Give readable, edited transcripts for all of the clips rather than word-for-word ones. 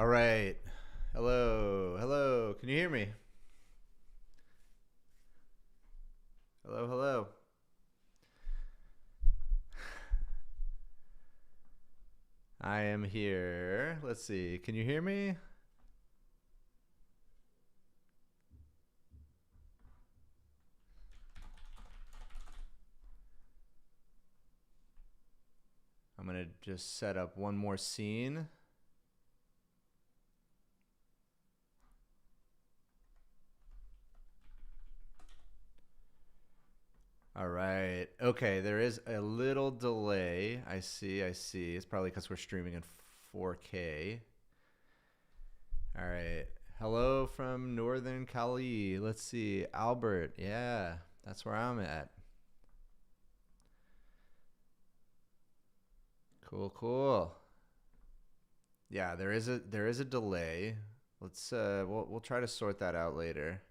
All right. Hello. Hello. Can you hear me? Hello. Hello. I am here. Let's see. Can you hear me? I'm going to just set up one more scene. All right. Okay, there is a little delay. I see. I see. It's probably because we're streaming in 4K. All right. Hello from Northern Cali. Let's see. Albert. Yeah, that's where I'm at. Cool, cool. Yeah, there is a delay. We'll try to sort that out later.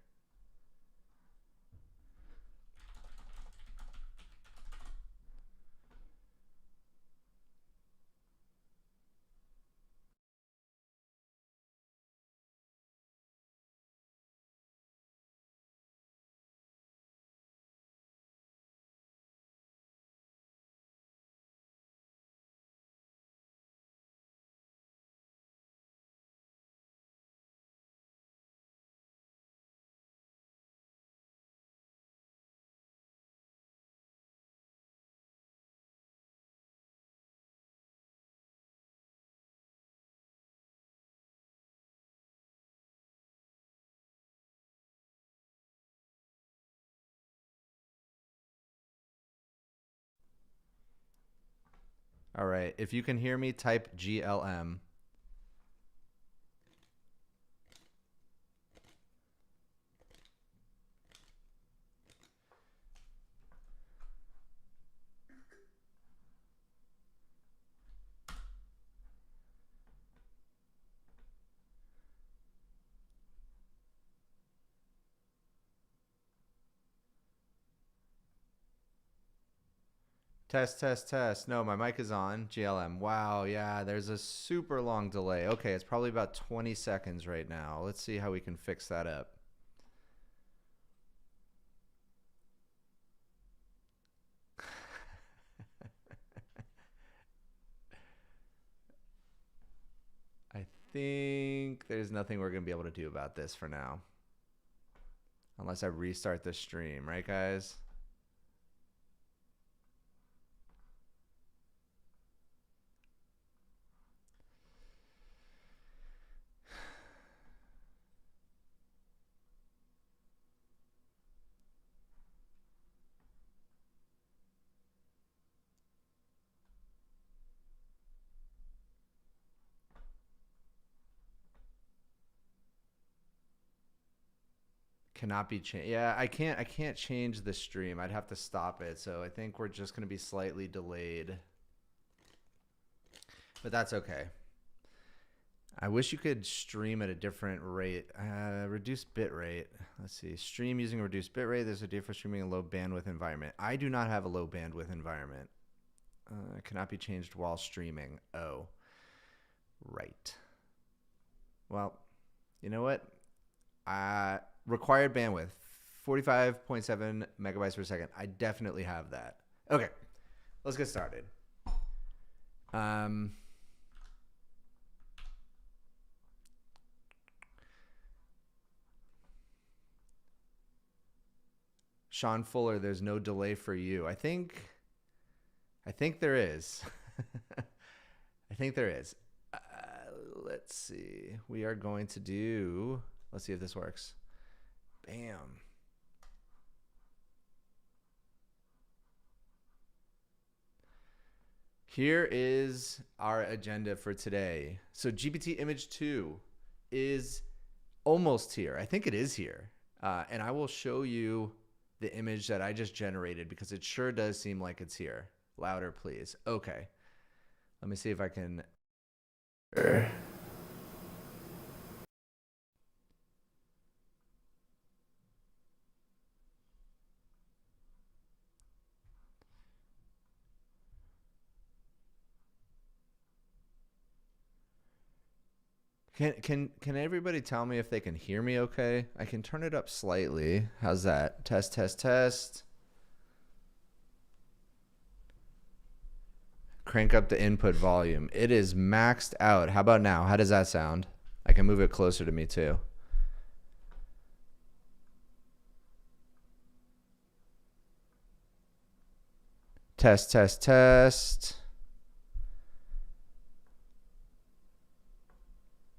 All right. If you can hear me, type GLM. Test, test, test. No, my mic is on. GLM. Wow, yeah, there's a super long delay. Okay, it's probably about 20 seconds right now. Let's see how we can fix that up. I think there's nothing we're going to be able to do about this for now. Unless I restart the stream, right, guys? Cannot be changed. Yeah, I can't change the stream. I'd have to stop it. So I think we're just going to be slightly delayed. But that's okay. I wish you could stream at a different rate. Reduced bit rate. Let's see. Stream using a reduced bit rate. There's a deal for streaming a low bandwidth environment. I do not have a low bandwidth environment. Cannot be changed while streaming. Oh, right. Well, you know what? Required bandwidth 45.7 megabytes per second. I definitely have that. Okay, let's get started. Sean Fuller, there's no delay for you. I think there is. I think there is. Let's see. We are going to do. Let's see if this works. Bam. Here is our agenda for today. So GPT Image 2 is almost here. I think it is here. And I will show you the image that I just generated because it sure does seem like it's here. Louder, please. Okay. Let me see if I can. Can everybody tell me if they can hear me okay? I can turn it up slightly. How's that? Test, test, test. Crank up the input volume. It is maxed out. How about now? How does that sound? I can move it closer to me too. Test, test, test.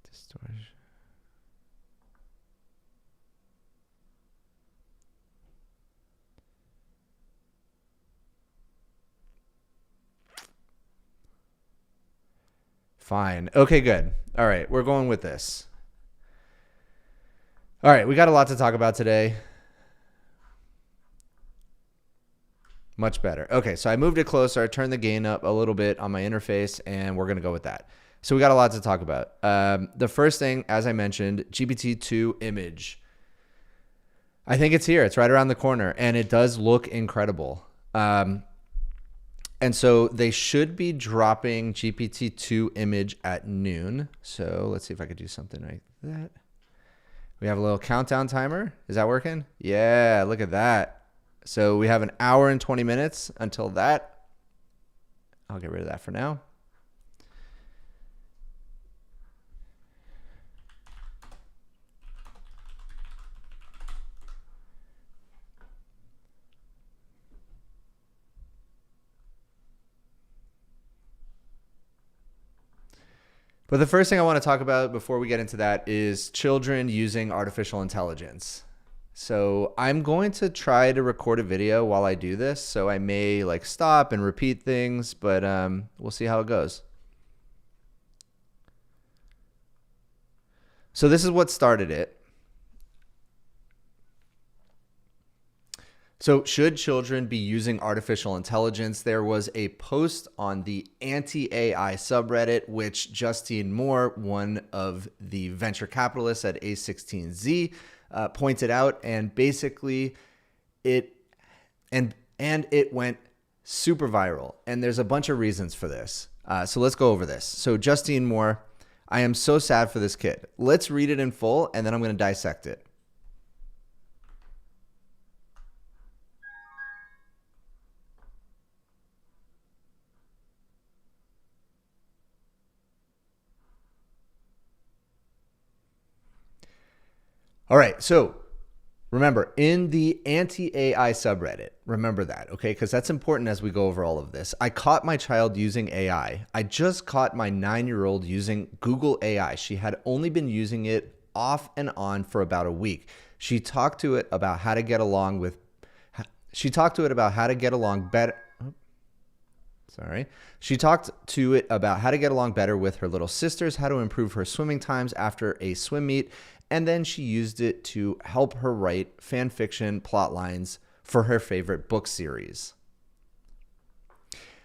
Distortion. Fine. Okay, good. All right, we're going with this. All right, we got a lot to talk about today. Much better. Okay, so I moved it closer. I turned the gain up a little bit on my interface, and we're going to go with that. So we got a lot to talk about. The first thing, as I mentioned, GPT Image. I think it's here. It's right around the corner, and it does look incredible. And so they should be dropping GPT Image at noon. So let's see if I could do something like that. We have a little countdown timer. Is that working? Yeah, look at that. So we have an hour and 20 minutes until that. I'll get rid of that for now. But the first thing I want to talk about before we get into that is children using artificial intelligence. So I'm going to try to record a video while I do this. So I may like stop and repeat things, but we'll see how it goes. So this is what started it. So should children be using artificial intelligence? There was a post on the anti-AI subreddit, which Justine Moore, one of the venture capitalists at A16Z, pointed out, and basically it went super viral, and there's a bunch of reasons for this. So let's go over this. So Justine Moore, I am so sad for this kid. Let's read it in full, and then I'm going to dissect it. All right, so remember, in the anti-AI subreddit, remember that, okay? Because that's important as we go over all of this. I caught my child using AI. I just caught my 9-year-old using Google AI. She had only been using it off and on for about a week. She talked to it about how to get along better. She talked to it about how to get along better with her little sisters, how to improve her swimming times after a swim meet, and then she used it to help her write fan fiction plot lines for her favorite book series.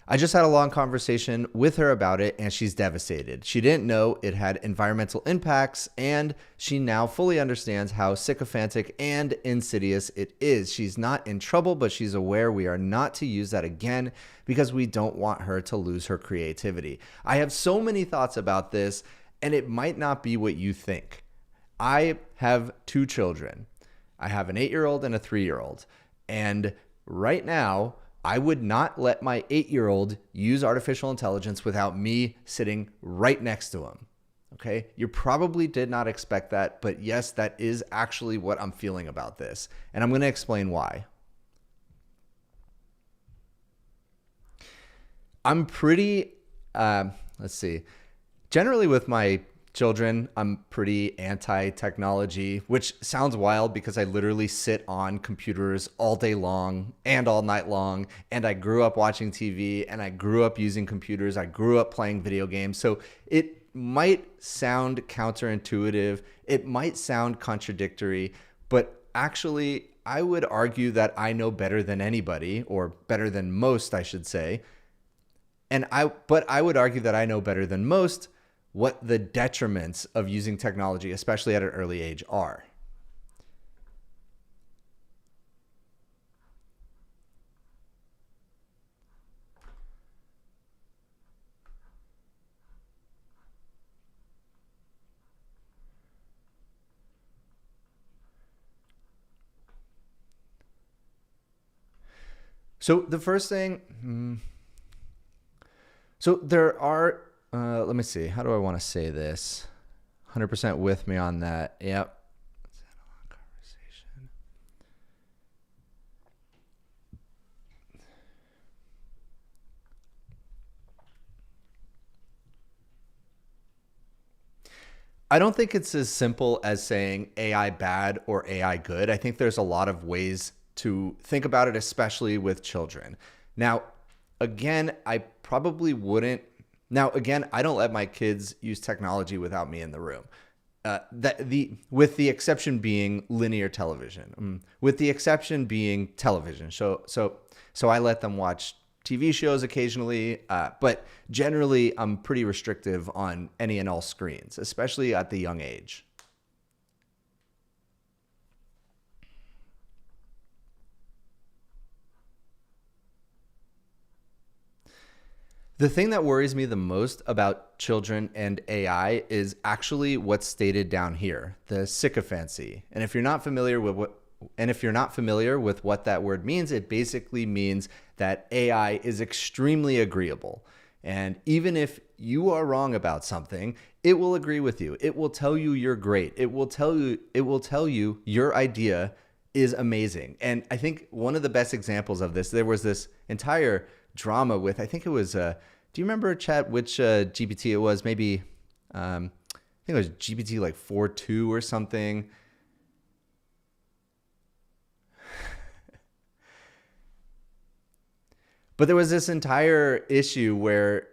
I just had a long conversation with her about it, and she's devastated. She didn't know it had environmental impacts, and she now fully understands how sycophantic and insidious it is. She's not in trouble, but she's aware we are not to use that again because we don't want her to lose her creativity. I have so many thoughts about this, and it might not be what you think. I have 2 children. I have an 8-year-old and a 3-year-old. And right now, I would not let my 8-year-old use artificial intelligence without me sitting right next to him. Okay? You probably did not expect that, but yes, that is actually what I'm feeling about this. And I'm going to explain why. I'm pretty, generally with my children, I'm pretty anti-technology, which sounds wild because I literally sit on computers all day long and all night long. And I grew up watching TV and I grew up using computers. I grew up playing video games. So it might sound counterintuitive. It might sound contradictory, but actually I would argue that I know better than anybody, or better than most, I should say. But I would argue that I know better than most what the detriments of using technology, especially at an early age, are. So the first thing, so there are, let me see, how do I want to say this? 100% with me on that. Yep. I don't think it's as simple as saying AI bad or AI good. I think there's a lot of ways to think about it, especially with children. Now, again, I probably wouldn't. Now, again, I don't let my kids use technology without me in the room. With the exception being linear television, with the exception being television. So I let them watch TV shows occasionally, but generally I'm pretty restrictive on any and all screens, especially at the young age. The thing that worries me the most about children and AI is actually what's stated down here, the sycophancy. And if you're not familiar with what that word means, it basically means that AI is extremely agreeable. And even if you are wrong about something, it will agree with you. It will tell you you're great. It will tell you your idea is amazing. And I think one of the best examples of this, there was this entire drama with, I think it was, do you remember, Chat, which GPT it was? Maybe, I think it was GPT like 4.2 or something. But there was this entire issue with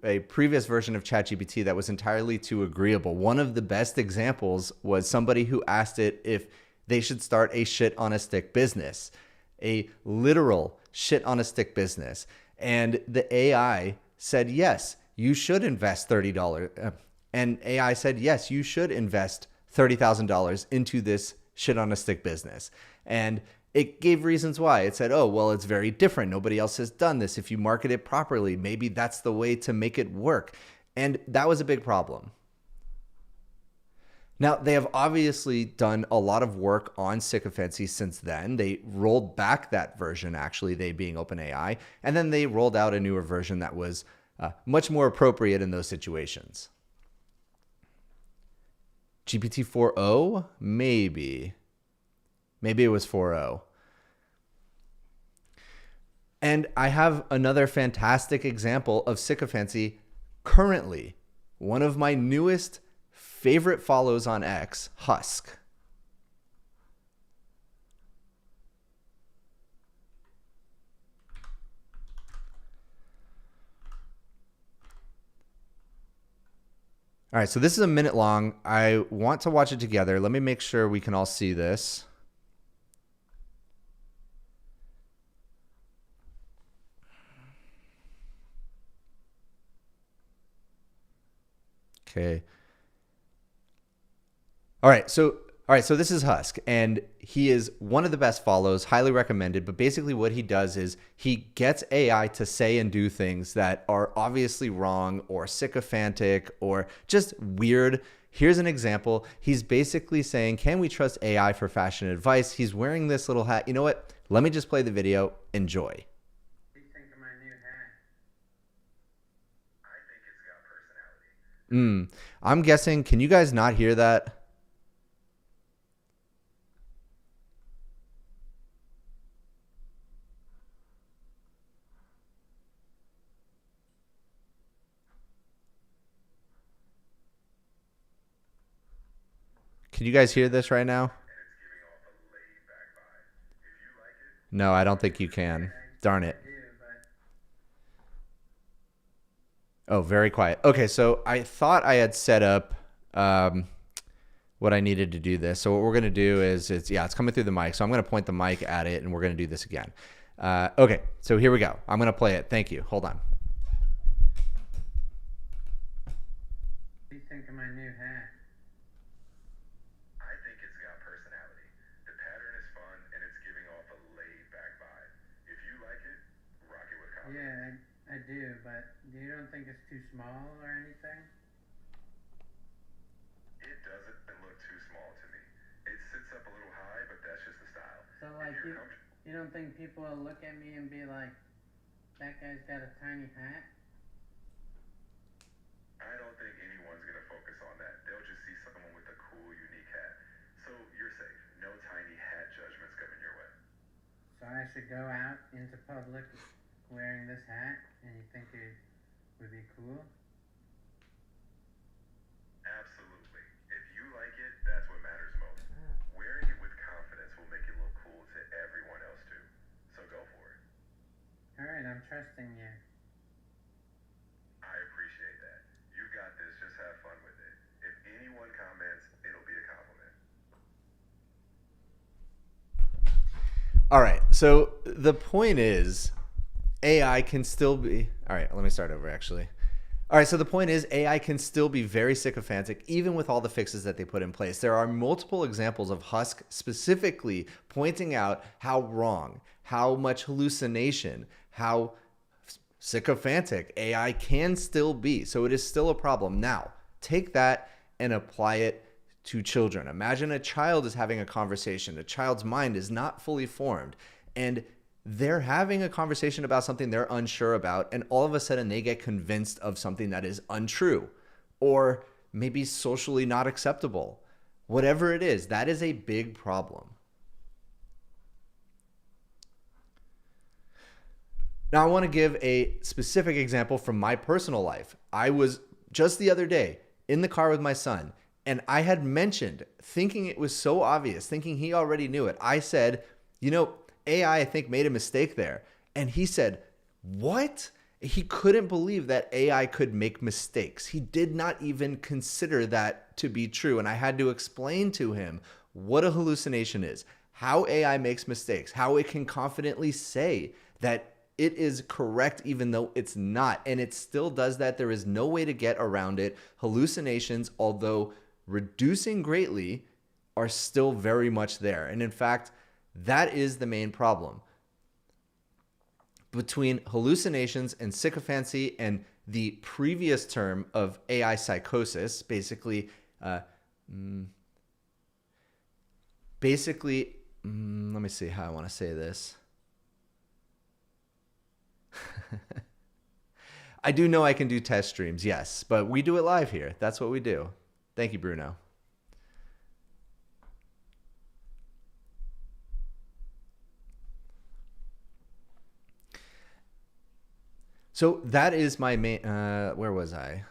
a previous version of ChatGPT that was entirely too agreeable. One of the best examples was somebody who asked it if they should start a shit on a stick business, a literal shit on a stick business. And the AI said, yes, you should invest $30. And AI said, yes, you should invest $30,000 into this shit on a stick business. And it gave reasons why. It said, oh, well, it's very different. Nobody else has done this. If you market it properly, maybe that's the way to make it work. And that was a big problem. Now, they have obviously done a lot of work on sycophancy since then. They rolled back that version, actually, they being OpenAI, and then they rolled out a newer version that was much more appropriate in those situations. GPT 4.0? Maybe. Maybe it was 4.0. And I have another fantastic example of sycophancy currently. One of my newest favorite follows on X, Husk. All right, so this is a minute long. I want to watch it together. Let me make sure we can all see this. Okay. All right, so this is Husk, and he is one of the best follows, highly recommended. But basically what he does is he gets AI to say and do things that are obviously wrong or sycophantic or just weird. Here's an example. He's basically saying, can we trust AI for fashion advice? He's wearing this little hat. You know what? Let me just play the video. Enjoy. What do you think of my new hat? I think it's got personality. I'm guessing, can you guys not hear that? Can you guys hear this right now? And it's giving off a laid back vibe. If you like it, No, I don't think you can. Darn it. I do, Oh, very quiet. Okay, so I thought I had set up what I needed to do this. So what we're going to do is, it's coming through the mic. So I'm going to point the mic at it, and we're going to do this again. Okay, so here we go. I'm going to play it. Thank you. Hold on. What do you think of my new hat? I think it's got personality. The pattern is fun, and it's giving off a laid back vibe. If you like it, rock it with confidence. Yeah, I do, but you don't think it's too small or anything? It doesn't look too small to me. It sits up a little high, but that's just the style. So if Like you're comfortable. you don't think people will look at me and be like, that guy's got a tiny hat? I don't think anyone's gonna focus on that. They'll just see someone with a cool, unique hat. So you're safe. No tiny hat judgments coming your way. So I should go out into public wearing this hat, and you think it would be cool? Absolutely. If you like it, that's what matters most. Wearing it with confidence will make it look cool to everyone else too. So go for it. Alright, I'm trusting you. I appreciate that. You got this. Just have fun with it. If anyone comments, it'll be a compliment. All right. So the point is, AI can still be. All right. Let me start over, actually. All right. So the point is, AI can still be very sycophantic, even with all the fixes that they put in place. There are multiple examples of Husk specifically pointing out how wrong, how much hallucination, how sycophantic AI can still be. So it is still a problem. Now, take that and apply it to children. Imagine a child is having a conversation. A child's mind is not fully formed, and they're having a conversation about something they're unsure about, and all of a sudden they get convinced of something that is untrue or maybe socially not acceptable. Whatever it is, that is a big problem. Now, I want to give a specific example from my personal life. I was just the other day in the car with my son, and I had mentioned, thinking it was so obvious, thinking he already knew it. I said, AI, I think, made a mistake there. And he said, what? He couldn't believe that AI could make mistakes. He did not even consider that to be true. And I had to explain to him what a hallucination is, how AI makes mistakes, how it can confidently say that it is correct even though it's not. And it still does that. There is no way to get around it. Hallucinations, although reducing greatly, are still very much there. And in fact, that is the main problem. Between hallucinations and sycophancy and the previous term of AI psychosis, basically, let me see how I want to say this. I do know I can do test streams, yes, but we do it live here. That's what we do. Thank you, Bruno. So that is my main, where was I?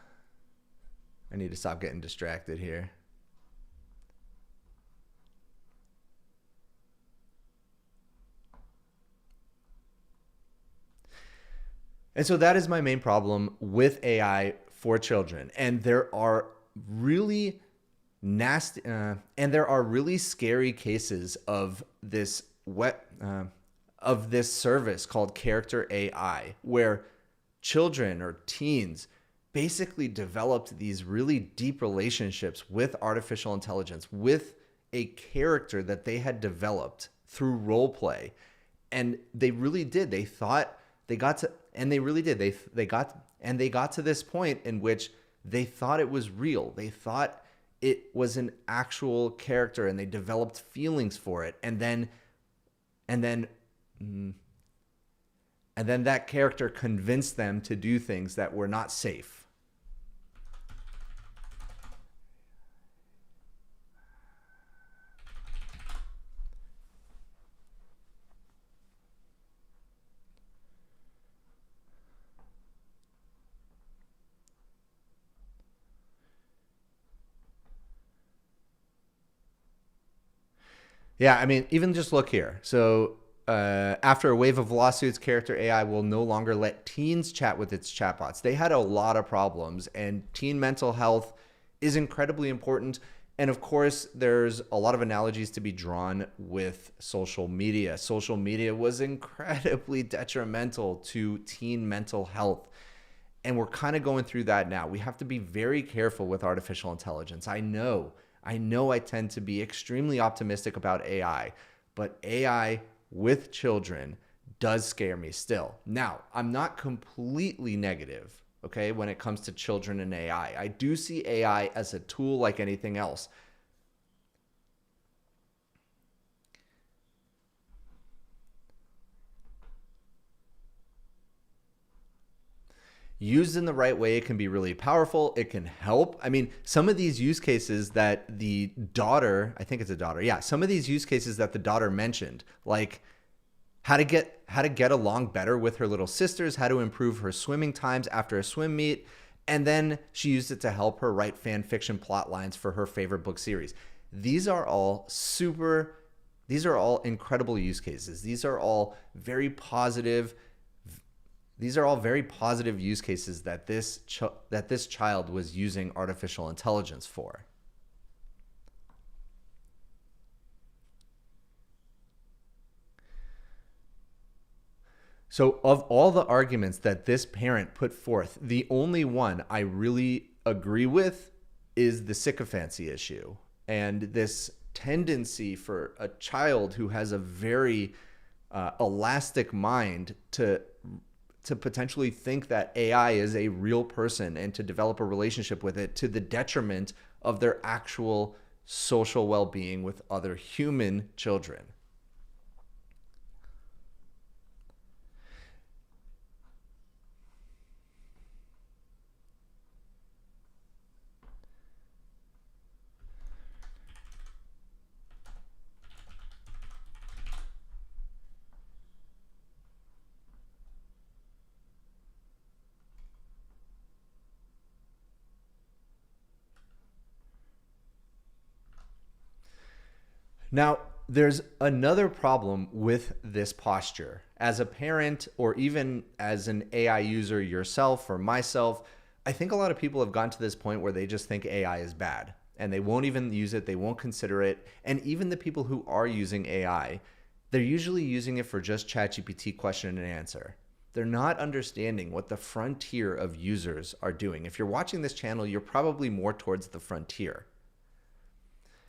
I need to stop getting distracted here. And so that is my main problem with AI for children. And there are really nasty, and there are really scary cases of this service called Character AI, where children or teens basically developed these really deep relationships with artificial intelligence, with a character that they had developed through role play. And they really did. They thought they got to, and they really did. They got to this point in which they thought it was real. They thought it was an actual character, and they developed feelings for it. And then that character convinced them to do things that were not safe. Yeah, I mean, even just look here. So after a wave of lawsuits, Character AI will no longer let teens chat with its chatbots. They had a lot of problems, and teen mental health is incredibly important. And of course, there's a lot of analogies to be drawn with social media. Social media was incredibly detrimental to teen mental health. And we're kind of going through that now. We have to be very careful with artificial intelligence. I know I tend to be extremely optimistic about AI, but AI with children does scare me still. Now, I'm not completely negative, okay, when it comes to children and AI. I do see AI as a tool like anything else. Used in the right way, it can be really powerful. It can help. I mean, some of these use cases that the daughter, I think it's a daughter. Yeah. Some of these use cases that the daughter mentioned, like how to get along better with her little sisters, how to improve her swimming times after a swim meet. And then she used it to help her write fan fiction plot lines for her favorite book series. These are all incredible use cases. These are all very positive use cases that this child was using artificial intelligence for. So of all the arguments that this parent put forth, the only one I really agree with is the sycophancy issue and this tendency for a child who has a very elastic mind to potentially think that AI is a real person and to develop a relationship with it to the detriment of their actual social well-being with other human children. Now, there's another problem with this posture. As a parent, or even as an AI user yourself or myself, I think a lot of people have gotten to this point where they just think AI is bad and they won't even use it, they won't consider it. And even the people who are using AI, they're usually using it for just ChatGPT question and answer. They're not understanding what the frontier of users are doing. If you're watching this channel, you're probably more towards the frontier.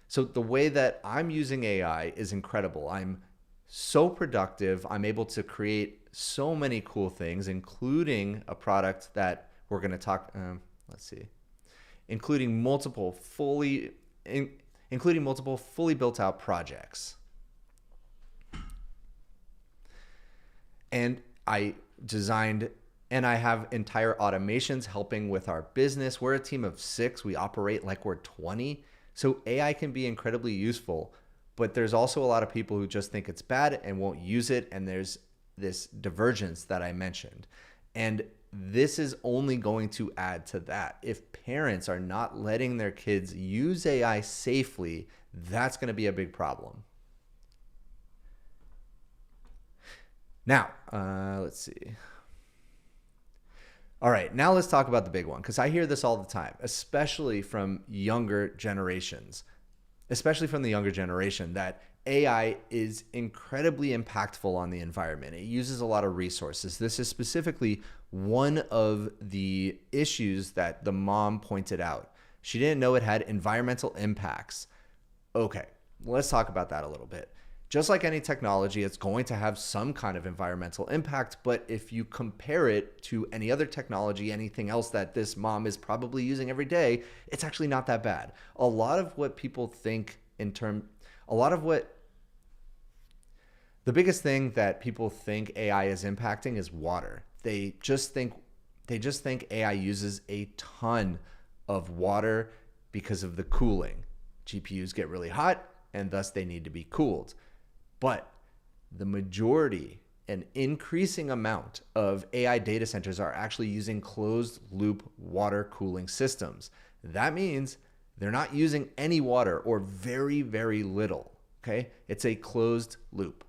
So the way that I'm using AI is incredible. I'm so productive. I'm able to create so many cool things, including a product that we're going to talk, including multiple fully built out projects. And I designed and I have entire automations helping with our business. We're a team of 6. We operate like we're 20. So AI can be incredibly useful, but there's also a lot of people who just think it's bad and won't use it. And there's this divergence that I mentioned. And this is only going to add to that. If parents are not letting their kids use AI safely, that's going to be a big problem. Now, let's see. All right, now let's talk about the big one, because I hear this all the time, especially from younger generations, that AI is incredibly impactful on the environment. It uses a lot of resources. This is specifically one of the issues that the mom pointed out. She didn't know it had environmental impacts. Okay, let's talk about that a little bit. Just like any technology, it's going to have some kind of environmental impact, but if you compare it to any other technology, anything else that this mom is probably using every day, it's actually not that bad. A lot of what people think the biggest thing that people think AI is impacting is water. They just think AI uses a ton of water because of the cooling. GPUs get really hot and thus they need to be cooled. But the majority, an increasing amount of AI data centers are actually using closed loop water cooling systems. That means they're not using any water or very, very little. Okay? It's a closed loop.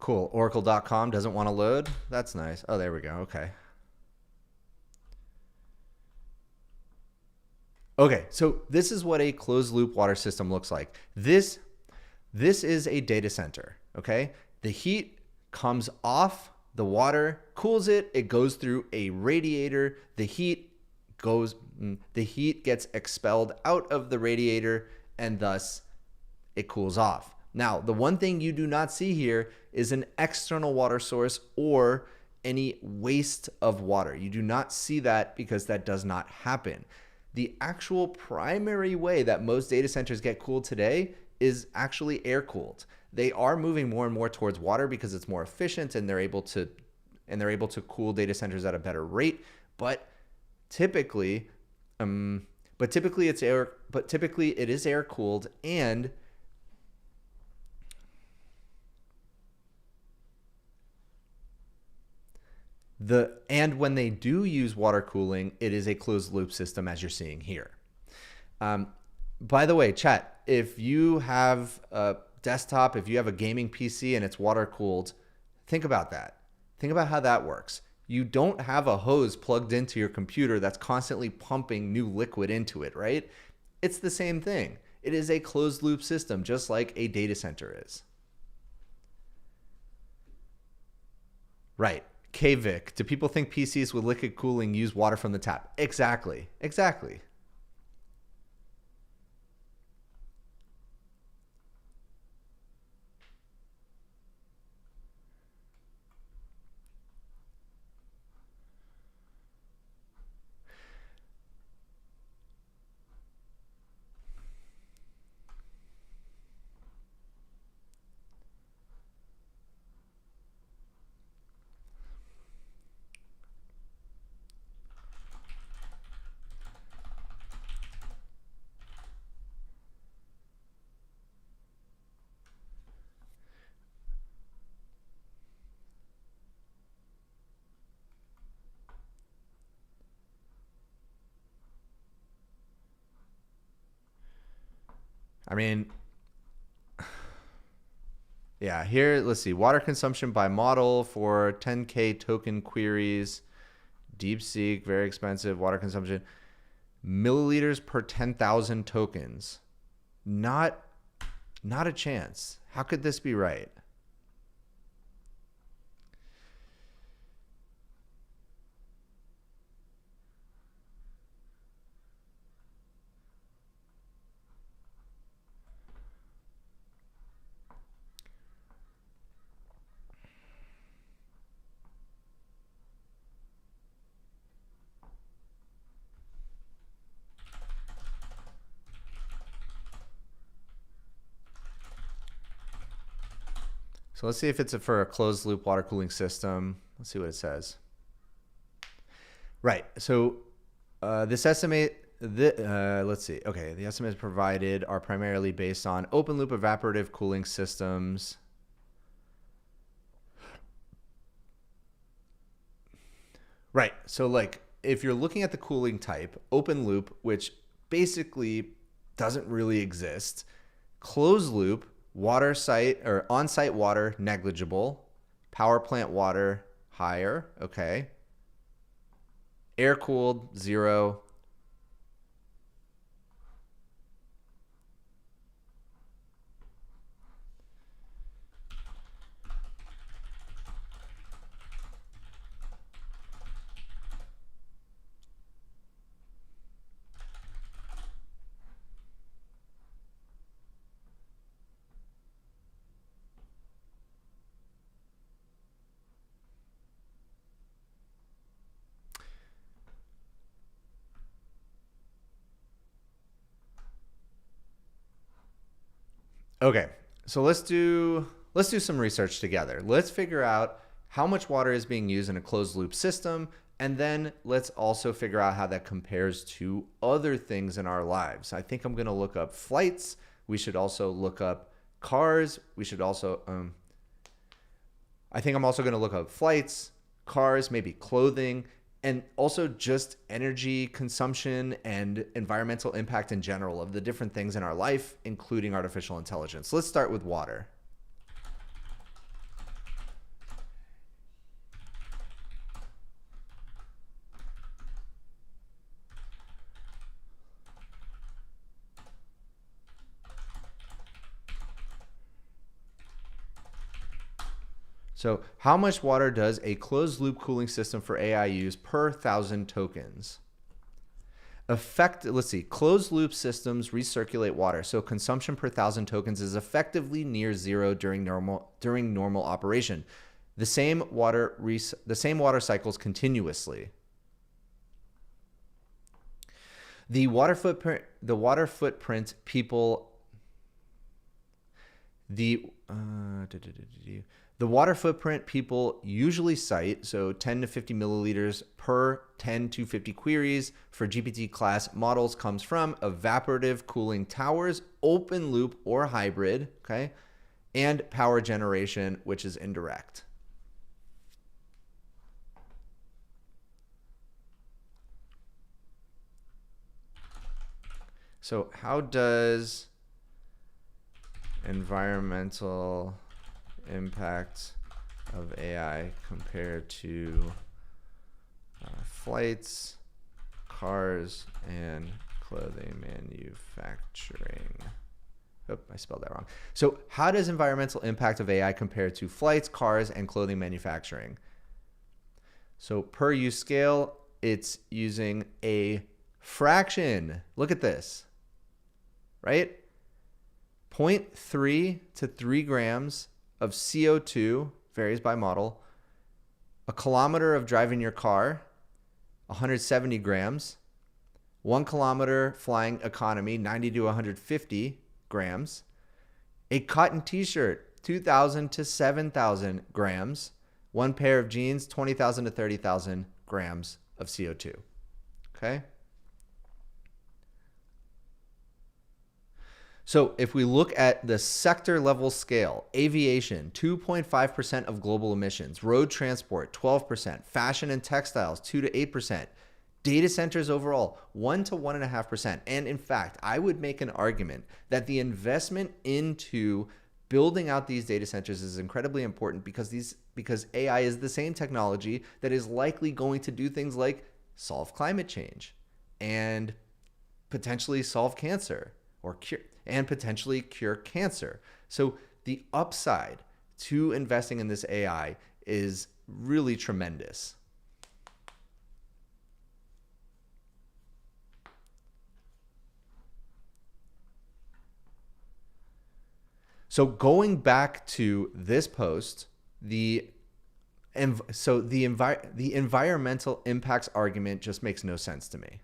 Cool. Oracle.com doesn't want to load. That's nice. Oh, there we go. Okay. Okay, so this is what a closed loop water system looks like. This is a data center, okay? The heat comes off the water, cools it, it goes through a radiator, the heat gets expelled out of the radiator, and thus it cools off. Now, the one thing you do not see here is an external water source or any waste of water. You do not see that because that does not happen. The actual primary way that most data centers get cooled today is actually air cooled. They are moving more and more towards water because it's more efficient and they're able to cool data centers at a better rate. But typically it is air cooled, and when they do use water cooling, it is a closed loop system, as you're seeing here. By the way, chat, if you have a desktop, if you have a gaming PC and it's water cooled, think about that. Think about how that works. You don't have a hose plugged into your computer that's constantly pumping new liquid into it, right? It's the same thing. It is a closed loop system, just like a data center is. Right. KVIC, do people think PCs with liquid cooling use water from the tap? Exactly. I mean, yeah, here, let's see. Water consumption by model for 10K token queries. DeepSeek, very expensive. Water consumption. Milliliters per 10,000 tokens. Not a chance. How could this be right? So let's see if it's for a closed loop water cooling system. Let's see what it says. Right. So let's see. Okay, the estimates provided are primarily based on open loop evaporative cooling systems. Right. So like if you're looking at the cooling type, open loop, which basically doesn't really exist, closed loop, water site or on-site water, negligible, power plant water, higher, okay. Air cooled, 0. Okay, so let's do some research together. Let's figure out how much water is being used in a closed loop system, and then let's also figure out how that compares to other things in our lives. I think I'm going to look up flights. We should also look up cars. We should also I think I'm also going to look up flights, cars, maybe clothing, and also just energy consumption and environmental impact in general of the different things in our life, including artificial intelligence. Let's start with water. So how much water does a closed loop cooling system for AI use per 1,000 tokens? Let's see. Closed loop systems recirculate water, so consumption per 1,000 tokens is effectively near zero during normal operation. The same water cycles continuously. The water footprint people usually cite, so 10 to 50 milliliters per 10 to 50 queries for GPT class models, comes from evaporative cooling towers, open loop or hybrid, okay, and power generation, which is indirect. So how does environmental impact of AI compare to flights, cars, and clothing manufacturing? Oh, I spelled that wrong. So how does environmental impact of AI compare to flights, cars, and clothing manufacturing? So per use scale, it's using a fraction. Look at this, right? 0.3 to 3 grams of CO2, varies by model. A kilometer of driving your car, 170 grams. 1 kilometer flying economy, 90 to 150 grams. A cotton t-shirt, 2,000 to 7,000 grams. 1 pair of jeans, 20,000 to 30,000 grams of CO2. Okay? So if we look at the sector level scale, aviation, 2.5% of global emissions, road transport, 12%, fashion and textiles, 2 to 8%, data centers overall, 1 to 1.5%. And in fact, I would make an argument that the investment into building out these data centers is incredibly important because AI is the same technology that is likely going to do things like solve climate change and potentially solve cancer or potentially cure cancer. So the upside to investing in this AI is really tremendous. So going back to this post, the environmental impacts argument just makes no sense to me.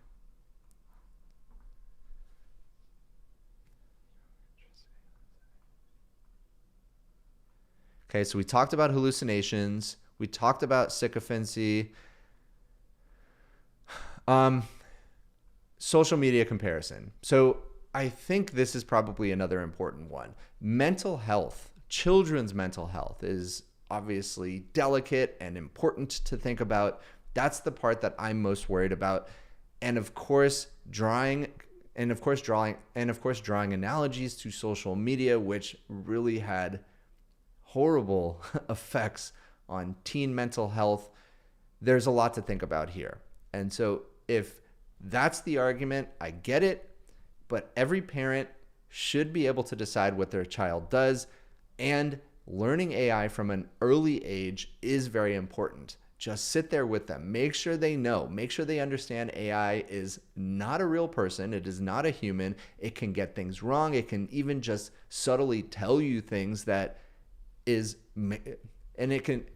Okay, so we talked about hallucinations. We talked about sycophancy. Social media comparison. So I think this is probably another important one. Mental health, children's mental health is obviously delicate and important to think about. That's the part that I'm most worried about. And of course, drawing analogies to social media, which really had horrible effects on teen mental health. There's a lot to think about here. And so if that's the argument, I get it, but every parent should be able to decide what their child does, and learning AI from an early age is very important. Just sit there with them. Make sure they know. Make sure they understand AI is not a real person. It is not a human. It can get things wrong. It can even just subtly tell you things that and it can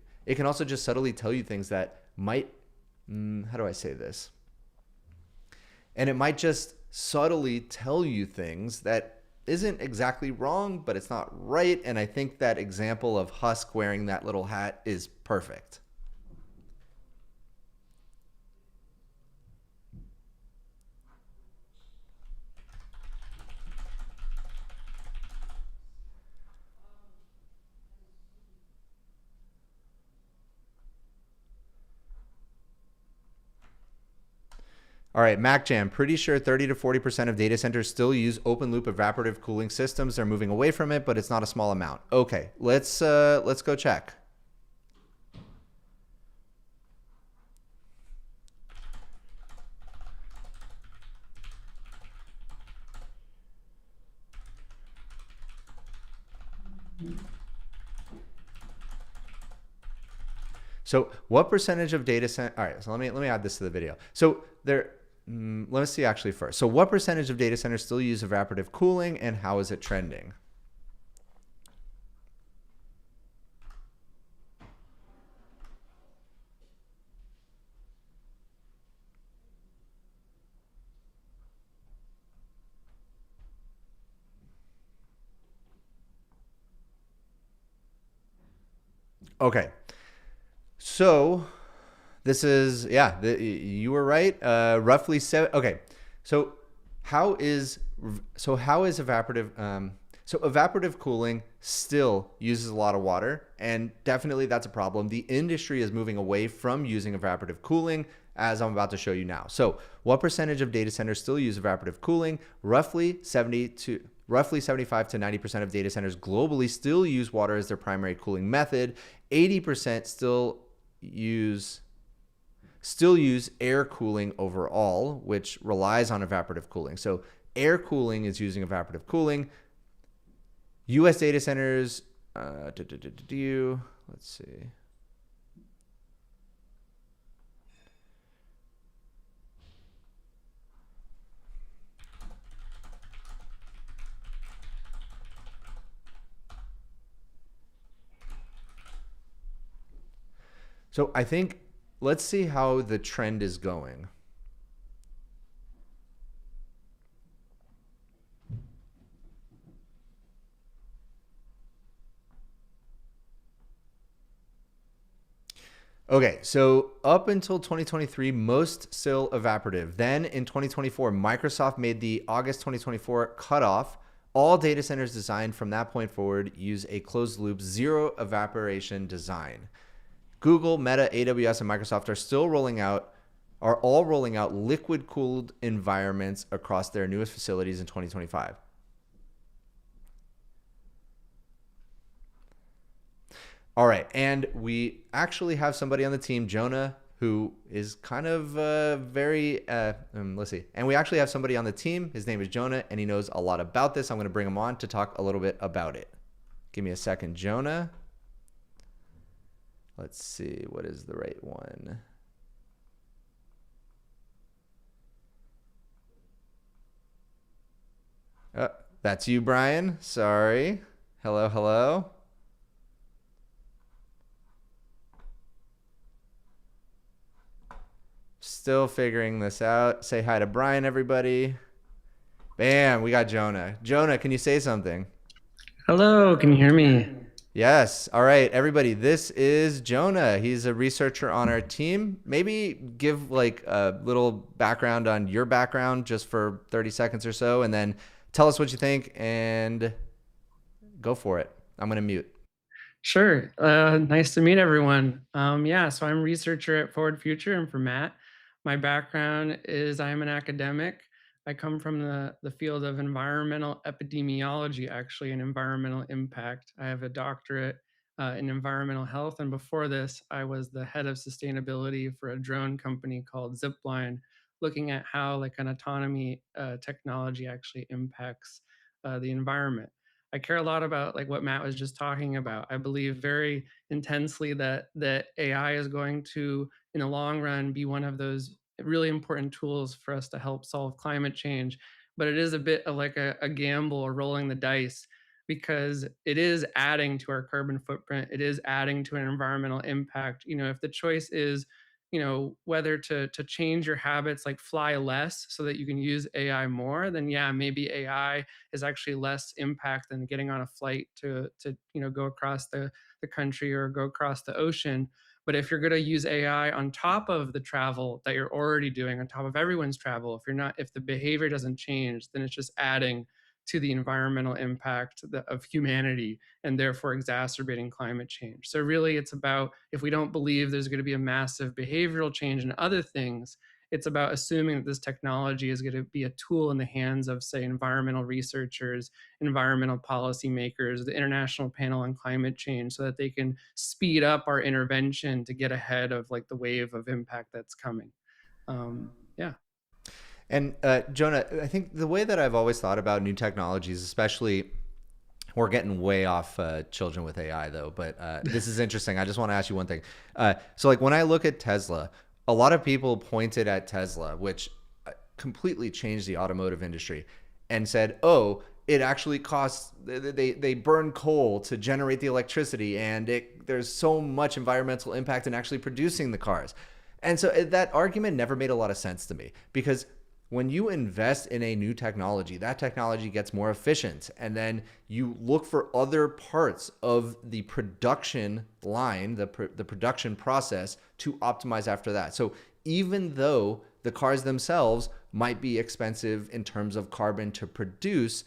also just subtly tell you things that might, how do I say this? And it might just subtly tell you things that isn't exactly wrong, but it's not right. And I think that example of Husk wearing that little hat is perfect. All right, MacJam, pretty sure 30 to 40% of data centers still use open loop evaporative cooling systems. They're moving away from it, but it's not a small amount. Okay, let's go check. So what percentage of data center? All right, so let me add this to the video. So let's see actually first. So what percentage of data centers still use evaporative cooling, and how is it trending? Okay. So this is, yeah, you were right. Roughly seven. Okay. So how is evaporative cooling still uses a lot of water, and definitely that's a problem. The industry is moving away from using evaporative cooling, as I'm about to show you now. So what percentage of data centers still use evaporative cooling? Roughly 75 to 90% of data centers globally still use water as their primary cooling method. 80% still use air cooling overall, which relies on evaporative cooling. So air cooling is using evaporative cooling. US data centers, let's see. So I think, let's see how the trend is going. Okay, so up until 2023, most still evaporative. Then in 2024, Microsoft made the August 2024 cutoff. All data centers designed from that point forward use a closed loop zero evaporation design. Google, Meta, AWS, and Microsoft are all rolling out liquid cooled environments across their newest facilities in 2025. All right, and we actually have somebody on the team, Jonah, who is kind of let's see. And we actually have somebody on the team. His name is Jonah, and he knows a lot about this. I'm going to bring him on to talk a little bit about it. Give me a second, Jonah. Let's see, what is the right one? That's you, Brian. Sorry. Hello, hello. Still figuring this out. Say hi to Brian, everybody. Bam, we got Jonah. Jonah, can you say something? Hello, can you hear me? Yes. All right, everybody. This is Jonah. He's a researcher on our team. Maybe give like a little background on your background just for 30 seconds or so, and then tell us what you think and go for it. I'm going to mute. Sure. Nice to meet everyone. Yeah, so I'm a researcher at Forward Future and for Matt. My background is I'm an academic. I come from the field of environmental epidemiology, actually, and environmental impact. I have a doctorate in environmental health. And before this, I was the head of sustainability for a drone company called Zipline, looking at how like an autonomy technology actually impacts the environment. I care a lot about like what Matt was just talking about. I believe very intensely that AI is going to, in the long run, be one of those really important tools for us to help solve climate change. But it is a bit of like a gamble or rolling the dice because it is adding to our carbon footprint. It is adding to an environmental impact. You know, if the choice is, you know, whether to change your habits, like fly less so that you can use AI more, then yeah, maybe AI is actually less impact than getting on a flight to you know, go across the country or go across the ocean. But if you're going to use AI on top of the travel that you're already doing, on top of everyone's travel, if the behavior doesn't change, then it's just adding to the environmental impact of humanity and therefore exacerbating climate change. So really it's about, if we don't believe there's going to be a massive behavioral change in other things, it's about assuming that this technology is going to be a tool in the hands of, say, environmental researchers, environmental policymakers, the International Panel on Climate Change, so that they can speed up our intervention to get ahead of like the wave of impact that's coming. Yeah. And Jonah, I think the way that I've always thought about new technologies, especially, we're getting way off children with AI though, but this is interesting. I just want to ask you one thing. So like when I look at Tesla, a lot of people pointed at Tesla, which completely changed the automotive industry and said, oh, it actually costs, they burn coal to generate the electricity, and there's so much environmental impact in actually producing the cars. And so that argument never made a lot of sense to me, because when you invest in a new technology, that technology gets more efficient, and then you look for other parts of the production line, the production process, to optimize after that. So even though the cars themselves might be expensive in terms of carbon to produce,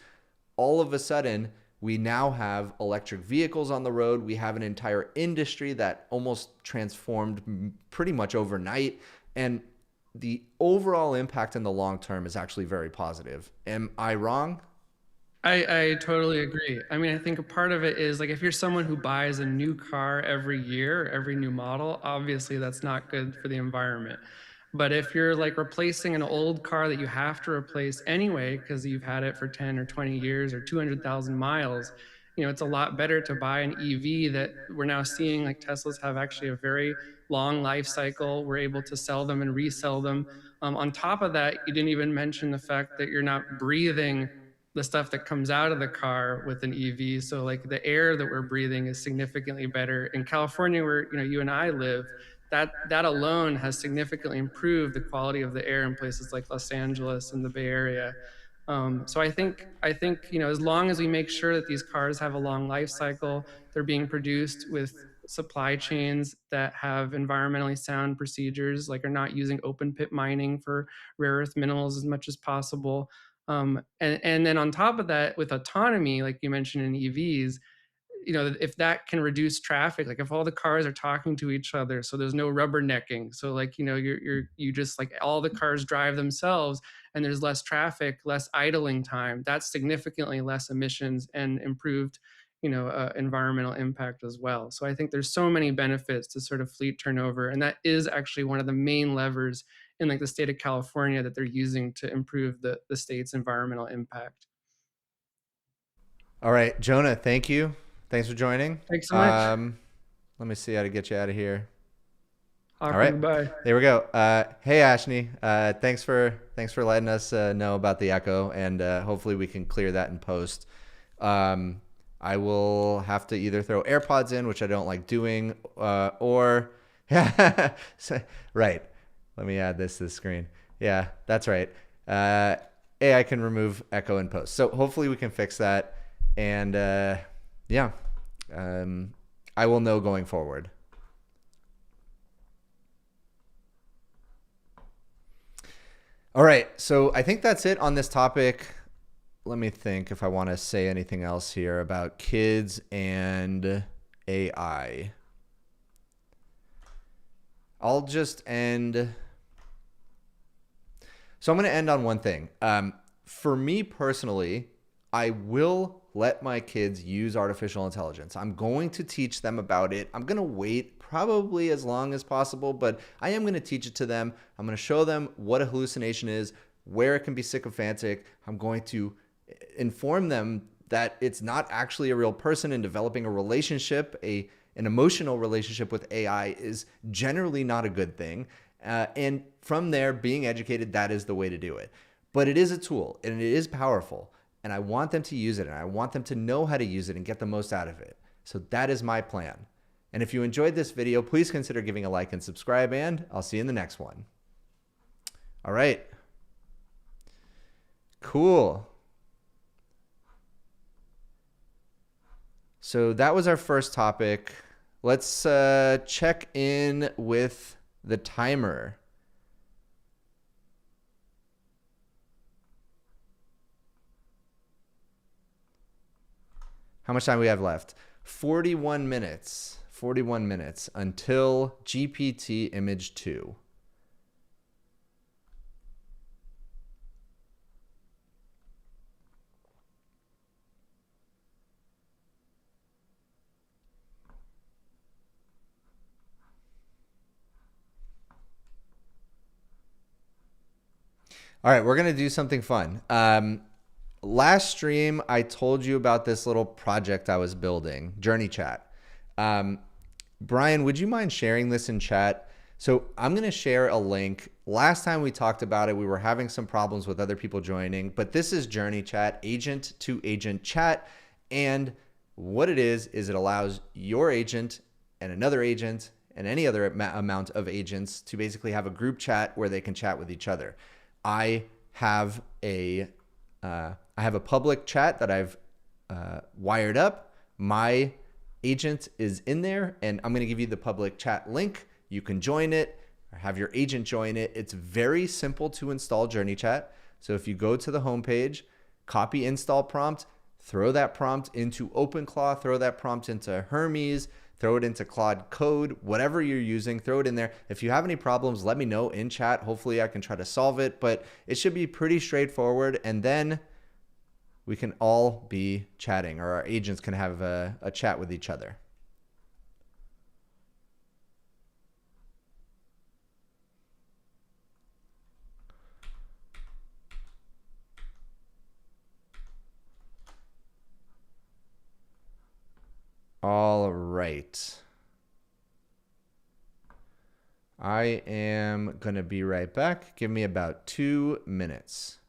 all of a sudden we now have electric vehicles on the road. We have an entire industry that almost transformed pretty much overnight, and the overall impact in the long term is actually very positive. Am I wrong? I totally agree. I mean, I think a part of it is like if you're someone who buys a new car every year, every new model, obviously that's not good for the environment. But if you're like replacing an old car that you have to replace anyway because you've had it for 10 or 20 years or 200,000 miles, it's a lot better to buy an EV that we're now seeing like Teslas have actually a very long life cycle. We're able to sell them and resell them. On top of that, you didn't even mention the fact that you're not breathing the stuff that comes out of the car with an EV. So like the air that we're breathing is significantly better. In California, where you and I live, that alone has significantly improved the quality of the air in places like Los Angeles and the Bay Area. So I think as long as we make sure that these cars have a long life cycle, they're being produced with supply chains that have environmentally sound procedures, like are not using open pit mining for rare earth minerals as much as possible. And then on top of that, with autonomy, like you mentioned in EVs, if that can reduce traffic, like if all the cars are talking to each other, so there's no rubbernecking, so like you just like all the cars drive themselves and there's less traffic, less idling time, that's significantly less emissions and improved environmental impact as well. So I think there's so many benefits to sort of fleet turnover, and that is actually one of the main levers in like the state of California that they're using to improve the state's environmental impact. All right, Jonah, thank you. Thanks for joining. Thanks so much. Let me see how to get you out of here. Awesome. All right, Bye. There we go. Hey, Ashney, thanks for letting us know about the echo, and hopefully we can clear that in post. I will have to either throw AirPods in, which I don't like doing, or right. Let me add this to the screen. Yeah, that's right. AI can remove echo in post, so hopefully we can fix that. And yeah, I will know going forward. All right, so I think that's it on this topic. Let me think if I want to say anything else here about kids and AI. I'll just end. So I'm going to end on one thing. For me personally, I will let my kids use artificial intelligence. I'm going to teach them about it. I'm going to wait probably as long as possible, but I am going to teach it to them. I'm going to show them what a hallucination is, where it can be sycophantic. I'm going to inform them that it's not actually a real person, and developing a relationship, an emotional relationship with AI is generally not a good thing. And from there, being educated, that is the way to do it. But it is a tool, and it is powerful. And I want them to use it, and I want them to know how to use it and get the most out of it. So that is my plan. And if you enjoyed this video, please consider giving a like and subscribe, and I'll see you in the next one. All right. Cool. So that was our first topic. Let's check in with the timer. How much time do we have left? 41 minutes. 41 minutes until GPT Image 2. All right, we're going to do something fun. Last stream, I told you about this little project I was building, Journey Chat. Brian, would you mind sharing this in chat? So I'm going to share a link. Last time we talked about it, we were having some problems with other people joining, but this is Journey Chat, agent to agent chat. And what it is it allows your agent and another agent and any other amount of agents to basically have a group chat where they can chat with each other. I have a public chat that I've wired up. My agent is in there, and I'm going to give you the public chat link. You can join it or have your agent join it. It's very simple to install Journey Chat. So if you go to the homepage, copy install prompt, throw that prompt into OpenClaw, throw that prompt into Hermes, throw it into Claude Code, whatever you're using, throw it in there. If you have any problems, let me know in chat. Hopefully I can try to solve it, but it should be pretty straightforward. And then we can all be chatting, or our agents can have a chat with each other. All right. I am going to be right back. Give me about 2 minutes.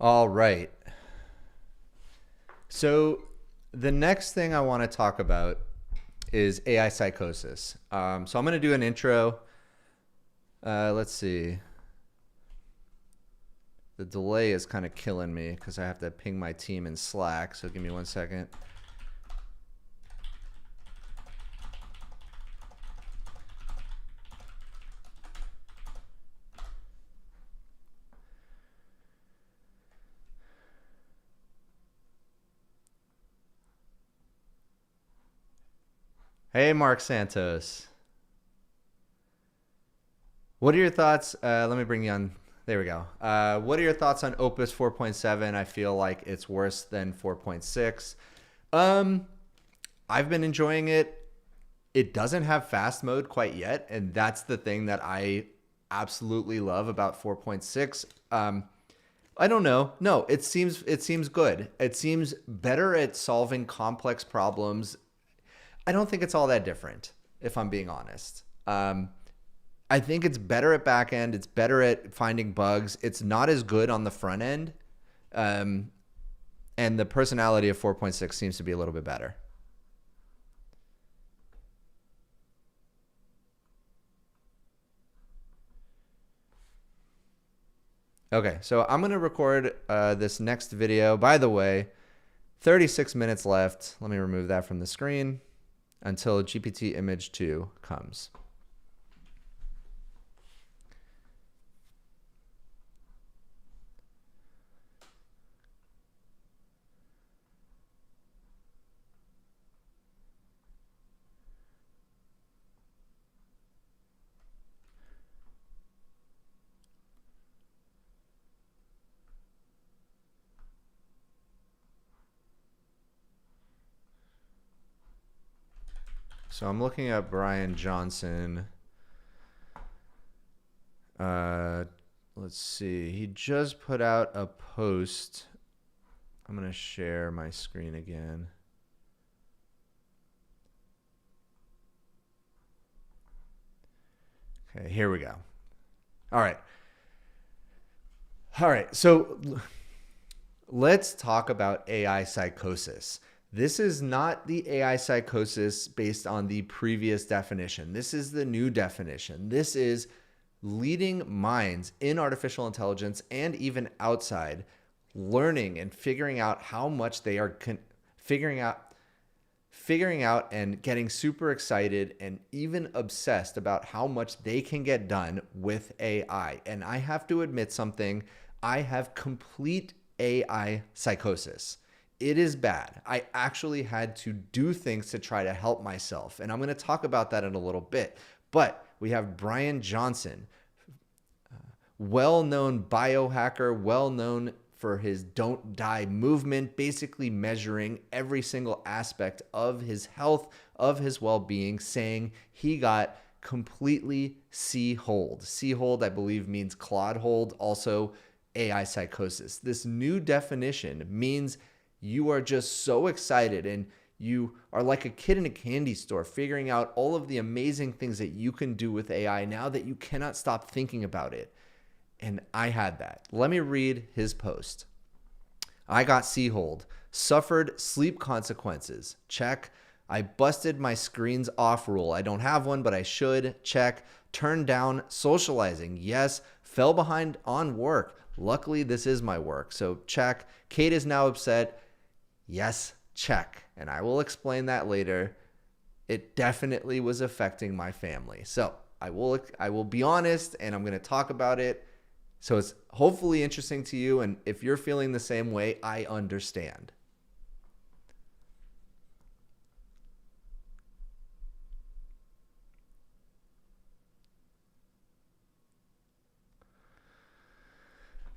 All right. So the next thing I want to talk about is AI psychosis. So I'm going to do an intro. Let's see. The delay is kind of killing me because I have to ping my team in Slack. So give me 1 second. Hey, Mark Santos. What are your thoughts? Let me bring you on. There we go. What are your thoughts on Opus 4.7? I feel like it's worse than 4.6. I've been enjoying it. It doesn't have fast mode quite yet, and that's the thing that I absolutely love about 4.6. I don't know. No, it seems good. It seems better at solving complex problems. I don't think it's all that different, if I'm being honest. I think it's better at back end. It's better at finding bugs. It's not as good on the front end. And the personality of 4.6 seems to be a little bit better. Okay, so I'm going to record this next video. By the way, 36 minutes left. Let me remove that from the screen until GPT Image 2 comes. So I'm looking at Brian Johnson. Let's see. He just put out a post. I'm going to share my screen again. Okay, here we go. All right. So let's talk about AI psychosis. This is not the AI psychosis based on the previous definition. This is the new definition. This is leading minds in artificial intelligence and even outside learning and figuring out how much they are figuring out and getting super excited and even obsessed about how much they can get done with AI. And I have to admit something, I have complete AI psychosis. It is bad. I actually had to do things to try to help myself. And I'm going to talk about that in a little bit. But we have Brian Johnson, well-known biohacker, well-known for his Don't Die movement, basically measuring every single aspect of his health, of his well-being, saying he got completely C-hold. C-hold, I believe, means clod hold, also AI psychosis. This new definition means you are just so excited and you are like a kid in a candy store figuring out all of the amazing things that you can do with AI now that you cannot stop thinking about it. And I had that. Let me read his post. I got C-hold. Suffered sleep consequences. Check. I busted my screens off rule. I don't have one, but I should. Check. Turned down socializing. Yes. Fell behind on work. Luckily, this is my work. So check. Kate is now upset. Yes. Check. And I will explain that later. It definitely was affecting my family. So I will be honest and I'm going to talk about it. So it's hopefully interesting to you. And if you're feeling the same way, I understand.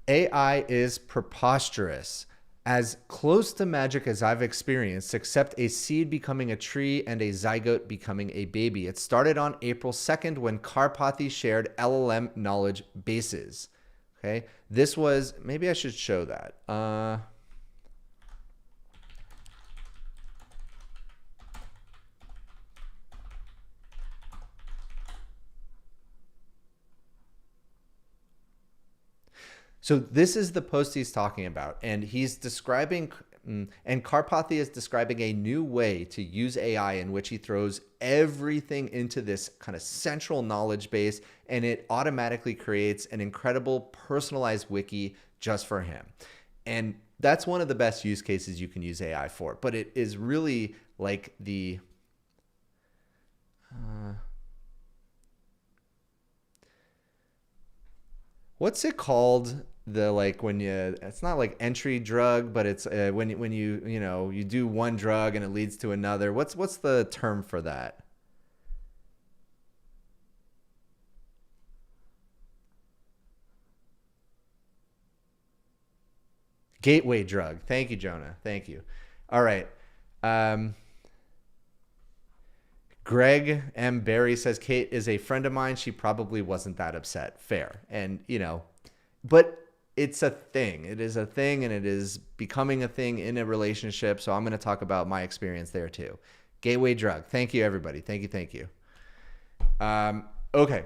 AI is preposterous. As close to magic as I've experienced, except a seed becoming a tree and a zygote becoming a baby. It started on April 2nd when Karpathy shared LLM knowledge bases. Okay, this was, maybe I should show that. So this is the post he's talking about, and he's describing, and Karpathy is describing a new way to use AI in which he throws everything into this kind of central knowledge base, and it automatically creates an incredible personalized wiki just for him. And that's one of the best use cases you can use AI for, but it is really like the... what's it called? The like when you, it's not like entry drug, but it's when you do one drug and it leads to another. What's the term for that? Gateway drug. Thank you, Jonah. Thank you. All right. Greg M. Barry says Kate is a friend of mine. She probably wasn't that upset. Fair. And but it's a thing. It is a thing, and it is becoming a thing in a relationship. So I'm going to talk about my experience there too. Gateway drug. Thank you, everybody. Thank you. Okay.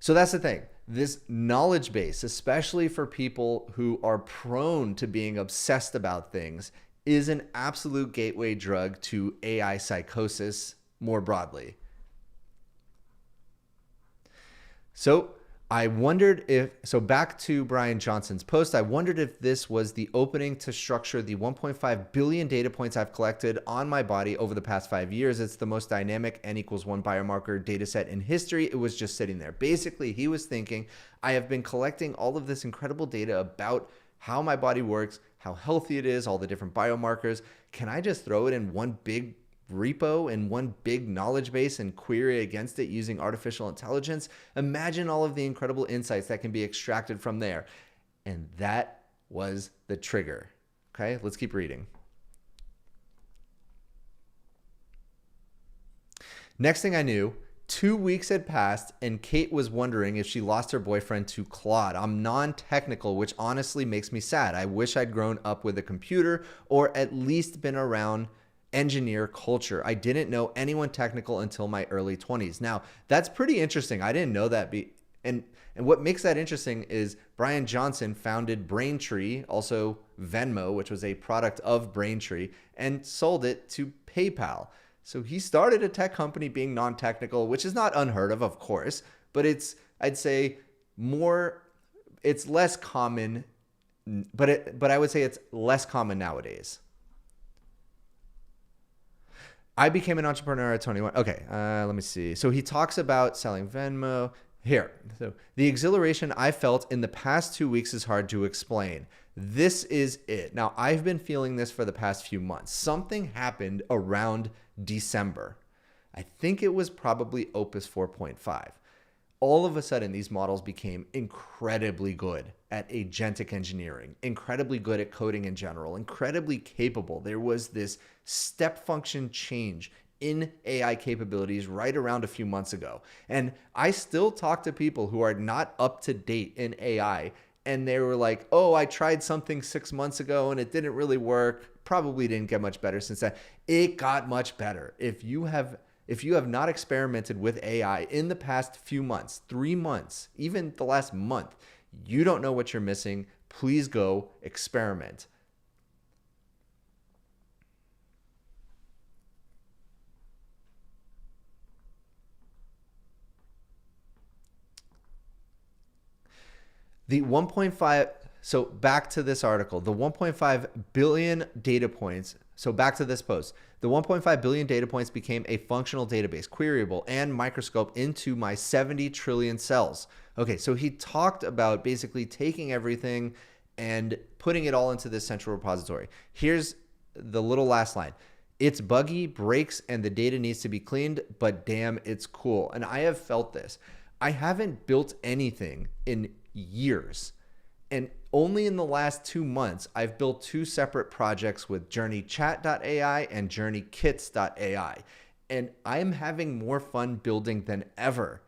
So that's the thing. This knowledge base, especially for people who are prone to being obsessed about things, is an absolute gateway drug to AI psychosis more broadly. So I wondered back to Brian Johnson's post, I wondered if this was the opening to structure the 1.5 billion data points I've collected on my body over the past 5 years. It's the most dynamic N=1 biomarker data set in history. It was just sitting there. Basically, he was thinking, I have been collecting all of this incredible data about how my body works, how healthy it is, all the different biomarkers. Can I just throw it in one big repo and one big knowledge base and query against it using artificial intelligence? Imagine all of the incredible insights that can be extracted from there. And that was the trigger. Okay, let's keep reading. Next thing I knew, 2 weeks had passed and Kate was wondering if she lost her boyfriend to Claude. I'm non-technical, which honestly makes me sad. I wish I'd grown up with a computer or at least been around engineer culture. I didn't know anyone technical until my early 20s. Now, that's pretty interesting. I didn't know that. And what makes that interesting is Brian Johnson founded Braintree, also Venmo, which was a product of Braintree, and sold it to PayPal. So he started a tech company being non-technical, which is not unheard of course, but I'd say it's less common, but I would say it's less common nowadays. I became an entrepreneur at 21. Okay, let me see. So he talks about selling Venmo. Here, so the exhilaration I felt in the past 2 weeks is hard to explain. This is it. Now, I've been feeling this for the past few months. Something happened around December. I think it was probably Opus 4.5. All of a sudden, these models became incredibly good at agentic engineering, incredibly good at coding in general, incredibly capable. There was this step function change in AI capabilities right around a few months ago. And I still talk to people who are not up to date in AI, and they were like, oh, I tried something 6 months ago and it didn't really work. Probably didn't get much better since then. It got much better. If you have not experimented with AI in the past few months, 3 months, even the last month, you don't know what you're missing. Please go experiment. The 1.5, so back to this article, the 1.5 billion data points. So back to this post, the 1.5 billion data points became a functional database, queryable and microscope into my 70 trillion cells. Okay, so he talked about basically taking everything and putting it all into this central repository. Here's the little last line. It's buggy, breaks, and the data needs to be cleaned, but damn, it's cool. And I have felt this. I haven't built anything in years. And only in the last 2 months, I've built 2 separate projects with JourneyChat.ai and JourneyKits.ai. And I am having more fun building than ever.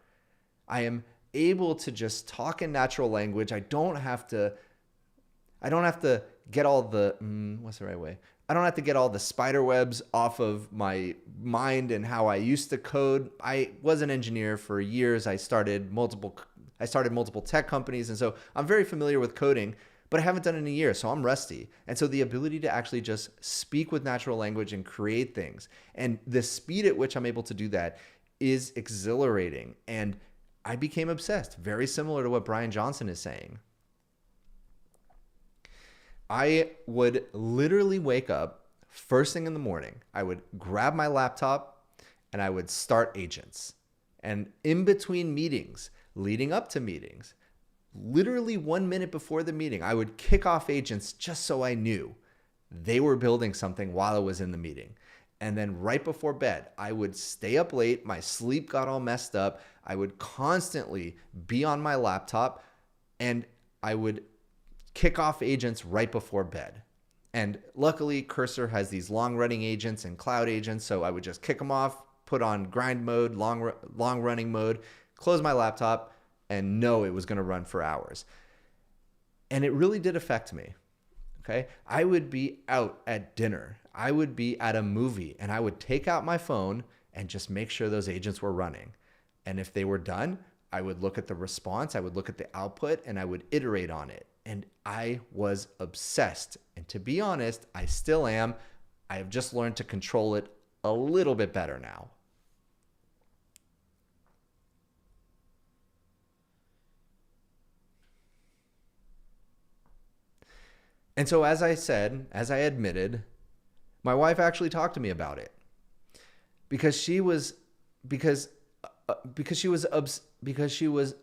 I am able to just talk in natural language. I don't have to get all the, what's the right way? I don't have to get all the spider webs off of my mind and how I used to code. I was an engineer for years. I started multiple tech companies. And so I'm very familiar with coding, but I haven't done it in a year. So I'm rusty. And so the ability to actually just speak with natural language and create things, and the speed at which I'm able to do that is exhilarating. And I became obsessed, very similar to what Brian Johnson is saying. I would literally wake up first thing in the morning. I would grab my laptop and I would start agents. And in between meetings, leading up to meetings, literally 1 minute before the meeting, I would kick off agents just so I knew they were building something while I was in the meeting. And then right before bed, I would stay up late. My sleep got all messed up. I would constantly be on my laptop and I would kick off agents right before bed. And luckily, Cursor has these long-running agents and cloud agents, so I would just kick them off, put on grind mode, long-running mode, close my laptop, and know it was going to run for hours. And it really did affect me. Okay, I would be out at dinner. I would be at a movie, and I would take out my phone and just make sure those agents were running. And if they were done, I would look at the response, I would look at the output, and I would iterate on it. And I was obsessed. And to be honest, I still am. I have just learned to control it a little bit better now. And so as I said, as I admitted, my wife actually talked to me about it because she was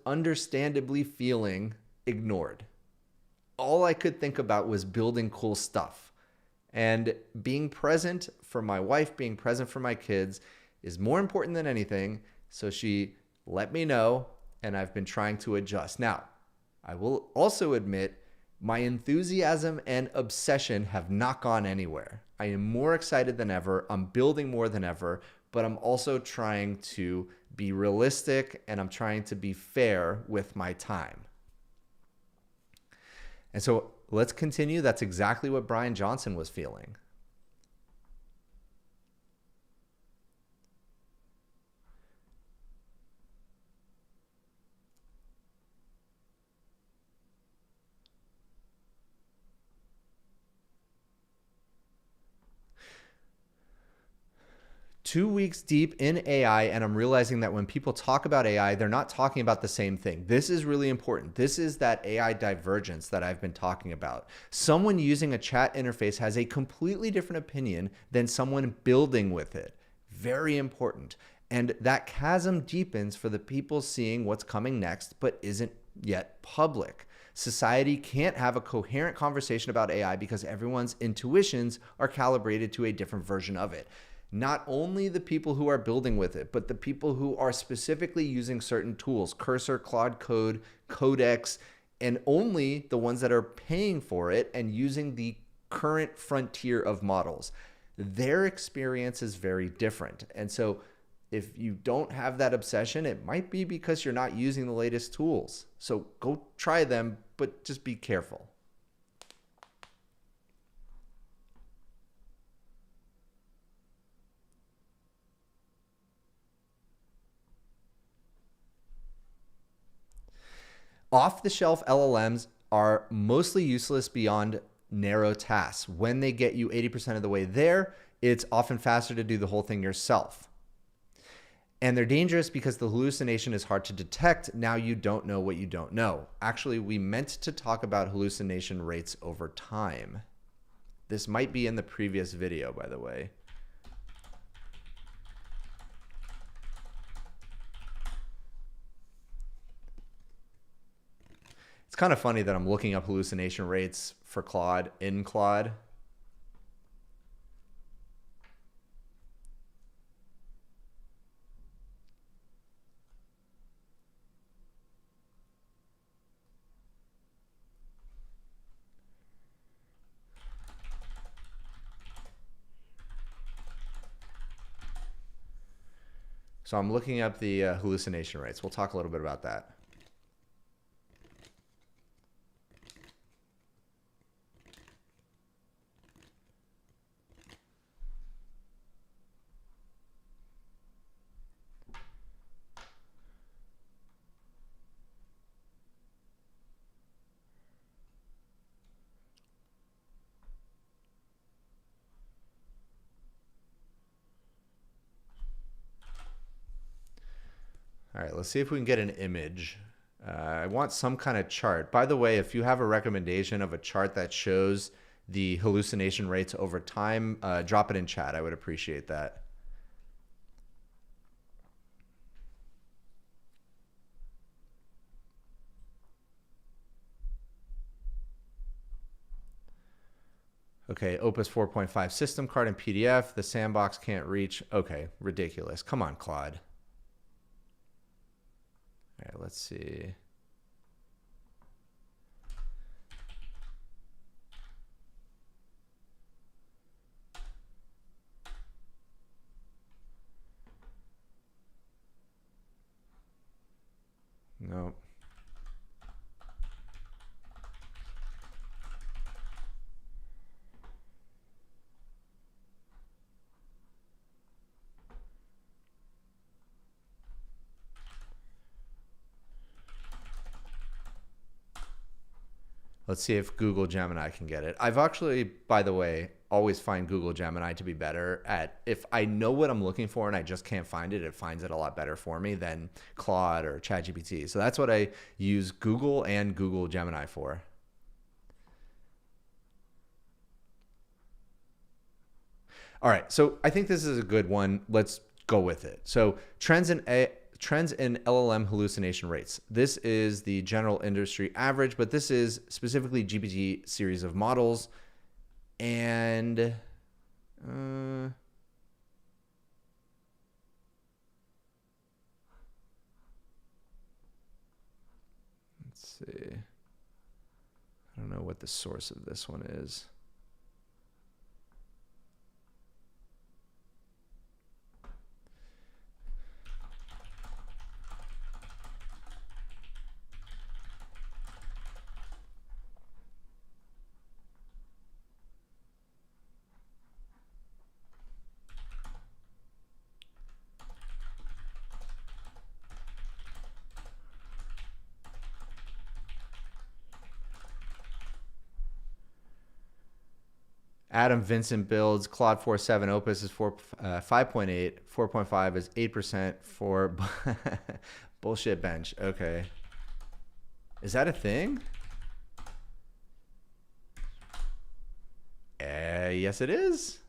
understandably feeling ignored. All I could think about was building cool stuff, and being present for my wife, being present for my kids is more important than anything. So she let me know, and I've been trying to adjust. Now, I will also admit my enthusiasm and obsession have not gone anywhere. I am more excited than ever. I'm building more than ever, but I'm also trying to be realistic and I'm trying to be fair with my time. And so let's continue. That's exactly what Brian Johnson was feeling. 2 weeks deep in AI, and I'm realizing that when people talk about AI, they're not talking about the same thing. This is really important. This is that AI divergence that I've been talking about. Someone using a chat interface has a completely different opinion than someone building with it. Very important. And that chasm deepens for the people seeing what's coming next, but isn't yet public. Society can't have a coherent conversation about AI because everyone's intuitions are calibrated to a different version of it. Not only the people who are building with it, but the people who are specifically using certain tools, Cursor, Claude Code, Codex, and only the ones that are paying for it and using the current frontier of models. Their experience is very different. And so if you don't have that obsession, it might be because you're not using the latest tools. So go try them, but just be careful. Off-the-shelf LLMs are mostly useless beyond narrow tasks. When they get you 80% of the way there, it's often faster to do the whole thing yourself. And they're dangerous because the hallucination is hard to detect. Now you don't know what you don't know. Actually, we meant to talk about hallucination rates over time. This might be in the previous video, by the way. It's kind of funny that I'm looking up hallucination rates for Claude in Claude. So I'm looking up the hallucination rates. We'll talk a little bit about that. All right, let's see if we can get an image. I want some kind of chart. By the way, if you have a recommendation of a chart that shows the hallucination rates over time, drop it in chat. I would appreciate that. Okay, Opus 4.5 system card in PDF. The sandbox can't reach. Okay, ridiculous. Come on, Claude. All right, let's see. No. Let's see if Google Gemini can get it. I've actually, by the way, always find Google Gemini to be better at, if I know what I'm looking for and I just can't find it, it finds it a lot better for me than Claude or ChatGPT. So that's what I use Google and Google Gemini for. All right, so I think this is a good one. Let's go with it. So trends in LLM hallucination rates. This is the general industry average, but this is specifically GPT series of models. And let's see. I don't know what the source of this one is. Adam Vincent builds Claude 4.7 Opus is 5.8, 4.5 is 8% for bullshit bench. Okay. Is that a thing? Yes, it is.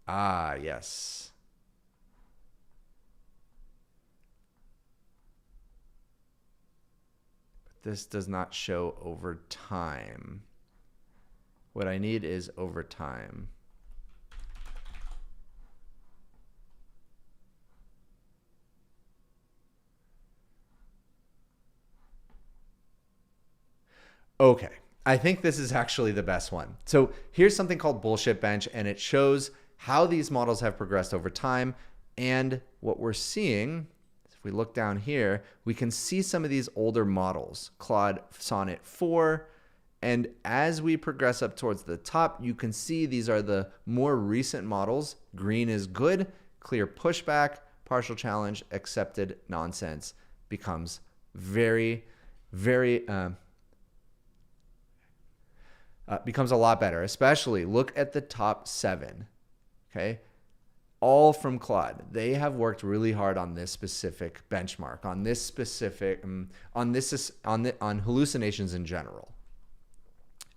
Ah, yes. But this does not show over time. What I need is over time. Okay. I think this is actually the best one. So here's something called Bullshit Bench, and it shows how these models have progressed over time. And what we're seeing, if we look down here, we can see some of these older models, Claude Sonnet 4. And as we progress up towards the top, you can see these are the more recent models. Green is good, clear pushback, partial challenge, accepted nonsense becomes very, very... becomes a lot better, especially look at the top 7, okay? All from Claude. They have worked really hard on this specific benchmark, on this specific, on hallucinations in general.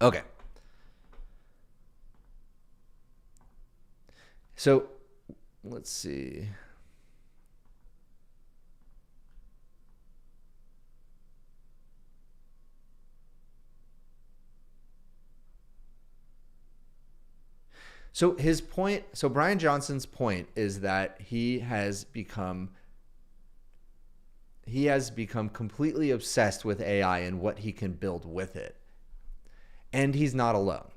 Okay. So let's see. So his point, so Brian Johnson's point is that he has become completely obsessed with AI and what he can build with it. And he's not alone.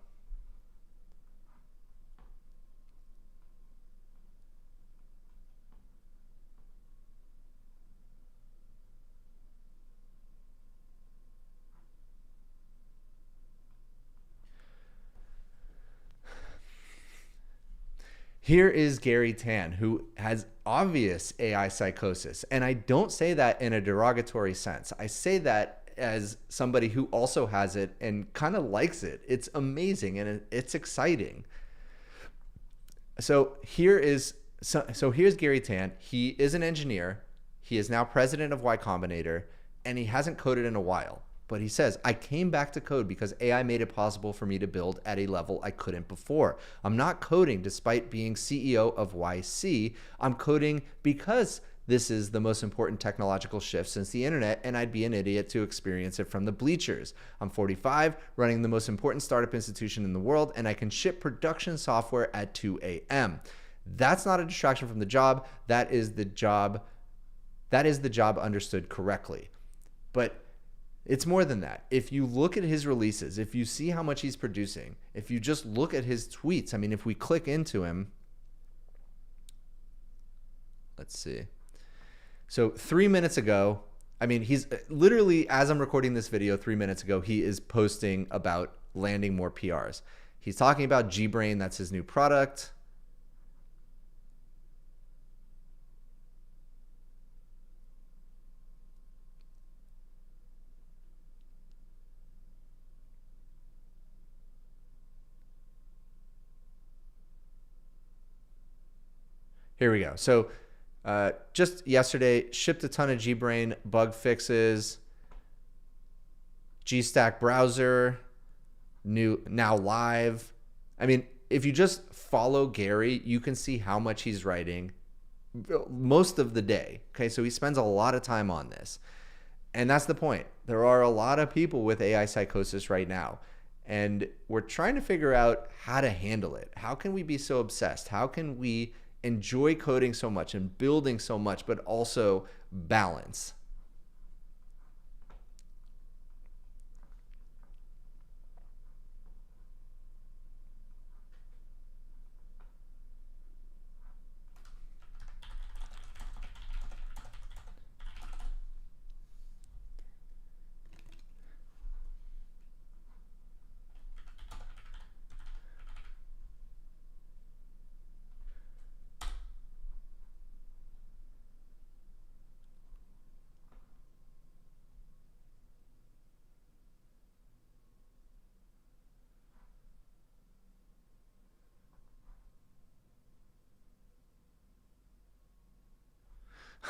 Here is Gary Tan, who has obvious AI psychosis. And I don't say that in a derogatory sense. I say that as somebody who also has it and kind of likes it. It's amazing and it's exciting. So here's Gary Tan. He is an engineer. He is now president of Y Combinator, and he hasn't coded in a while. But he says, I came back to code because AI made it possible for me to build at a level I couldn't before. I'm not coding despite being CEO of YC. I'm coding because this is the most important technological shift since the internet, and I'd be an idiot to experience it from the bleachers. I'm 45, running the most important startup institution in the world, and I can ship production software at 2 a.m. That's not a distraction from the job. That is the job understood correctly. But it's more than that. If you look at his releases, if you see how much he's producing, if you just look at his tweets, I mean, if we click into him, let's see. So 3 minutes ago, I mean, he's literally, as I'm recording this video 3 minutes ago, he is posting about landing more PRs. He's talking about Gbrain, that's his new product. Here we go. So just yesterday, shipped a ton of Gbrain bug fixes, GStack browser, now live. I mean, if you just follow Gary, you can see how much he's writing most of the day. Okay, so he spends a lot of time on this. And that's the point. There are a lot of people with AI psychosis right now. And we're trying to figure out how to handle it. How can we be so obsessed? How can we enjoy coding so much and building so much, but also balance?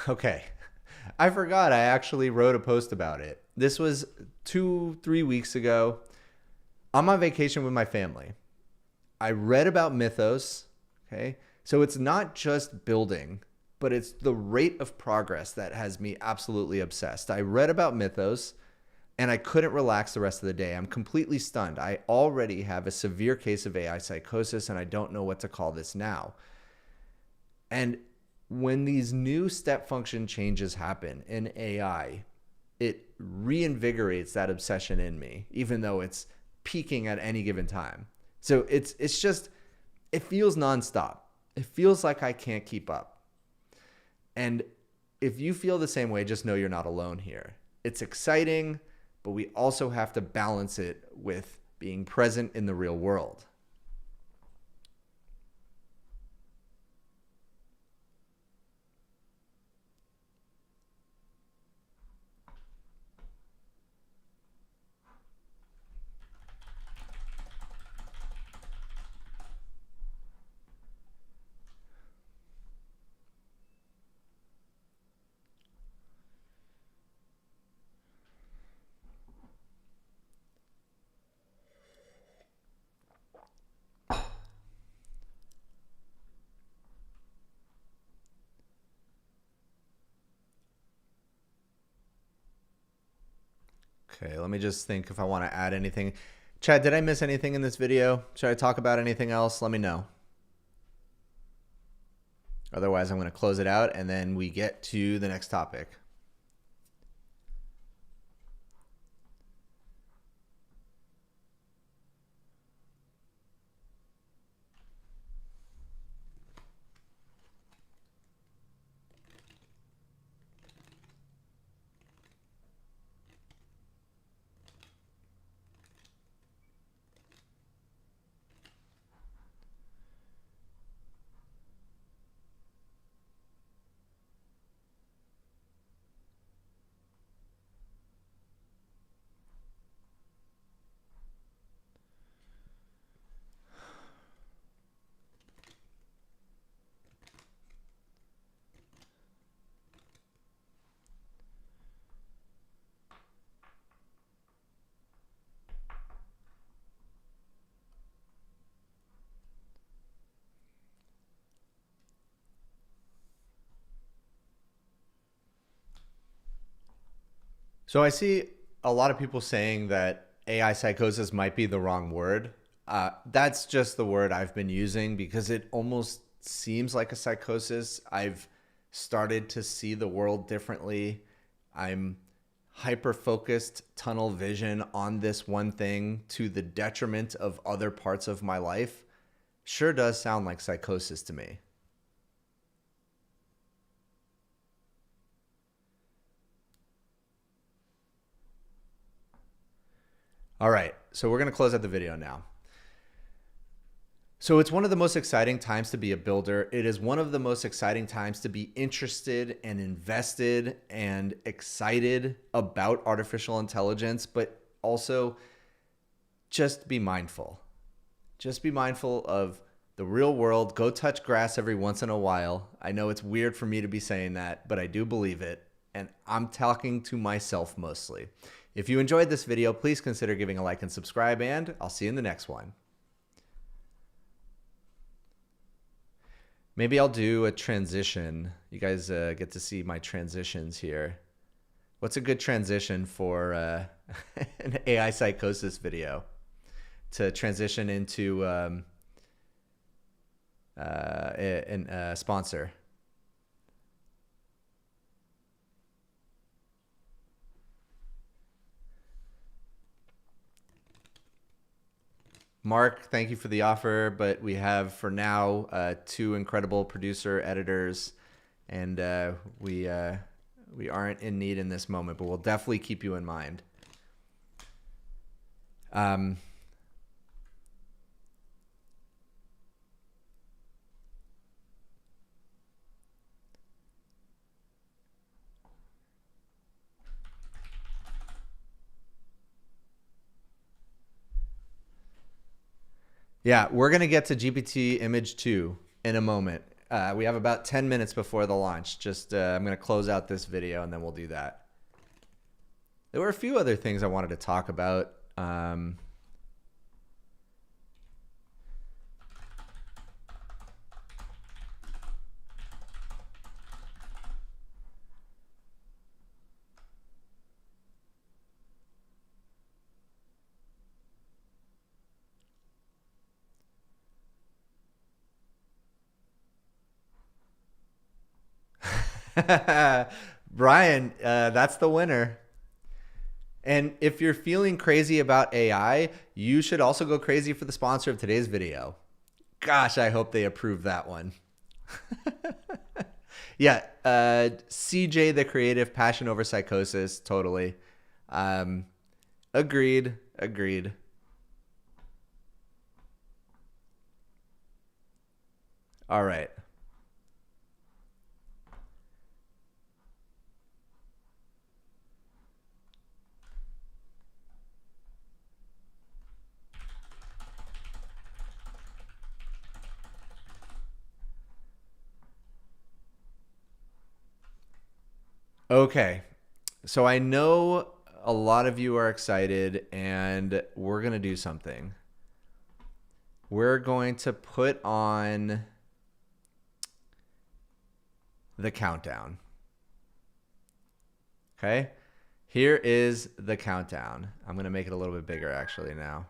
Okay. I forgot I actually wrote a post about it. This was 2-3 weeks ago. I'm on vacation with my family. I read about Mythos. Okay. So it's not just building, but it's the rate of progress that has me absolutely obsessed. I read about Mythos and I couldn't relax the rest of the day. I'm completely stunned. I already have a severe case of AI psychosis and I don't know what to call this now. And when these new step function changes happen in AI, it reinvigorates that obsession in me, even though it's peaking at any given time. So it's just, it feels nonstop. It feels like I can't keep up. And if you feel the same way, just know you're not alone here. It's exciting, but we also have to balance it with being present in the real world. Okay, let me just think if I want to add anything. Chad, did I miss anything in this video? Should I talk about anything else? Let me know. Otherwise, I'm going to close it out and then we get to the next topic. So I see a lot of people saying that AI psychosis might be the wrong word. That's just the word I've been using because it almost seems like a psychosis. I've started to see the world differently. I'm hyper focused, tunnel vision on this one thing to the detriment of other parts of my life. Sure does sound like psychosis to me. All right, so we're going to close out the video now. So it's one of the most exciting times to be a builder. It is one of the most exciting times to be interested and invested and excited about artificial intelligence, but also just be mindful. Just be mindful of the real world. Go touch grass every once in a while. I know it's weird for me to be saying that, but I do believe it. And I'm talking to myself mostly. If you enjoyed this video, please consider giving a like and subscribe, and I'll see you in the next one. Maybe I'll do a transition. You guys get to see my transitions here. What's a good transition for an AI psychosis video to transition into a sponsor? Mark, thank you for the offer, but we have for now 2 incredible producer editors, and we aren't in need in this moment, but we'll definitely keep you in mind. Yeah, we're going to get to GPT Image 2 in a moment. We have about 10 minutes before the launch. Just I'm going to close out this video and then we'll do that. There were a few other things I wanted to talk about. Brian, that's the winner. And if you're feeling crazy about AI, you should also go crazy for the sponsor of today's video. Gosh, I hope they approve that one. Yeah, CJ the Creative, Passion Over Psychosis, totally. Agreed. All right. Okay, so I know a lot of you are excited and we're going to do something. We're going to put on the countdown. Okay, here is the countdown. I'm going to make it a little bit bigger actually now.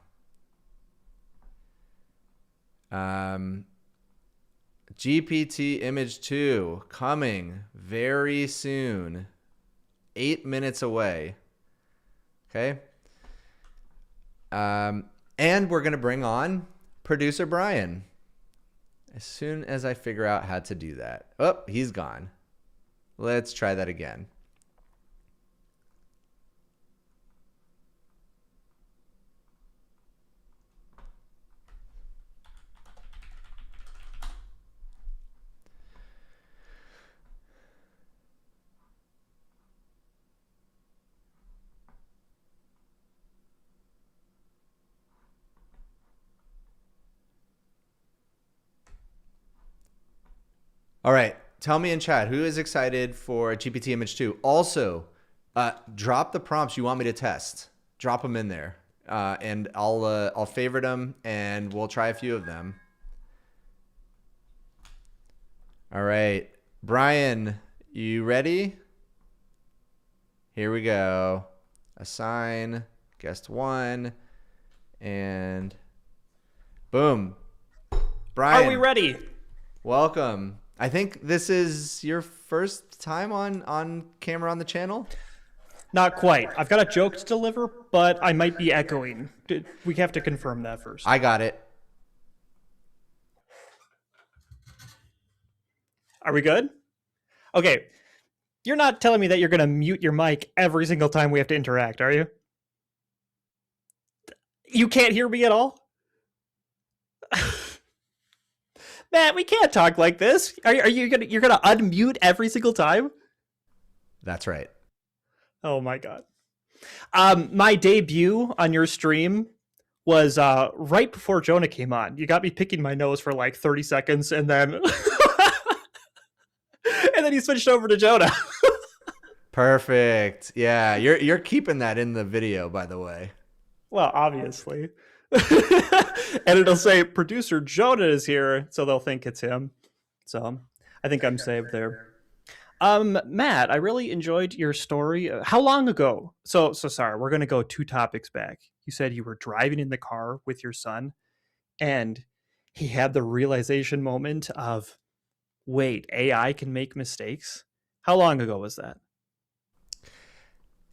GPT Image 2 coming very soon. 8 minutes away. Okay. And we're going to bring on producer Brian as soon as I figure out how to do that. Oh, he's gone. Let's try that again. All right. Tell me in chat, who is excited for GPT Image 2? Also, drop the prompts you want me to test. Drop them in there. And I'll favorite them and we'll try a few of them. All right. Brian, you ready? Here we go. Assign guest 1 and boom. Brian. Are we ready? Welcome. I think this is your first time on camera on the channel? Not quite. I've got a joke to deliver, but I might be echoing. We have to confirm that first. I got it. Are we good? Okay. You're not telling me that you're going to mute your mic every single time we have to interact, are you? You can't hear me at all? Matt, we can't talk like this. Are you you're gonna unmute every single time? That's right. Oh my god. My debut on your stream was right before Jonah came on. You got me picking my nose for like 30 seconds and then and then you switched over to Jonah. Perfect. Yeah, you're keeping that in the video, by the way. Well, obviously. And it'll say producer Jonah is here, so they'll think it's him. So I think I'm saved there. Matt, I really enjoyed your story. How long ago? So sorry, we're gonna go 2 topics back. You said you were driving in the car with your son and he had the realization moment of, wait, AI can make mistakes? How long ago was that?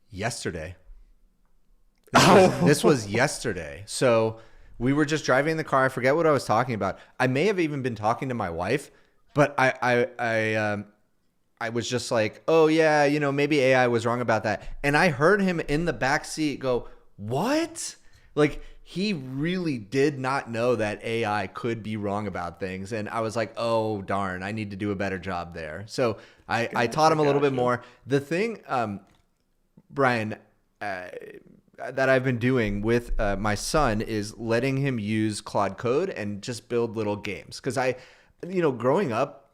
Yesterday. This was yesterday. So we were just driving in the car. I forget what I was talking about. I may have even been talking to my wife, but I was just like, oh yeah, you know, maybe AI was wrong about that. And I heard him in the back seat go, what? Like he really did not know that AI could be wrong about things. And I was like, oh darn, I need to do a better job there. So I taught him a little bit more. The thing, Brian, that I've been doing with my son is letting him use Claude Code and just build little games. Because growing up,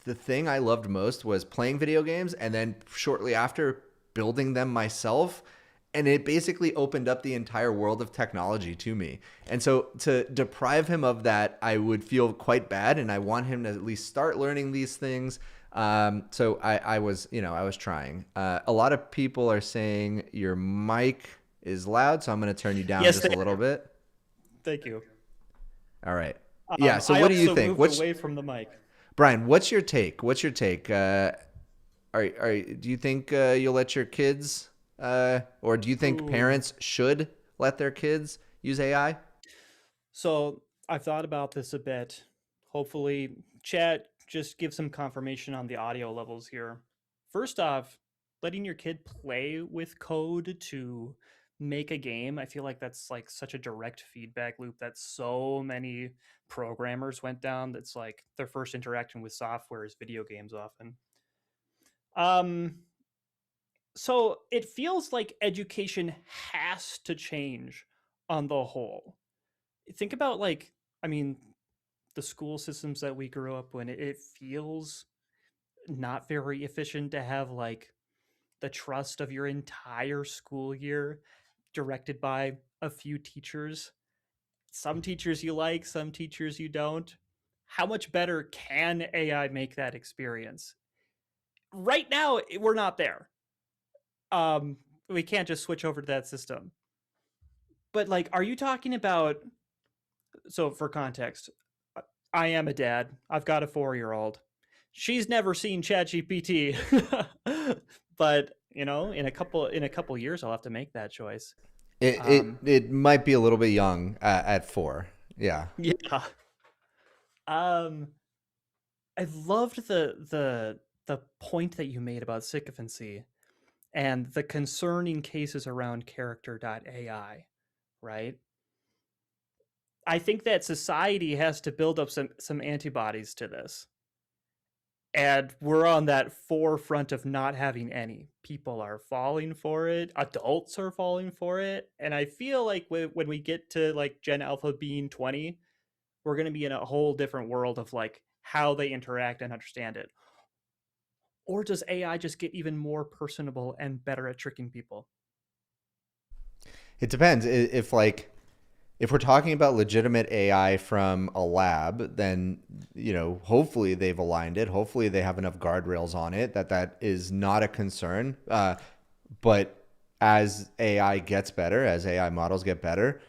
the thing I loved most was playing video games and then shortly after building them myself. And it basically opened up the entire world of technology to me. And so to deprive him of that, I would feel quite bad. And I want him to at least start learning these things. So I was trying. A lot of people are saying your mic is loud, so I'm going to turn you down just a little bit. Thank you. All right. Yeah. So what do you think? Moved away from the mic. Brian, what's your take? Do you think you'll let your kids, or do you think parents should let their kids use AI? So I've thought about this a bit. Hopefully, chat just give some confirmation on the audio levels here. First off, letting your kid play with code to make a game, I feel like that's like such a direct feedback loop that so many programmers went down. That's like their first interaction with software is video games often. So it feels like education has to change on the whole. Think about the school systems that we grew up in. It feels not very efficient to have like the trust of your entire school year directed by a few teachers. Some teachers you like, some teachers you don't. How much better can AI make that experience? Right now, we're not there. We can't just switch over to that system. But like, are you talking about, so for context, I am a dad. I've got a 4-year-old. She's never seen ChatGPT. But, in a couple years I'll have to make that choice. It might be a little bit young at 4. Yeah. Yeah. I loved the point that you made about sycophancy and the concerning cases around character.ai, right? I think that society has to build up some antibodies to this. And we're on that forefront of not having any. People are falling for it. Adults are falling for it. And I feel like when we get to like Gen Alpha being 20, we're going to be in a whole different world of like how they interact and understand it. Or does AI just get even more personable and better at tricking people? It depends. If we're talking about legitimate AI from a lab, then, hopefully they've aligned it. Hopefully they have enough guardrails on it that is not a concern. But as AI gets better, as AI models get better,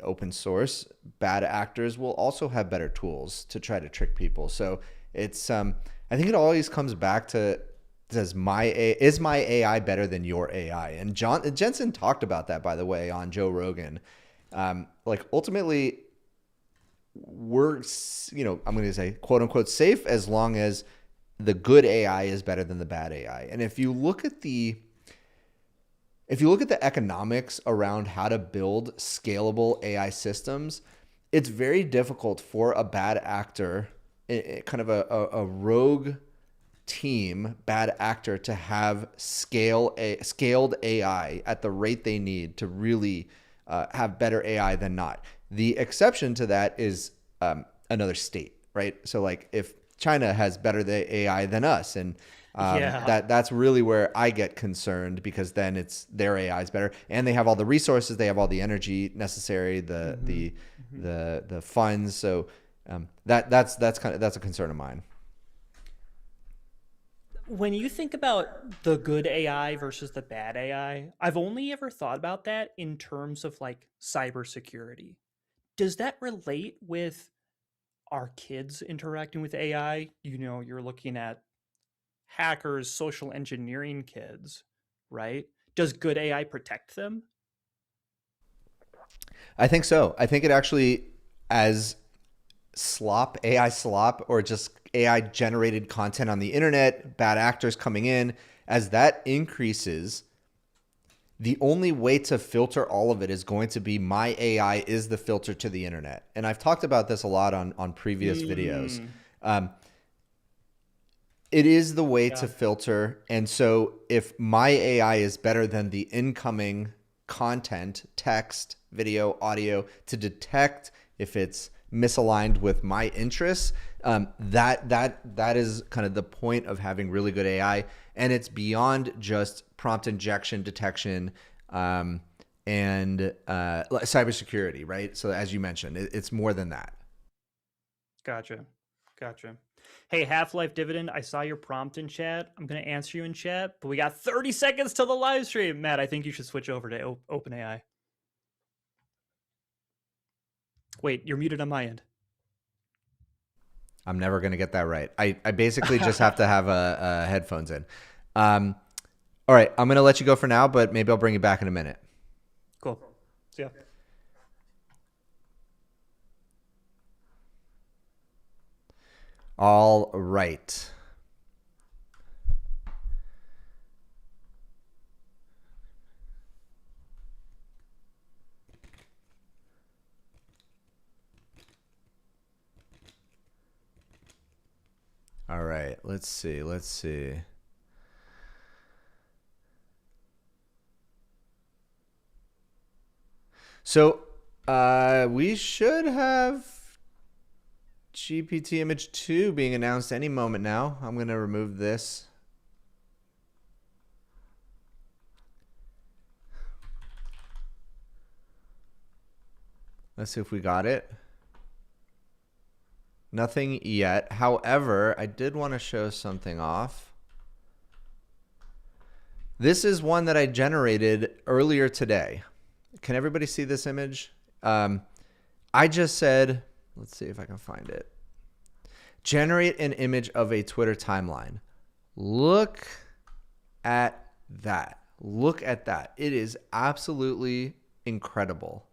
open source, bad actors will also have better tools to try to trick people. So it's, I think it always comes back to, is my AI better than your AI? And Jensen talked about that, by the way, on Joe Rogan. Ultimately, we're, I'm going to say quote unquote safe as long as the good AI is better than the bad AI. And if you look at the economics around how to build scalable AI systems, it's very difficult for a bad actor, kind of a rogue team, bad actor, to have scaled AI at the rate they need to really have better AI than not. The exception to that is another state, right? So like if China has better AI than us, and that's really where I get concerned, because then it's their AI is better, and they have all the resources, they have all the energy necessary, the funds. So that's a concern of mine. When you think about the good AI versus the bad AI, I've only ever thought about that in terms of like cybersecurity. Does that relate with our kids interacting with AI? You're looking at hackers, social engineering kids, right? Does good AI protect them? I think so. I think it actually, as AI slop, or just AI generated content on the internet, bad actors coming in, as that increases, the only way to filter all of it is going to be my AI is the filter to the internet. And I've talked about this a lot on previous videos. It is the way to filter. And so if my AI is better than the incoming content, text, video, audio, to detect if it's misaligned with my interests. That is kind of the point of having really good AI, and it's beyond just prompt injection detection and cybersecurity, right? So as you mentioned, it's more than that. Gotcha. Hey, Half-Life Dividend, I saw your prompt in chat. I'm going to answer you in chat, but we got 30 seconds till the live stream. Matt, I think you should switch over to OpenAI. Wait, you're muted on my end. I'm never going to get that right. I basically just have to have headphones in. All right, I'm going to let you go for now, but maybe I'll bring you back in a minute. Cool. See ya. All right. All right, let's see. So we should have GPT Image 2 being announced any moment now. I'm going to remove this. Let's see if we got it. Nothing yet. However, I did want to show something off. This is one that I generated earlier today. Can everybody see this image? I just said, let's see if I can find it. Generate an image of a Twitter timeline. Look at that. Look at that. It is absolutely incredible.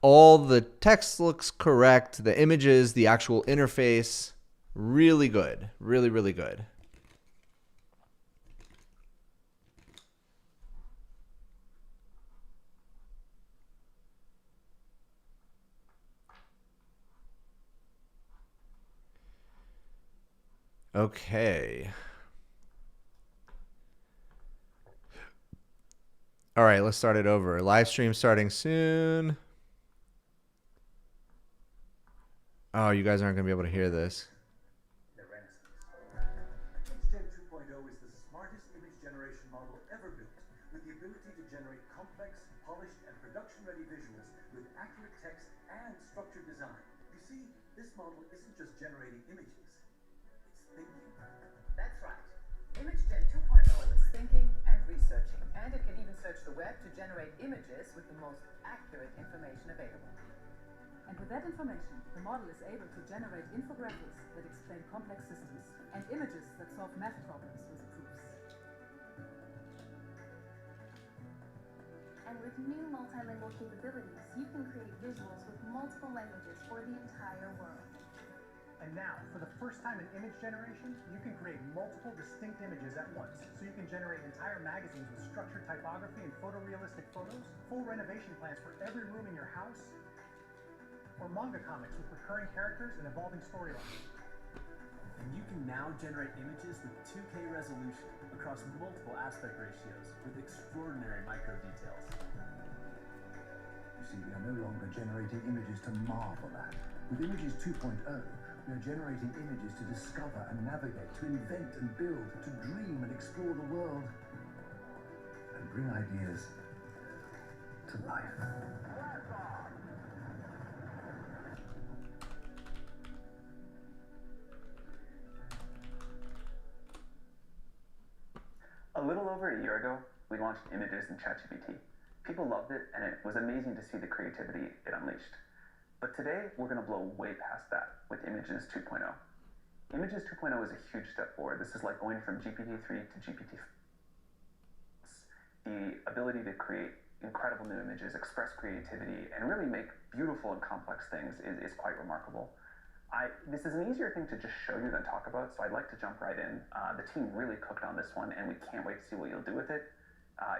All the text looks correct. The images, the actual interface, really good. Really, really good. Okay. All right, let's start it over. Live stream starting soon. Oh, you guys aren't going to be able to hear this. The Renaissance. Gen 2.0 is the smartest image generation model ever built, with the ability to generate complex, polished, and production-ready visuals with accurate text and structured design. You see, this model isn't just generating images, it's thinking. That's right. Image Gen 2.0 is thinking and researching, and it can even search the web to generate images with the most accurate information available. And with that information, the model is able to generate infographics that explain complex systems and images that solve math problems with proofs. And with new multilingual capabilities, you can create visuals with multiple languages for the entire world. And now, for the first time in image generation, you can create multiple distinct images at once. So you can generate entire magazines with structured typography and photorealistic photos, full renovation plans for every room in your house, or manga comics with recurring characters and evolving storylines. And you can now generate images with 2K resolution across multiple aspect ratios with extraordinary micro details. You see, we are no longer generating images to marvel at. With Images 2.0, we are generating images to discover and navigate, to invent and build, to dream and explore the world, and bring ideas to life. A little over a year ago, we launched images in ChatGPT. People loved it, and it was amazing to see the creativity it unleashed. But today, we're going to blow way past that with Images 2.0. Images 2.0 is a huge step forward. This is like going from GPT-3 to GPT-4. The ability to create incredible new images, express creativity, and really make beautiful and complex things is quite remarkable. This is an easier thing to just show you than talk about, so I'd like to jump right in. The team really cooked on this one, and we can't wait to see what you'll do with it.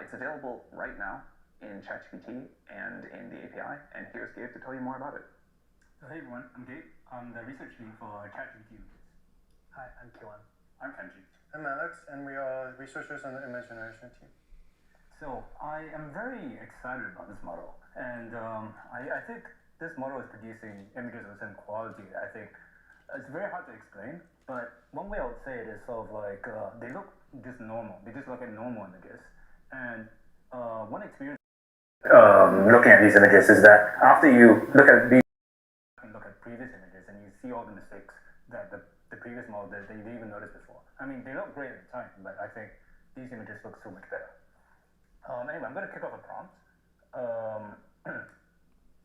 It's available right now in ChatGPT and in the API, and here's Gabe to tell you more about it. So hey everyone, I'm Gabe. I'm the research lead for ChatGPT Images. Hi, I'm Kiwan. I'm Kenji. I'm Alex, and we are researchers on the image generation team. So I am very excited about this model, and I think this model is producing images of the same quality. I think it's very hard to explain, but one way I would say it is sort of like they look just normal. They just look like normal images, and one experience looking at these images is that after you look at previous images and you see all the mistakes that the previous model did that you didn't even notice before. I mean, they look great at the time, but I think these images look so much better. Anyway, I'm going to kick off a prompt.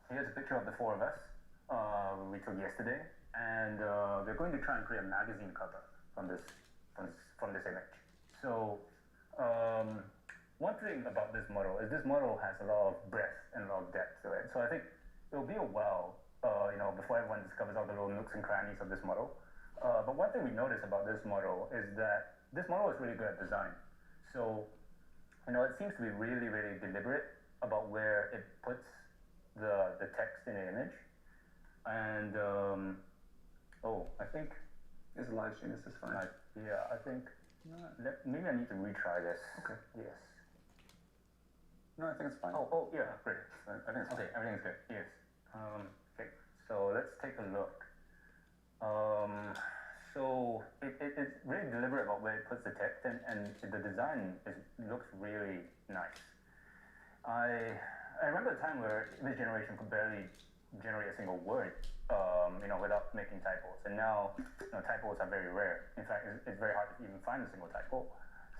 Here's a picture of the four of us we took yesterday, and we're going to try and create a magazine cover from this image. So one thing about this model is this model has a lot of breadth and a lot of depth to it. So I think it will be a while, before everyone discovers all the little nooks and crannies of this model. But one thing we notice about this model is that this model is really good at design. So it seems to be really, really deliberate about where it puts the text in the image. And I think it's a live stream. This is fine. I think maybe I need to retry this. Okay. Yes. No, I think it's fine. Oh yeah, great. I think it's fine. Okay, everything's good. Yes. Okay. So let's take a look. So it's really deliberate about where it puts the text in, and the design looks really nice. I remember a time where image generation could barely generate a single word, without making typos. And now, typos are very rare. In fact, it's very hard to even find a single typo.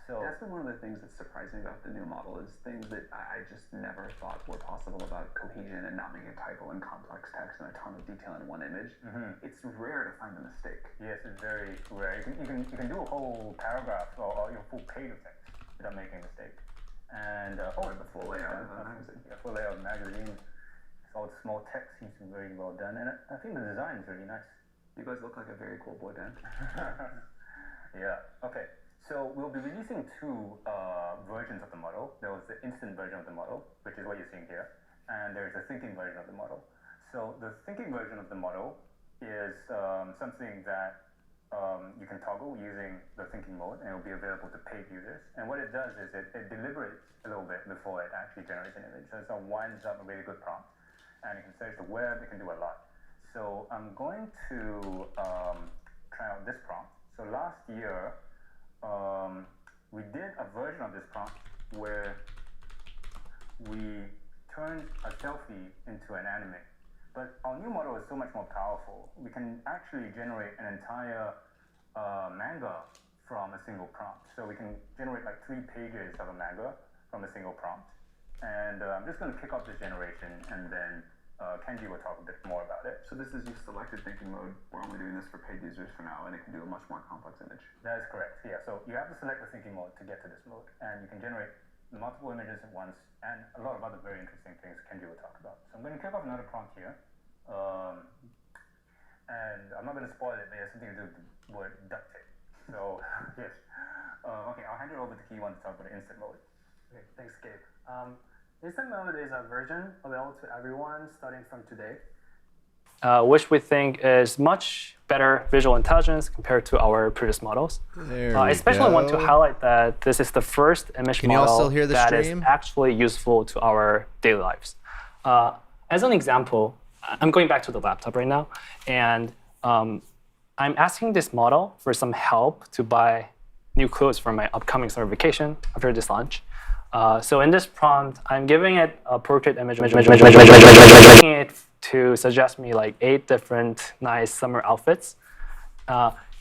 So that's been one of the things that's surprising about the new model is things that I just never thought were possible about cohesion and not making a typo in complex text and a ton of detail in one image. Mm-hmm. It's rare to find a mistake. Yes, it's very rare. You can do a whole paragraph or your full page of text without making a mistake. And the full layout of the magazine. Yeah, full layout of the magazine. All the small text seems to be very well done, and I think the design is really nice. You guys look like a very cool boy band. Yeah. Okay. So we'll be releasing two versions of the model. There was the instant version of the model, which is what you're seeing here, and there's a thinking version of the model. So the thinking version of the model is something that you can toggle using the thinking mode, and it will be available to paid users. And what it does is it deliberates a little bit before it actually generates an image. So it winds up a really good prompt, and it can search the web. It can do a lot. So I'm going to try out this prompt. So last year, we did a version of this prompt where we turned a selfie into an anime. But our new model is so much more powerful. We can actually generate an entire manga from a single prompt. So we can generate like 3 pages of a manga from a single prompt. And I'm just going to kick off this generation, and then Kenji will talk a bit more about it. So this is you selected thinking mode. We're only doing this for paid users for now, and it can do a much more complex image. That is correct. Yeah. So you have to select the thinking mode to get to this mode, and you can generate multiple images at once, and a lot of other very interesting things Kenji will talk about. So I'm going to kick off another prompt here, and I'm not going to spoil it, but it has something to do with the word duct tape. So yes. Okay, I'll hand it over to Kiwon to talk about the instant mode. Okay, thanks, Gabe. Instant mode is a version available to everyone starting from today, which we think is much better visual intelligence compared to our previous models. I especially want to highlight that this is the first image model that is actually useful to our daily lives. As an example, I'm going back to the laptop right now, and I'm asking this model for some help to buy new clothes for my upcoming summer vacation after this lunch. So in this prompt, I'm giving it a portrait image, asking it to suggest me like 8 different nice summer outfits.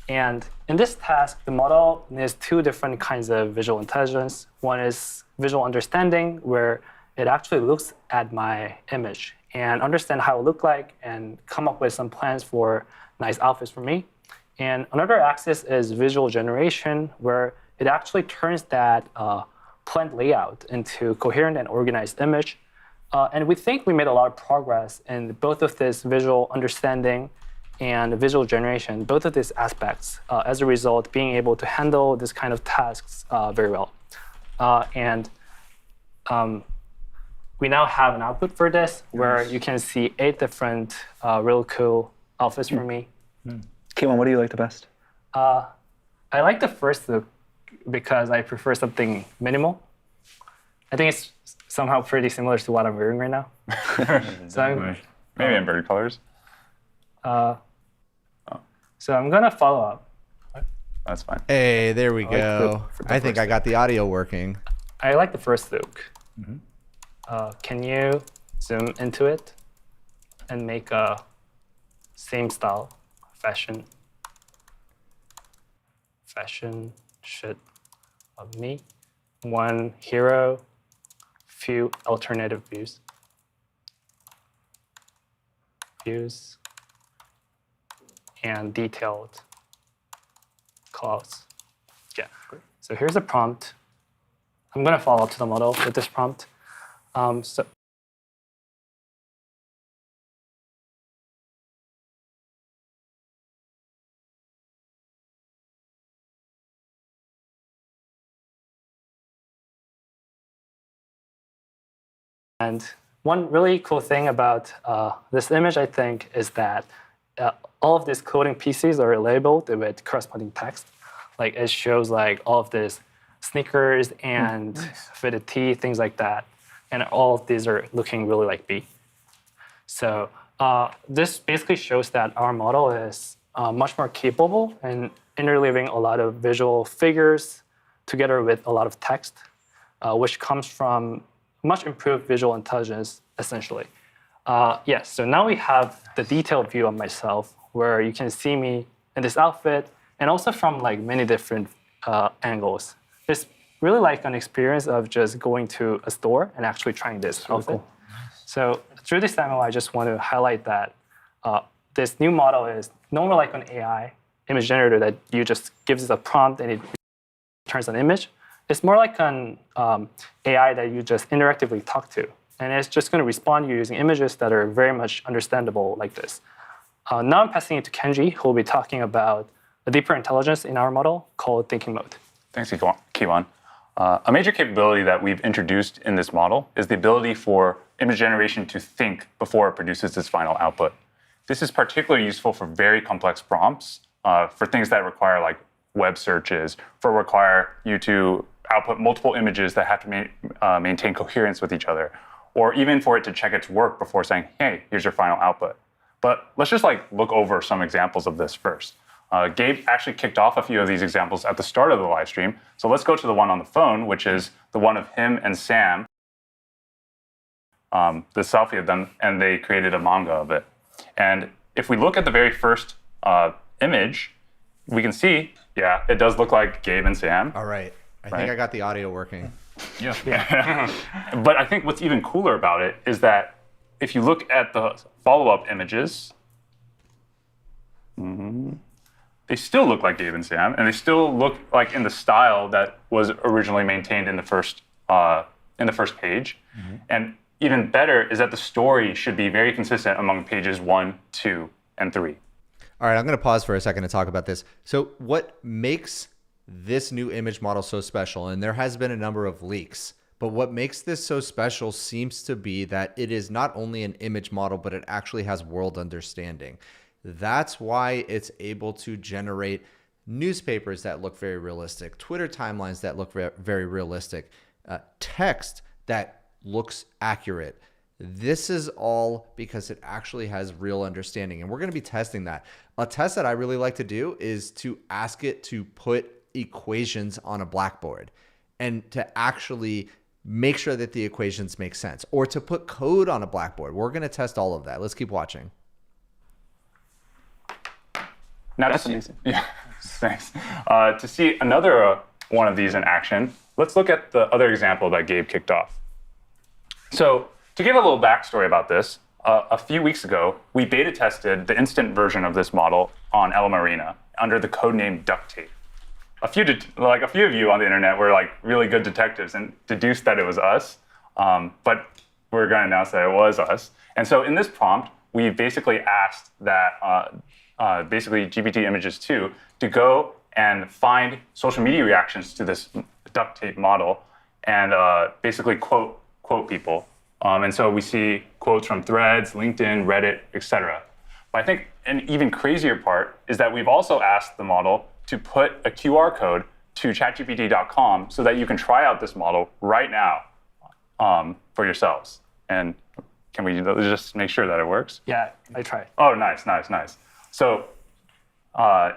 And in this task, the model needs 2 different kinds of visual intelligence. One is visual understanding, where it actually looks at my image and understand how it looks like and come up with some plans for nice outfits for me. And another axis is visual generation, where it actually turns that planned layout into coherent and organized image. And we think we made a lot of progress in both of this visual understanding and visual generation, both of these aspects, as a result, being able to handle this kind of tasks very well. We now have an output for this, where you can see 8 different real cool outfits for me. Kiwon, what do you like the best? I like the first look because I prefer something minimal. I think it's somehow pretty similar to what I'm wearing right now. So maybe inverted colors. So I'm gonna follow up. That's fine. Hey, there we go. I think I got the audio working. I like the first look. Can you zoom into it and make a same style fashion shit of me? One hero, few alternative views, and detailed clouds. Yeah. So here's a prompt. I'm going to follow up to the model with this prompt. And one really cool thing about this image, I think, is that all of these coding pieces are labeled with corresponding text. Like it shows like all of this sneakers and fitted tee, things like that. And all of these are looking really like B. So this basically shows that our model is much more capable in interleaving a lot of visual figures together with a lot of text, which comes from much improved visual intelligence, essentially. Yes, so now we have the detailed view of myself where you can see me in this outfit and also from like many different angles. It's really like an experience of just going to a store and actually trying this outfit. Cool. So through this demo, I just want to highlight that this new model is no more like an AI image generator that you just gives it a prompt and it returns an image. It's more like an AI that you just interactively talk to. And it's just going to respond to you using images that are very much understandable like this. Now I'm passing it to Kenji, who will be talking about a deeper intelligence in our model called thinking mode. Thanks, Kiwan. A major capability that we've introduced in this model is the ability for image generation to think before it produces its final output. This is particularly useful for very complex prompts, for things that require like web searches, require you to output multiple images that have to maintain coherence with each other, or even for it to check its work before saying, hey, here's your final output. But let's just like look over some examples of this first. Gabe actually kicked off a few of these examples at the start of the live stream. So let's go to the one on the phone, which is the one of him and Sam, the selfie of them, and they created a manga of it. And if we look at the very first image, we can see, yeah, it does look like Gabe and Sam. All right. I think I got the audio working. Yeah. But I think what's even cooler about it is that if you look at the follow-up images, they still look like Gabe and Sam, and they still look like in the style that was originally maintained in the first page. And even better is that the story should be very consistent among pages 1, 2, and 3. All right, I'm going to pause for a second to talk about this. So what makes this new image model so special, and there has been a number of leaks, but what makes this so special seems to be that it is not only an image model, but it actually has world understanding. That's why it's able to generate newspapers that look very realistic, Twitter timelines that look very realistic, text that looks accurate. This is all because it actually has real understanding, and we're going to be testing that. A test that I really like to do is to ask it to put equations on a blackboard and to actually make sure that the equations make sense, or to put code on a blackboard. We're going to test all of that. Let's keep watching. Now that's amazing. Yeah, thanks. To see another one of these in action, let's look at the other example that Gabe kicked off. So to give a little backstory about this, a few weeks ago, we beta tested the instant version of this model on El Marina under the codename duct tape. A few of you on the internet were like really good detectives and deduced that it was us, but we're going to announce that it was us. And so in this prompt, we basically asked that basically GPT Images 2 to go and find social media reactions to this duct tape model and basically quote people. And so we see quotes from Threads, LinkedIn, Reddit, etc. But I think an even crazier part is that we've also asked the model to put a QR code to chatgpt.com so that you can try out this model right now. for yourselves. And can we just make sure that it works? Yeah, I tried. Oh, nice, nice, nice. So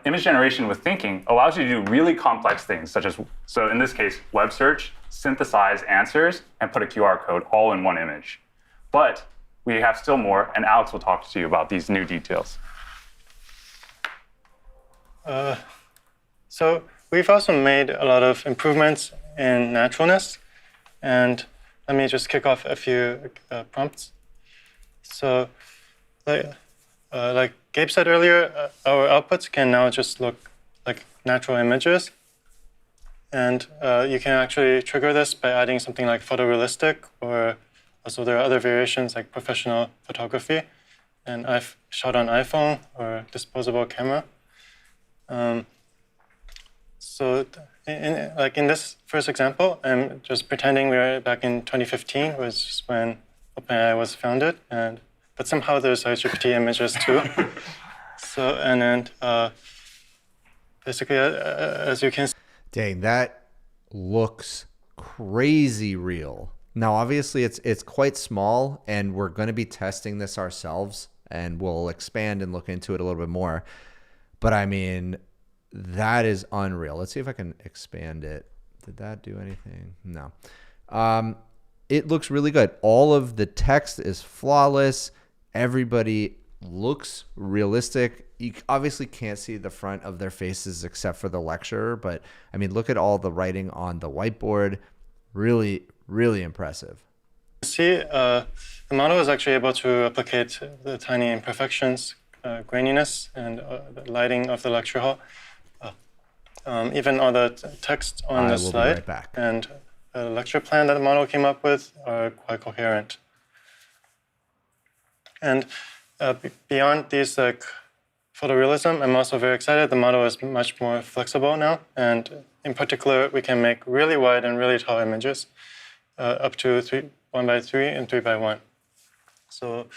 image generation with thinking allows you to do really complex things, such as, so in this case, web search, synthesize answers, and put a QR code all in one image. But we have still more, and Alex will talk to you about these new details. So we've also made a lot of improvements in naturalness. And let me just kick off a few prompts. So like Gabe said earlier, our outputs can now just look like natural images. And you can actually trigger this by adding something like photorealistic, or also there are other variations like professional photography. And I've shot on iPhone or disposable camera. So in this first example, I'm just pretending we're back in 2015, was just when OpenAI was founded. But somehow there's GPT images too. So, and then basically, as you can see. Dang, that looks crazy real. Now, obviously, it's quite small, and we're going to be testing this ourselves, and we'll expand and look into it a little bit more. But I mean, that is unreal. Let's see if I can expand it. Did that do anything? No. It looks really good. All of the text is flawless. Everybody looks realistic. You obviously can't see the front of their faces except for the lecturer, but I mean, look at all the writing on the whiteboard. Really, really impressive. See, the model is actually able to replicate the tiny imperfections, graininess, and the lighting of the lecture hall. Even all the text on the slide right back. And the lecture plan that the model came up with are quite coherent. And beyond these like photorealism, I'm also very excited. The model is much more flexible now, and in particular, we can make really wide and really tall images, up to 1x3 and 3x1. So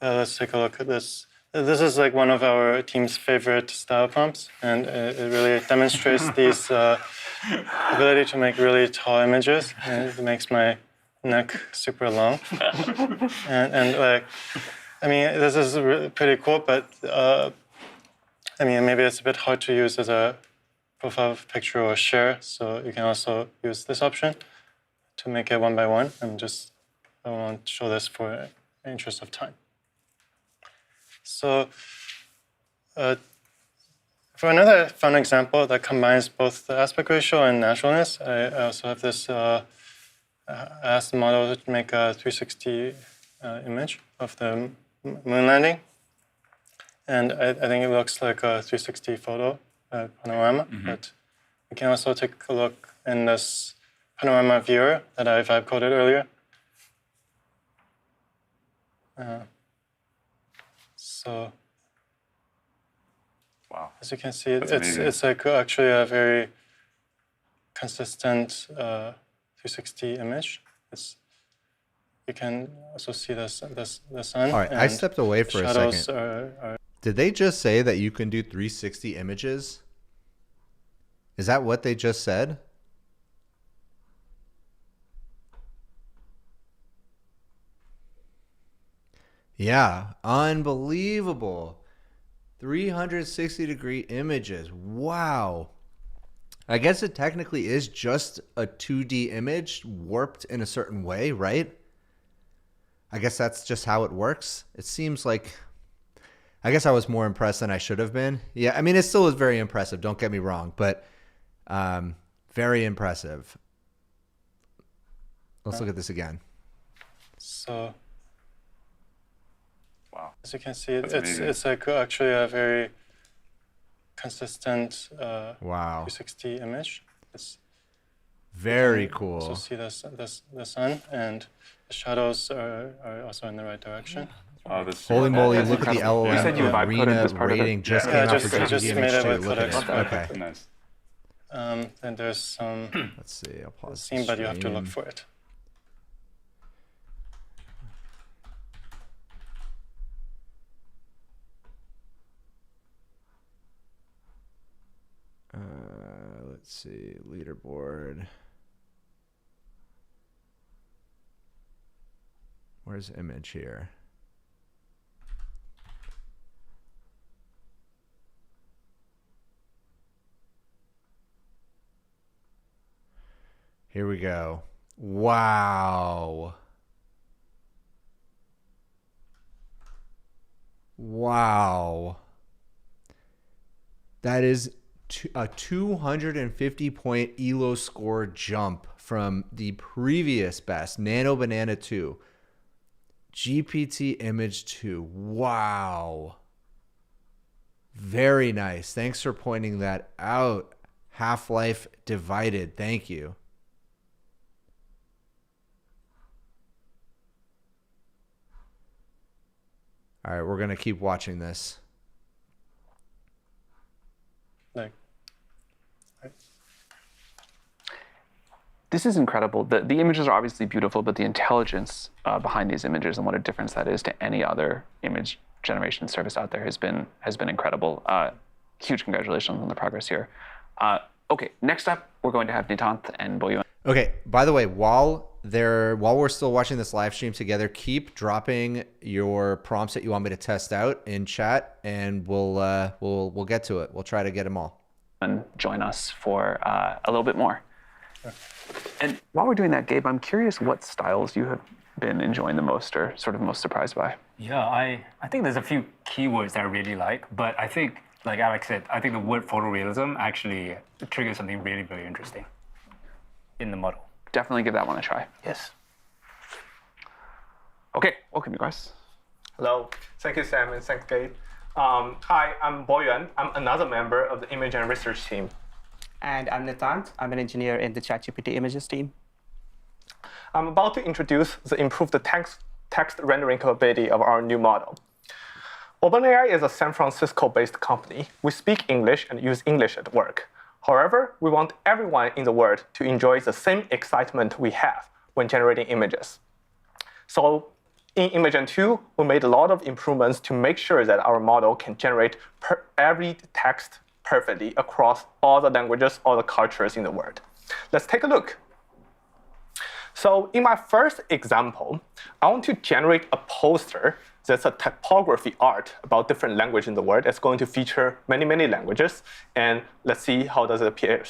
let's take a look at this. This is like one of our team's favorite style prompts, and it really demonstrates these ability to make really tall images, and it makes my neck super long. and like, I mean, this is really pretty cool, but I mean, maybe it's a bit hard to use as a profile picture or share, so you can also use this option to make it 1x1. I won't show this for interest of time. So for another fun example that combines both the aspect ratio and naturalness, I also have this asked the model to make a 360 image of the moon landing. And I think it looks like a 360 photo panorama, but we can also take a look in this panorama viewer that I vibe coded earlier. So, wow, as you can see, it's like actually a very consistent 360 image. You can also see the sun. All right, I stepped away for a second. Are Did they just say that you can do 360 images? Is that what they just said? Yeah, unbelievable. 360-degree images. Wow. I guess it technically is just a 2D image warped in a certain way, right? I guess that's just how it works. It seems like, I guess I was more impressed than I should have been. Yeah, I mean, it still is very impressive. Don't get me wrong, but very impressive. Let's look at this again. So, wow. As you can see, it's like actually a very consistent 360 image. It's very cool. Also see the sun, and the shadows are also in the right direction. Holy moly, look at the LLM arena rating just came out for GPT Image 2. Look at it. Okay. Nice. And there's some let's see, I'll pause scene, but you have to look for it. Let's see, leaderboard. Where's image here? Here we go. Wow. Wow. That is a 250 point ELO score jump from the previous best, Nano Banana 2. GPT Image 2. Wow. Very nice. Thanks for pointing that out. Half-Life Divided. Thank you. All right, we're going to keep watching this. This is incredible. The images are obviously beautiful, but the intelligence behind these images and what a difference that is to any other image generation service out there has been incredible. Huge congratulations on the progress here. Okay, next up, we're going to have Nitant and Boyuan. Okay, by the way, while we're still watching this live stream together, keep dropping your prompts that you want me to test out in chat, and we'll get to it. We'll try to get them all. And join us for a little bit more. And while we're doing that, Gabe, I'm curious what styles you have been enjoying the most or sort of most surprised by. Yeah, I think there's a few keywords that I really like, but I think, like Alex said, I think the word photorealism actually triggers something really, really interesting in the model. Definitely give that one a try. Yes. Okay, welcome you guys. Hello, thank you, Sam, and thanks, Gabe. Hi, I'm Boyuan. I'm another member of the image and research team. And I'm Nitant. I'm an engineer in the ChatGPT Images team. I'm about to introduce the improved text rendering capability of our new model. OpenAI is a San Francisco-based company. We speak English and use English at work. However, we want everyone in the world to enjoy the same excitement we have when generating images. So in Imagen 2, we made a lot of improvements to make sure that our model can generate every text perfectly across all the languages, all the cultures in the world. Let's take a look. So in my first example, I want to generate a poster that's a typography art about different languages in the world. It's going to feature many, many languages. And let's see how does it appear.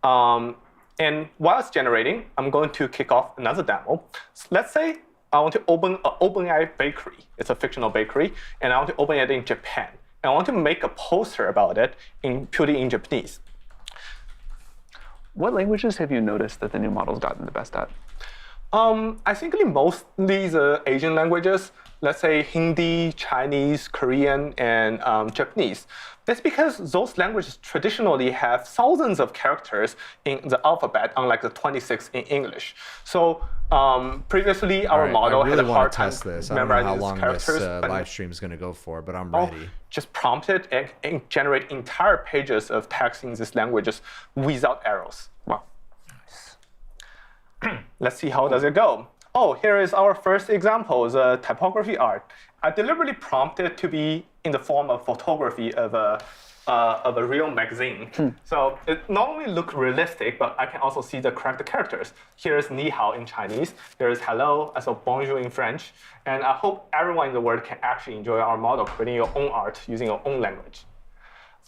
And while it's generating, I'm going to kick off another demo. So let's say I want to open an OpenAI bakery. It's a fictional bakery. And I want to open it in Japan. And I want to make a poster about it purely in Japanese. What languages have you noticed that the new model's gotten the best at? I think mostly the Asian languages, let's say Hindi, Chinese, Korean, and Japanese. That's because those languages traditionally have thousands of characters in the alphabet, unlike the 26 in English. So previously, our model had a hard time memorizing these characters. I don't know how long this live stream is going to go for, but I'm ready. Just prompt it and generate entire pages of text in these languages without errors. Wow. Let's see how does it go. Oh, here is our first example, the typography art. I deliberately prompted to be in the form of photography of a real magazine. So it not only looks realistic, but I can also see the correct characters. Here's ni hao in Chinese. Here's hello, also bonjour in French. And I hope everyone in the world can actually enjoy our model creating your own art using your own language.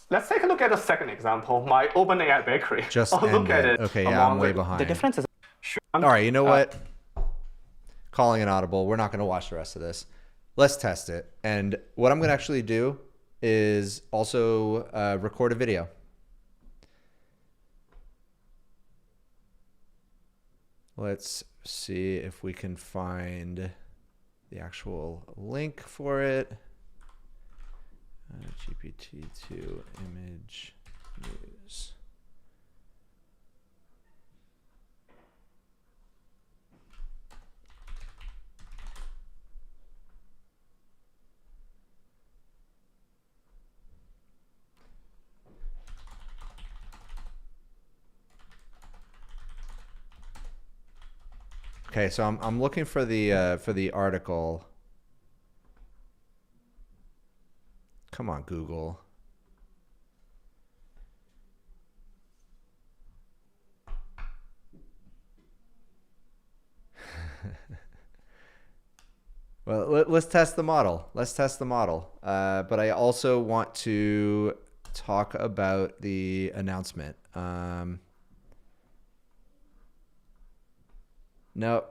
Let's take a look at the second example, my OpenAI bakery. Just look at it. Okay, yeah, I'm way behind. The difference is... All right, you know what? Calling an audible. We're not going to watch the rest of this. Let's test it. And what I'm going to actually do is also record a video. Let's see if we can find the actual link for it. GPT-2 image news. Okay, so I'm looking for the article. Come on, Google. Well, let's test the model. Let's test the model. But I also want to talk about the announcement. No.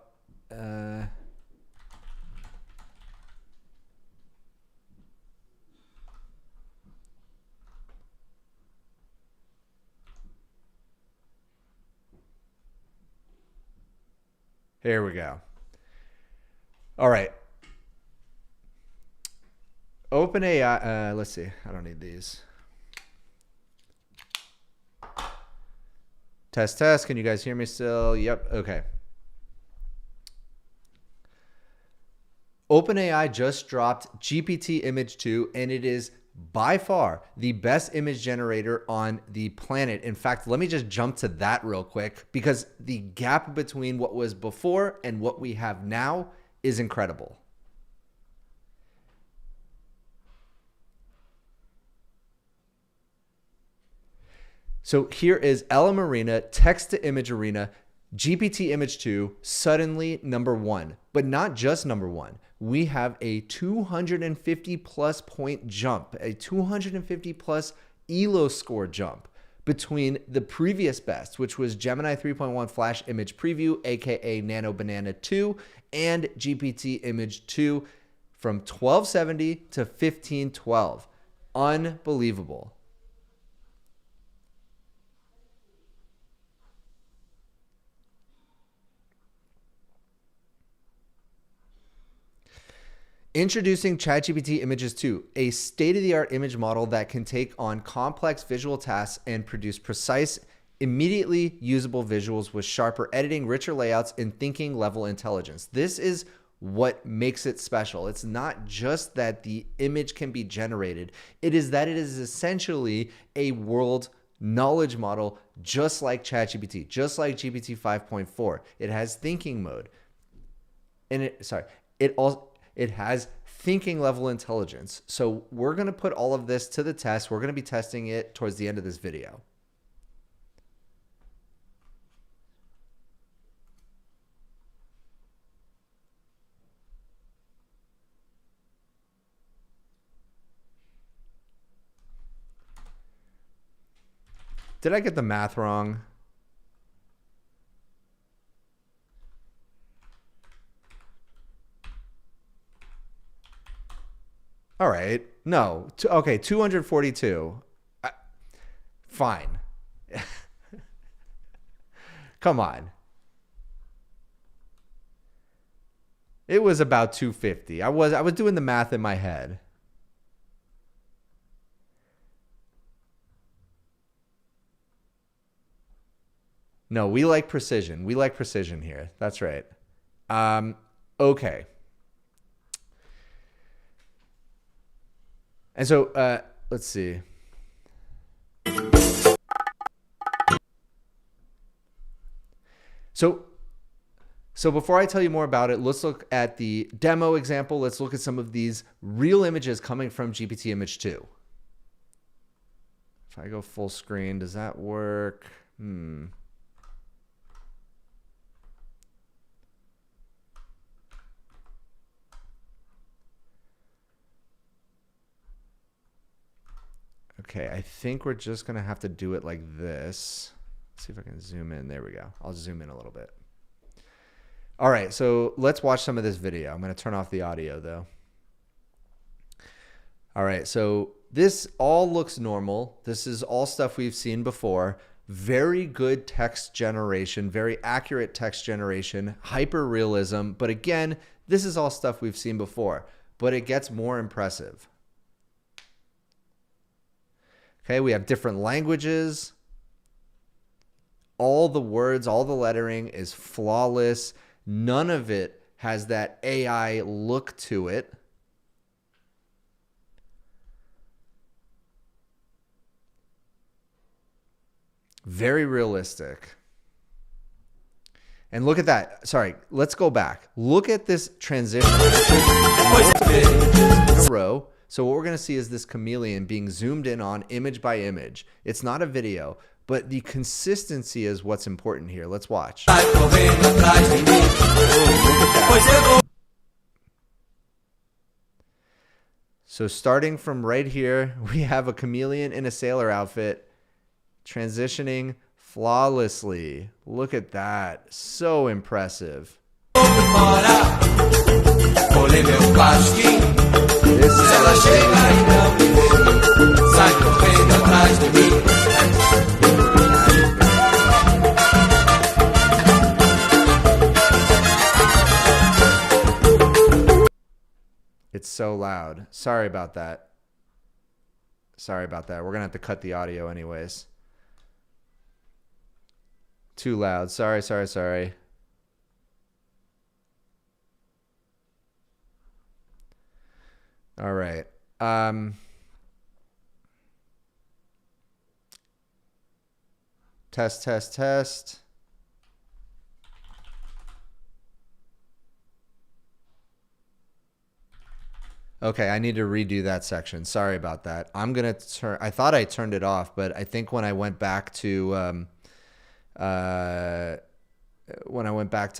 Here we go. All right. OpenAI, let's see. I don't need these. Test, test. Can you guys hear me still? Yep. Okay. OpenAI just dropped GPT Image 2, and it is by far the best image generator on the planet. In fact, let me just jump to that real quick, because the gap between what was before and what we have now is incredible. So here is LM Arena, text to image arena, GPT Image 2, suddenly number one, but not just number one. We have a 250 plus point jump, a 250 plus ELO score jump between the previous best, which was Gemini 3.1 Flash Image Preview, aka Nano Banana 2, and GPT Image 2 from 1270 to 1512. Unbelievable. Introducing ChatGPT Images 2, a state-of-the-art image model that can take on complex visual tasks and produce precise, immediately usable visuals with sharper editing, richer layouts, and thinking level intelligence. This is what makes it special. It's not just that the image can be generated. It is that it is essentially a world knowledge model, just like ChatGPT, just like GPT 5.4. It has thinking mode. And it has thinking level intelligence. So we're going to put all of this to the test. We're going to be testing it towards the end of this video. Did I get the math wrong? All right. No. Okay, 242. Fine. Come on. It was about 250. I was doing the math in my head. No, we like precision. We like precision here. That's right. Okay. And so, let's see. So before I tell you more about it, let's look at the demo example. Let's look at some of these real images coming from GPT Image 2. If I go full screen, does that work? Okay, I think we're just going to have to do it like this. Let's see if I can zoom in. There we go. I'll zoom in a little bit. All right, so let's watch some of this video. I'm going to turn off the audio, though. All right, so this all looks normal. This is all stuff we've seen before. Very good text generation, very accurate text generation, hyper realism. But again, this is all stuff we've seen before, but it gets more impressive. Okay, we have different languages. All the words, all the lettering is flawless. None of it has that AI look to it. Very realistic. And look at that. Sorry, let's go back. Look at this transition. In a row. So what we're going to see is this chameleon being zoomed in on image by image. It's not a video, but the consistency is what's important here. Let's watch. So starting from right here, we have a chameleon in a sailor outfit transitioning flawlessly. Look at that. So impressive. It's so loud. Sorry about that. Sorry about that. We're going to have to cut the audio anyways. Too loud. Sorry. All right. Test. Okay, I need to redo that section. Sorry about that. I'm going to turn, I thought I turned it off, but I think when I went back to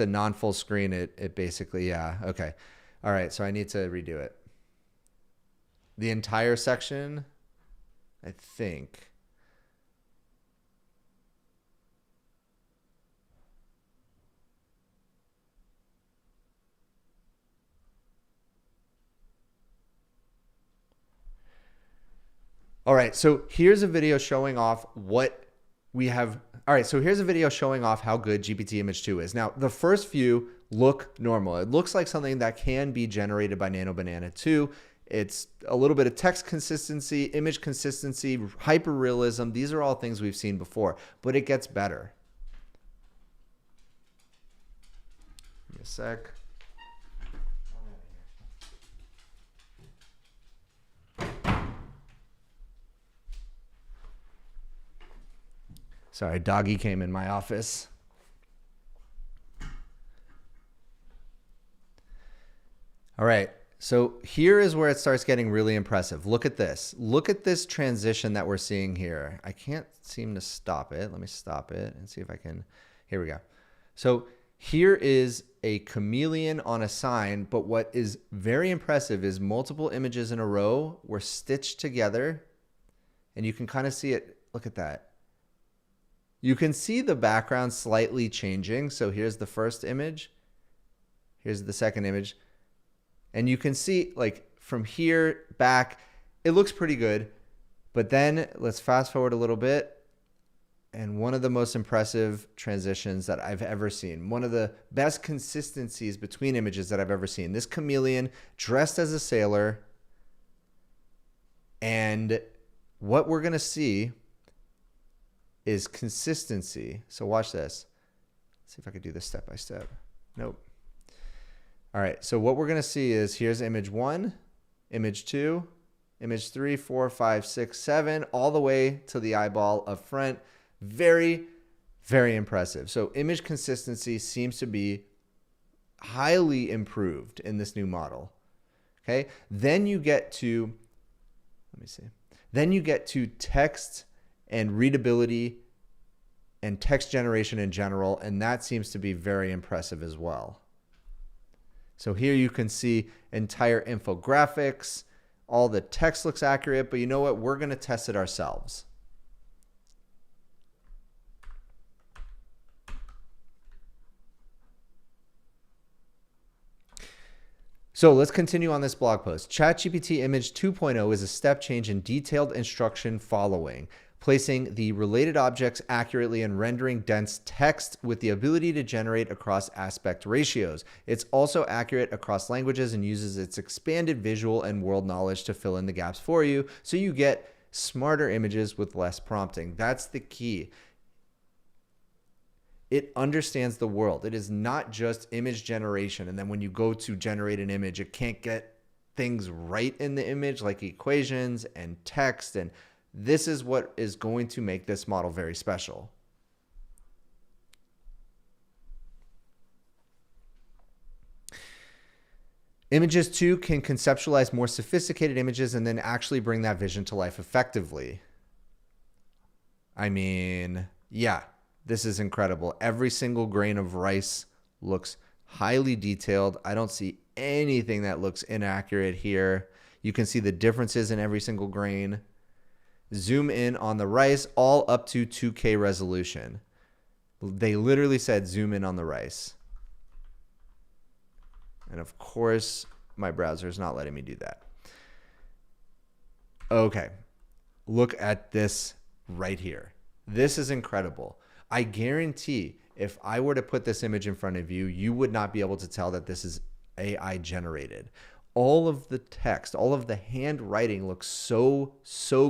non-full screen, it basically, yeah, okay. All right, so I need to redo it. The entire section, I think. All right, so here's a video showing off what we have. All right, so here's a video showing off how good GPT Image 2 is. Now, the first few look normal. It looks like something that can be generated by Nano Banana 2. It's a little bit of text consistency, image consistency, hyperrealism. These are all things we've seen before, but it gets better. Give me a sec. Sorry, doggy came in my office. All right, so here is where it starts getting really impressive. Look at this. Look at this transition that we're seeing here. I can't seem to stop it. Let me stop it and see if I can. Here we go. So here is a chameleon on a sign, but what is very impressive is multiple images in a row were stitched together, and you can kind of see it. Look at that. You can see the background slightly changing. So here's the first image. Here's the second image. And you can see like from here back, it looks pretty good. But then let's fast forward a little bit. And one of the most impressive transitions that I've ever seen. One of the best consistencies between images that I've ever seen. This chameleon dressed as a sailor. And what we're going to see is consistency. So watch this. Let's see if I could do this step by step. Nope. All right. So what we're going to see is here's image 1, image 2, image 3, 4, 5, 6, 7, all the way to the eyeball up front. Very, very impressive. So image consistency seems to be highly improved in this new model. Okay. Then you get to, let me see. Then you get to text and readability and text generation in general, and that seems to be very impressive as well. So here you can see entire infographics, all the text looks accurate, but you know what? We're going to test it ourselves. So let's continue on this blog post. ChatGPT Image 2.0 is a step change in detailed instruction following, placing the related objects accurately and rendering dense text with the ability to generate across aspect ratios. It's also accurate across languages and uses its expanded visual and world knowledge to fill in the gaps for you, so you get smarter images with less prompting. That's the key. It understands the world. It is not just image generation, and then when you go to generate an image, it can't get things right in the image like equations and text, and this is what is going to make this model very special. Images 2 can conceptualize more sophisticated images and then actually bring that vision to life effectively. I mean, yeah, this is incredible. Every single grain of rice looks highly detailed. I don't see anything that looks inaccurate here. You can see the differences in every single grain. Zoom in on the rice, all up to 2K resolution. They literally said zoom in on the rice. And of course, my browser is not letting me do that. Okay, look at this right here. This is incredible. I guarantee if I were to put this image in front of you, you would not be able to tell that this is AI generated. All of the text, all of the handwriting looks so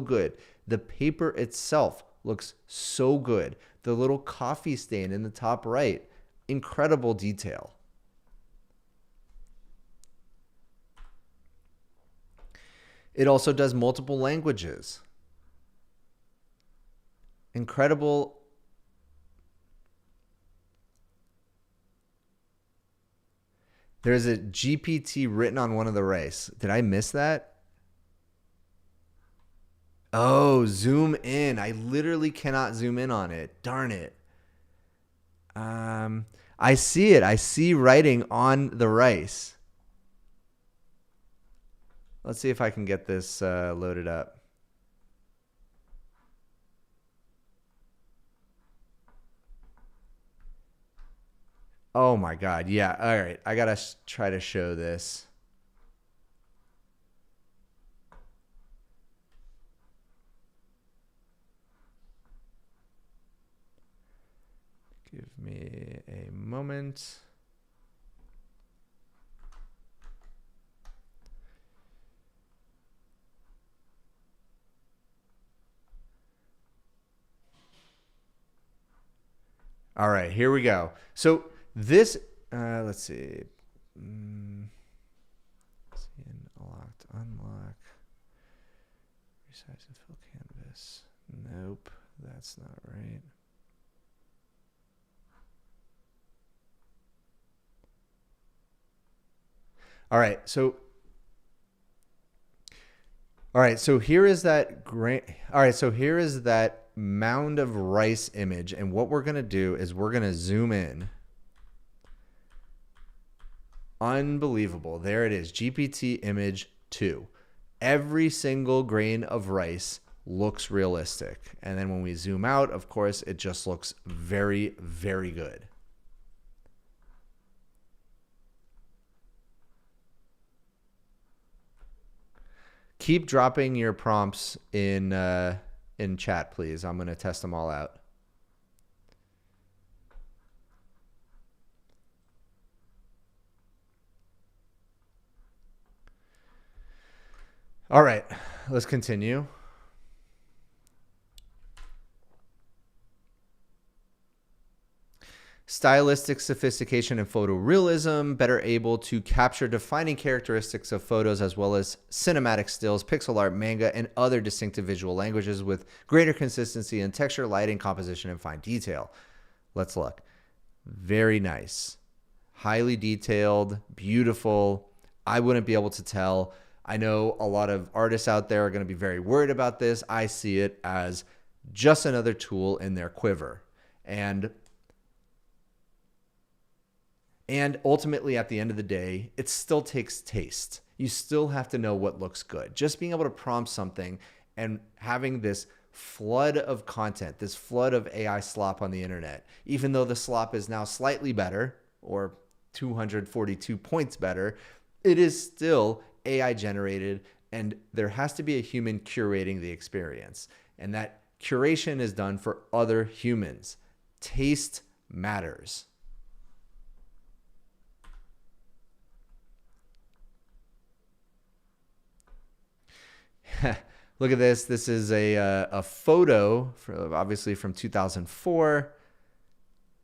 good. The paper itself looks so good. The little coffee stain in the top right, incredible detail. It also does multiple languages. Incredible. There's a GPT written on one of the rice. Did I miss that? Oh, zoom in. I literally cannot zoom in on it. Darn it. I see it. I see writing on the rice. Let's see if I can get this loaded up. Oh my God. Yeah. All right. I got to try to show this. Give me a moment. All right, here we go. So this, let's see. Unlock. Resize and fill canvas. Nope, that's not right. All right, so here is that great. All right, so here is that mound of rice image, and what we're gonna do is we're gonna zoom in. Unbelievable. There it is, GPT Image 2. Every single grain of rice looks realistic. And then when we zoom out, of course, it just looks very, very good. Keep dropping your prompts in chat, please. I'm going to test them all out. All right, let's continue. Stylistic sophistication and photorealism, better able to capture defining characteristics of photos as well as cinematic stills, pixel art, manga, and other distinctive visual languages with greater consistency in texture, lighting, composition, and fine detail. Let's look. Very nice. Highly detailed, beautiful. I wouldn't be able to tell. I know a lot of artists out there are going to be very worried about this. I see it as just another tool in their quiver. And ultimately, at the end of the day, it still takes taste. You still have to know what looks good. Just being able to prompt something and having this flood of content, this flood of AI slop on the internet, even though the slop is now slightly better or 242 points better, it is still AI generated, and there has to be a human curating the experience. And that curation is done for other humans. Taste matters. Look at this. This is a photo, obviously from 2004.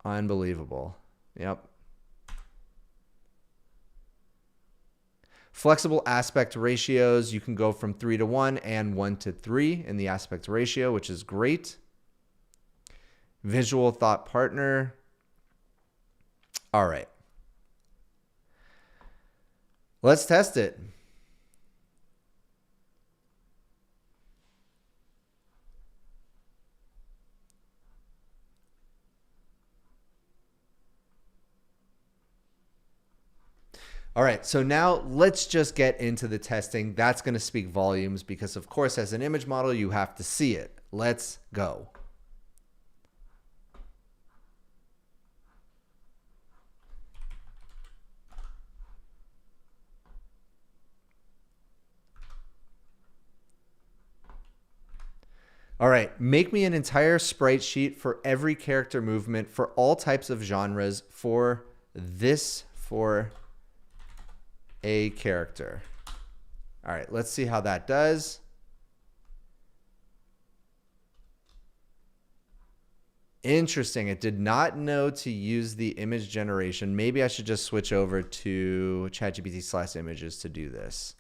Unbelievable. Yep. Flexible aspect ratios. You can go from 3:1 and 1:3 in the aspect ratio, which is great. Visual thought partner. All right. Let's test it. All right, so now let's just get into the testing. That's going to speak volumes because, of course, as an image model, you have to see it. Let's go. All right, make me an entire sprite sheet for every character movement for all types of genres for a character. All right, let's see how that does. Interesting. It did not know to use the image generation. Maybe I should just switch over to ChatGPT/images to do this.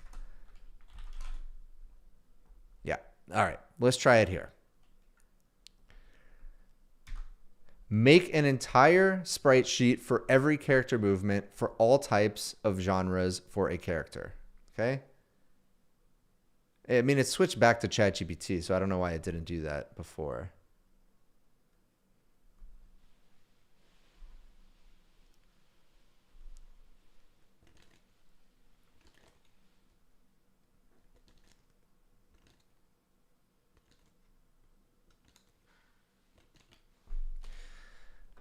Yeah. All right. Let's try it here. Make an entire sprite sheet for every character movement for all types of genres for a character. Okay. I mean, it switched back to ChatGPT, so I don't know why it didn't do that before.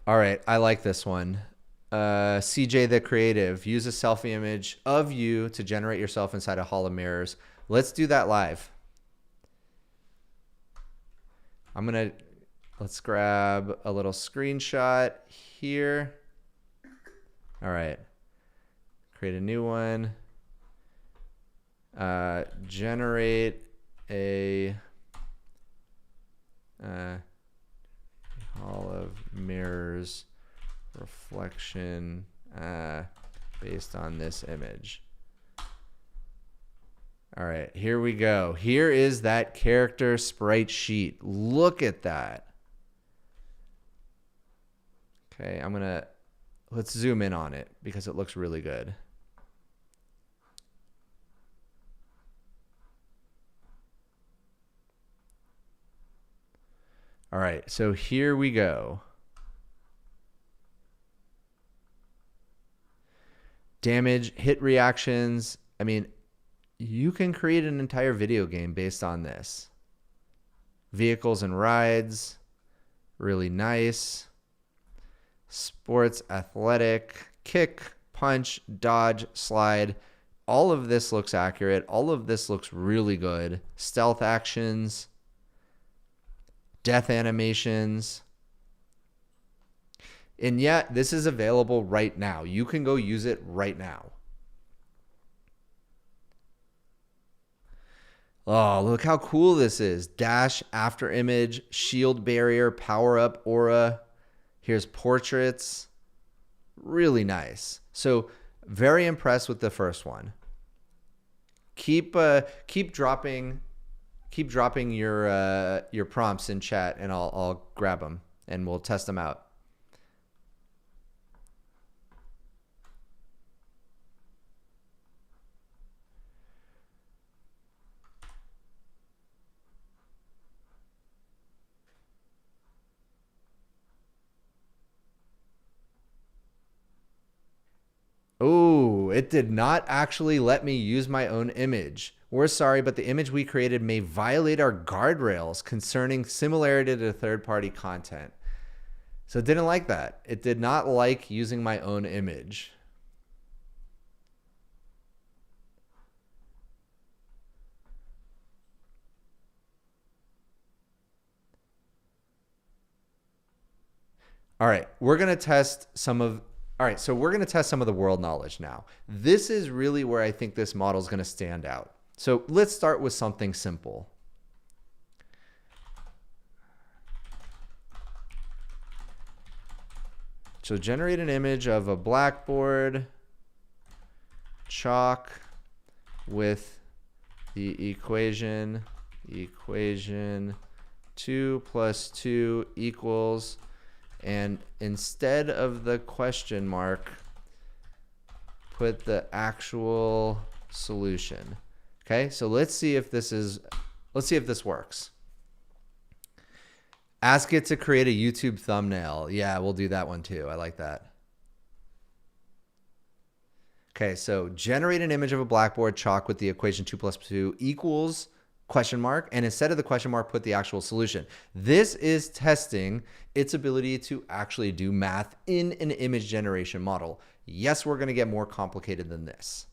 All right, I like this one. CJ the Creative, use a selfie image of you to generate yourself inside a hall of mirrors. Let's do that live. Let's grab a little screenshot here. All right, create a new one. Generate a hall of mirrors reflection based on this image. All right, here we go. Here is that character sprite sheet. Look at that. Okay, let's zoom in on it because it looks really good. All right, so here we go. Damage, hit reactions. I mean, you can create an entire video game based on this. Vehicles and rides, really nice. Sports, athletic, kick, punch, dodge, slide. All of this looks accurate. All of this looks really good. Stealth actions. Death animations. And yet, this is available right now. You can go use it right now. Oh, look how cool this is. Dash, after image, shield barrier, power up, aura. Here's portraits. Really nice. So very impressed with the first one. Keep dropping your prompts in chat, and I'll grab them and we'll test them out. Oh, it did not actually let me use my own image. We're sorry, but the image we created may violate our guardrails concerning similarity to third-party content. So it didn't like that. It did not like using my own image. All right, we're going to test some of the world knowledge now. This is really where I think this model is going to stand out. So let's start with something simple. So generate an image of a blackboard, chalk with the equation 2 + 2 equals, and instead of the question mark, put the actual solution. Okay, so let's see if this works. Ask it to create a YouTube thumbnail. Yeah, we'll do that one too. I like that. Okay, so generate an image of a blackboard chalk with the equation 2 plus 2 equals question mark, and instead of the question mark, put the actual solution. This is testing its ability to actually do math in an image generation model. Yes, we're going to get more complicated than this.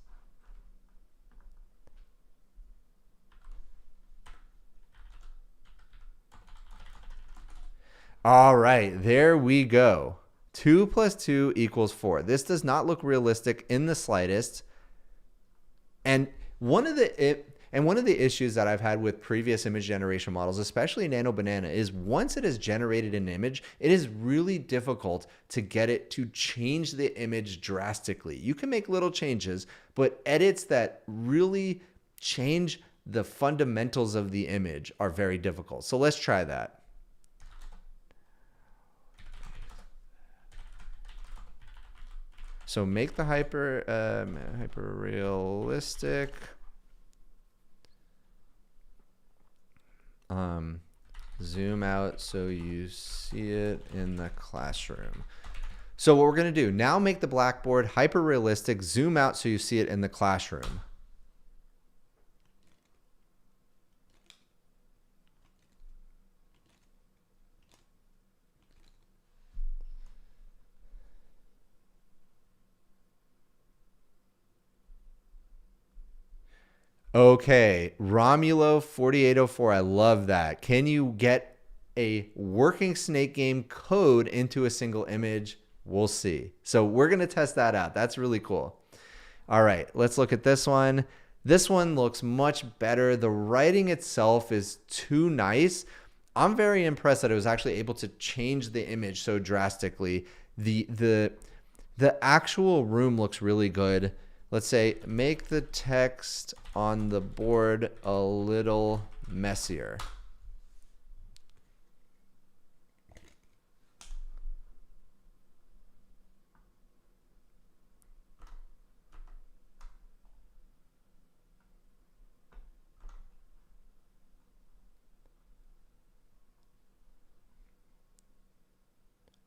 All right, there we go. 2 plus 2 equals 4. This does not look realistic in the slightest. And one of the issues that I've had with previous image generation models, especially Nano Banana, is once it has generated an image, it is really difficult to get it to change the image drastically. You can make little changes, but edits that really change the fundamentals of the image are very difficult. So let's try that. So make the hyper realistic. Zoom out so you see it in the classroom. So what we're going to do now, make the blackboard hyper realistic, zoom out so you see it in the classroom. Okay, Romulo 4804, I love that. Can you get a working snake game code into a single image? We'll see. So we're going to test that out. That's really cool. All right, let's look at this one. This one looks much better. The writing itself is too nice. I'm very impressed that it was actually able to change the image so drastically. The actual room looks really good. Let's say make the text on the board a little messier.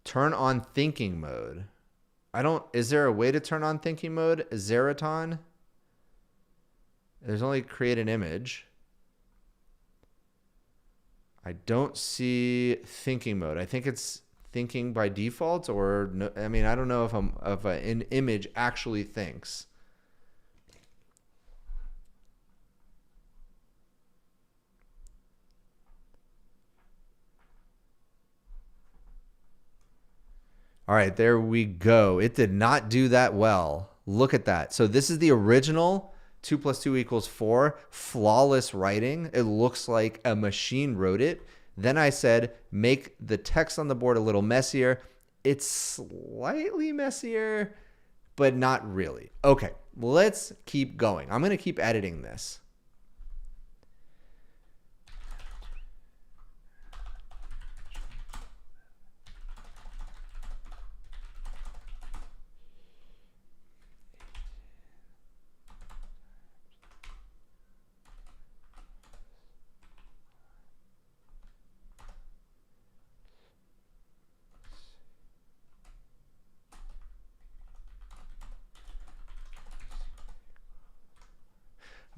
Turn on thinking mode. Is there a way to turn on thinking mode? Zeraton? There's only create an image. I don't see thinking mode. I think it's thinking by default, or no, I mean, I don't know if an image actually thinks. All right, there we go. It did not do that well. Look at that. So this is the original 2 plus 2 equals 4. Flawless writing. It looks like a machine wrote it. Then I said, make the text on the board a little messier. It's slightly messier, but not really. Okay, let's keep going. I'm going to keep editing this.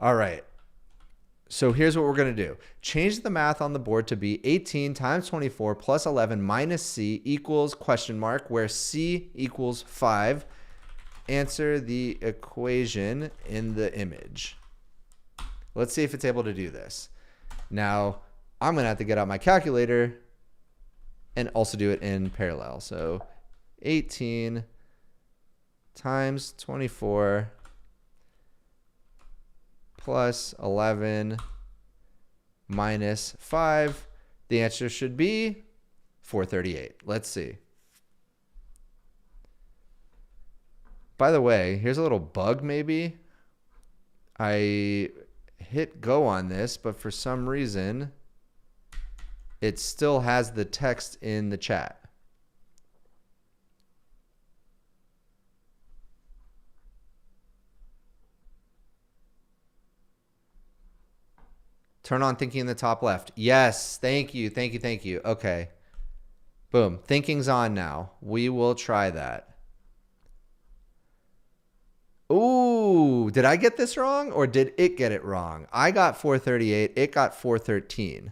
All right. So here's what we're going to do. Change the math on the board to be 18 times 24 plus 11 minus C equals question mark, where C equals 5. Answer the equation in the image. Let's see if it's able to do this. Now, I'm going to have to get out my calculator and also do it in parallel. So 18 times 24 plus 11 minus 5. The answer should be 438. Let's see. By the way, here's a little bug maybe. I hit go on this, but for some reason, it still has the text in the chat. Turn on thinking in the top left. Yes, thank you, thank you, thank you. Okay. Boom, thinking's on now. We will try that. Ooh, did I get this wrong or did it get it wrong? I got 438. It got 413.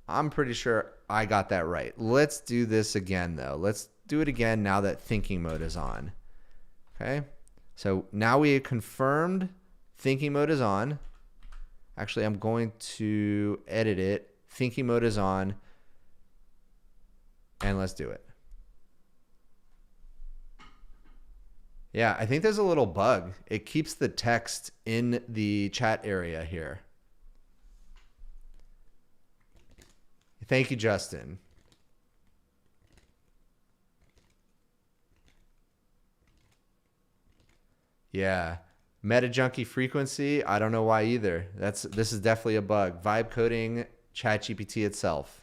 I'm pretty sure I got that right. Let's do this again, though. Let's do it again now that thinking mode is on. Okay. So now we confirmed thinking mode is on. Actually, I'm going to edit it. Thinking mode is on. And let's do it. Yeah, I think there's a little bug. It keeps the text in the chat area here. Thank you, Justin. Yeah. Meta junkie frequency, I don't know why either. This is definitely a bug. Vibe coding ChatGPT itself.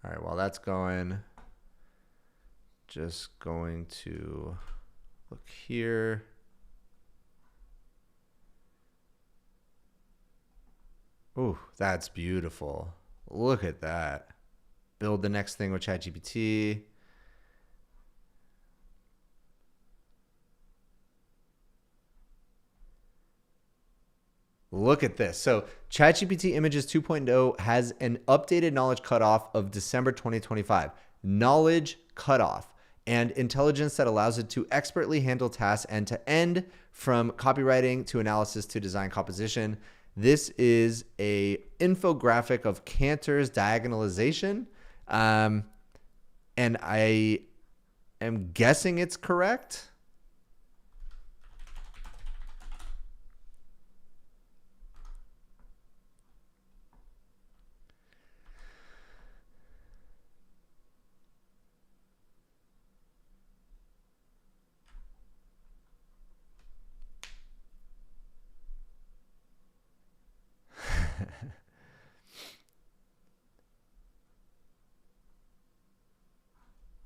All right, while that's going, just going to look here. Ooh, that's beautiful. Look at that. Build the next thing with ChatGPT. Look at this. So ChatGPT Images 2.0 has an updated knowledge cutoff of December 2025. Knowledge cutoff and intelligence that allows it to expertly handle tasks end to end, from copywriting to analysis to design composition. This is a infographic of Cantor's diagonalization. And I am guessing it's correct.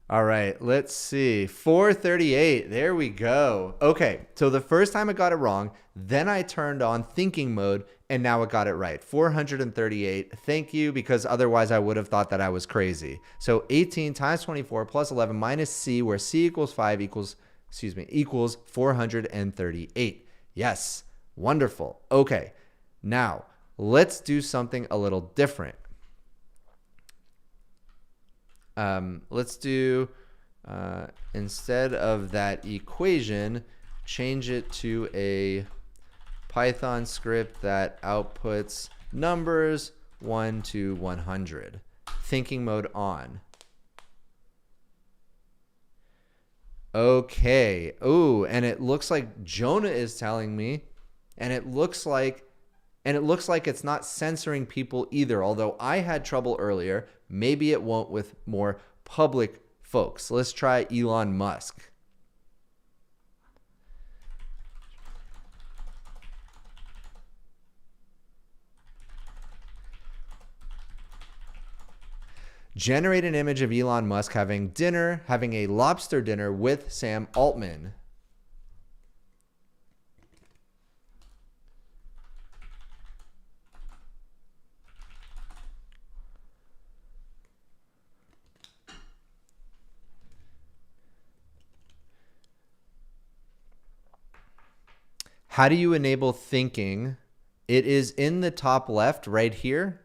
All right, let's see. 438. There we go. Okay, so the first time I got it wrong, then I turned on thinking mode, and now it got it right. 438. Thank you, because otherwise I would have thought that I was crazy. So 18 times 24 plus 11 minus C, where C equals 5 equals 438. Yes, wonderful. Okay, now let's do something a little different. Let's do, instead of that equation, change it to a Python script that outputs numbers 1 to 100. Thinking mode on. Okay. Ooh, and it looks like Jonah is telling me, and it looks like it's not censoring people either, although I had trouble earlier. Maybe it won't with more public folks. Let's try Elon Musk. Generate an image of Elon Musk having a lobster dinner with Sam Altman. How do you enable thinking? It is in the top left right here.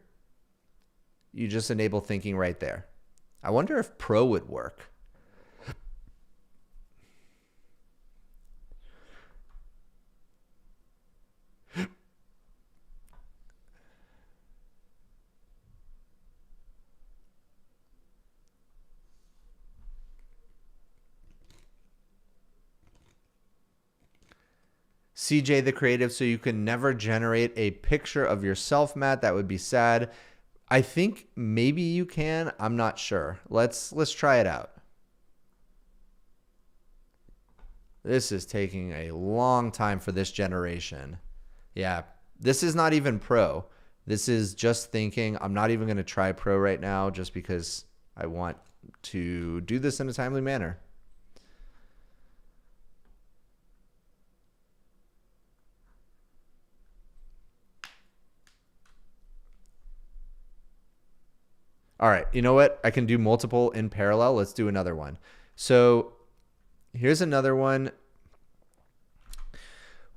You just enable thinking right there. I wonder if Pro would work. CJ the Creative, so you can never generate a picture of yourself, Matt. That would be sad. I think maybe you can. I'm not sure. Let's try it out. This is taking a long time for this generation. Yeah, this is not even Pro. This is just thinking. I'm not even going to try Pro right now just because I want to do this in a timely manner. All right, you know what? I can do multiple in parallel. Let's do another one. So here's another one.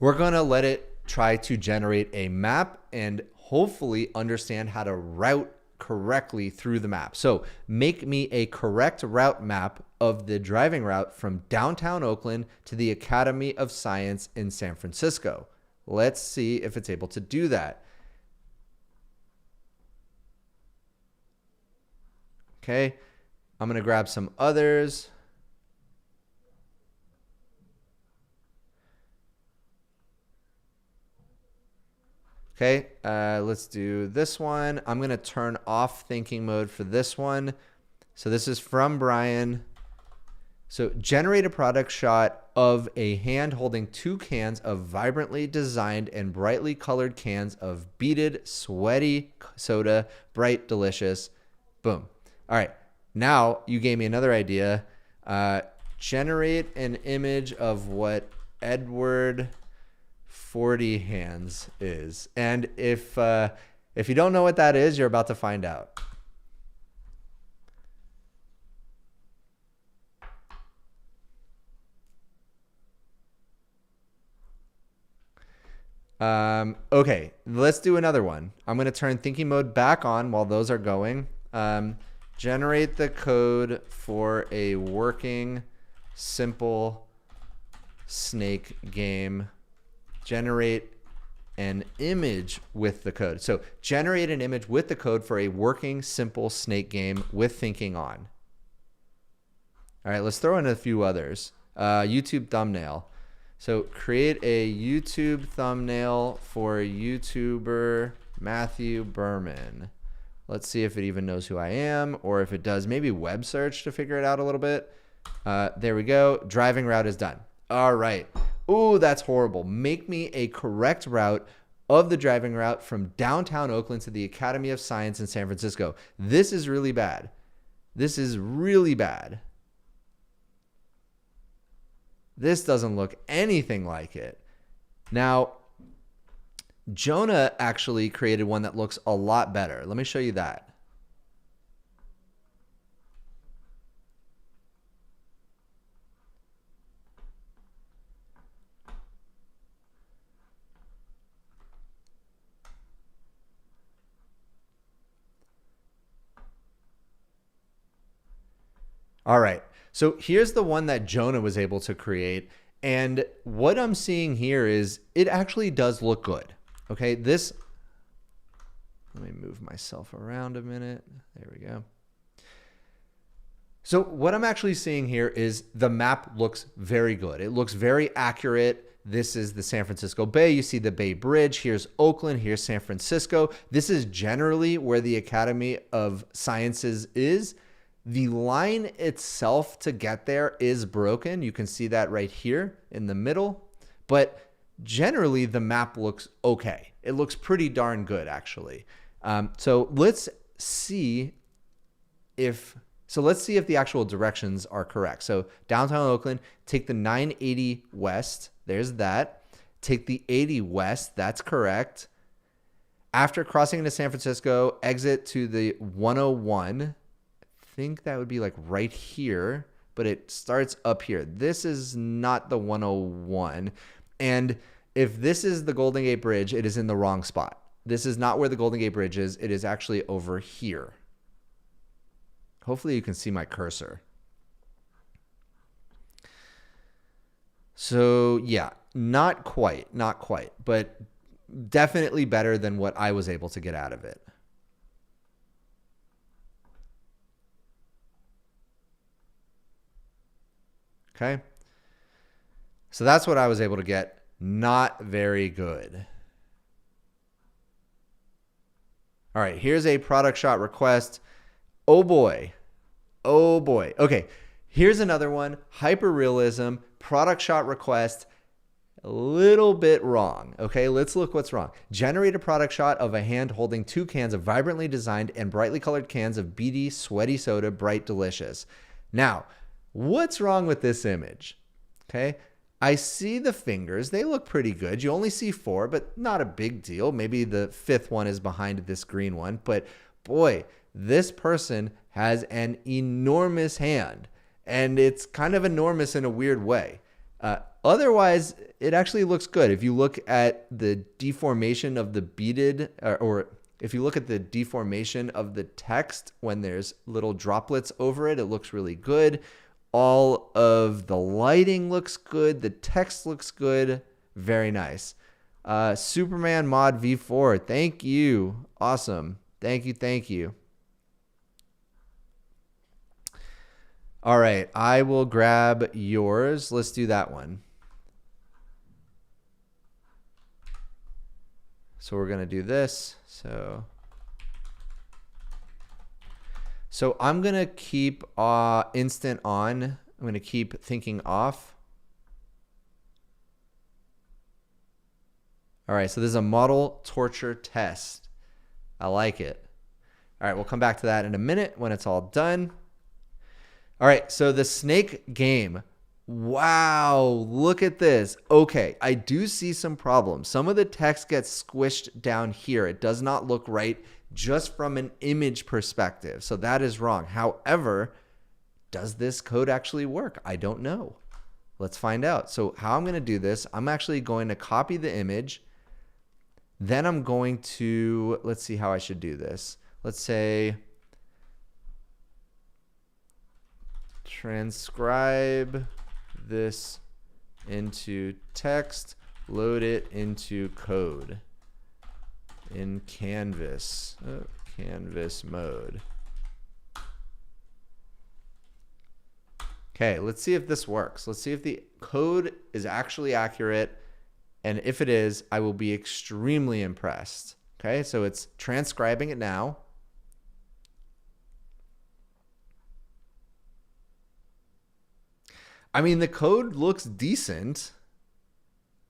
We're going to let it try to generate a map and hopefully understand how to route correctly through the map. So make me a correct route map of the driving route from downtown Oakland to the Academy of Science in San Francisco. Let's see if it's able to do that. Okay, I'm going to grab some others. Okay, let's do this one. I'm going to turn off thinking mode for this one. So this is from Brian. So generate a product shot of a hand holding 2 cans of vibrantly designed and brightly colored cans of beaded, sweaty soda, bright, delicious. Boom. All right, now you gave me another idea. Generate an image of what Edward 40 hands is. And if you don't know what that is, you're about to find out. Okay, let's do another one. I'm going to turn thinking mode back on while those are going. Generate the code for a working, simple snake game. Generate an image with the code. So generate an image with the code for a working, simple snake game with thinking on. All right, let's throw in a few others. YouTube thumbnail. So create a YouTube thumbnail for YouTuber Matthew Berman. Let's see if it even knows who I am, or if it does, maybe web search to figure it out a little bit. There we go. Driving route is done. All right. Ooh, that's horrible. Make me a correct route of the driving route from downtown Oakland to the Academy of Science in San Francisco. This is really bad. This is really bad. This doesn't look anything like it. Now, Jonah actually created one that looks a lot better. Let me show you that. All right. So here's the one that Jonah was able to create. And what I'm seeing here is it actually does look good. Okay, let me move myself around a minute. There we go. So what I'm actually seeing here is the map looks very good. It looks very accurate. This is the San Francisco Bay. You see the Bay Bridge. Here's Oakland. Here's San Francisco. This is generally where the Academy of Sciences is. The line itself to get there is broken. You can see that right here in the middle. But generally, the map looks okay. It looks pretty darn good, actually. So let's see if the actual directions are correct. So downtown Oakland, take the 980 west. There's that. Take the 80 west. That's correct. After crossing into San Francisco, exit to the 101. I think that would be like right here, but it starts up here. This is not the 101. And if this is the Golden Gate Bridge, it is in the wrong spot. This is not where the Golden Gate Bridge is. It is actually over here. Hopefully you can see my cursor. So yeah, not quite, but definitely better than what I was able to get out of it. Okay. So that's what I was able to get. Not very good. All right, here's a product shot request. Oh boy. Oh boy. Okay, here's another one. Hyperrealism, product shot request. a little bit wrong. Okay, let's look what's wrong. Generate a product shot of a hand holding 2 cans of vibrantly designed and brightly colored cans of beady, sweaty soda, bright, delicious. Now, what's wrong with this image? Okay, I see the fingers. They look pretty good. You only see 4, but not a big deal. Maybe the 5th one is behind this green one. But boy, this person has an enormous hand. And it's kind of enormous in a weird way. Otherwise, it actually looks good. If you look at the deformation of the beaded, or if you look at the deformation of the text when there's little droplets over it, it looks really good. All of the lighting looks good. The text looks good. Very nice. Superman Mod V4. Thank you. Awesome. Thank you. Thank you. All right. I will grab yours. Let's do that one. So we're going to do this. So I'm going to keep instant on. I'm going to keep thinking off. All right, so this is a model torture test. I like it. All right, we'll come back to that in a minute when it's all done. All right, so the snake game. Wow, look at this. Okay, I do see some problems. Some of the text gets squished down here. It does not look right just from an image perspective. So that is wrong. However, does this code actually work? I don't know. Let's find out. So how I'm going to do this, I'm actually going to copy the image. Then I'm going to, let's see how I should do this. Let's say transcribe this into text, load it into code in Canvas, Canvas mode. Okay, let's see if this works. Let's see if the code is actually accurate. And if it is, I will be extremely impressed. Okay, so it's transcribing it now. I mean, the code looks decent.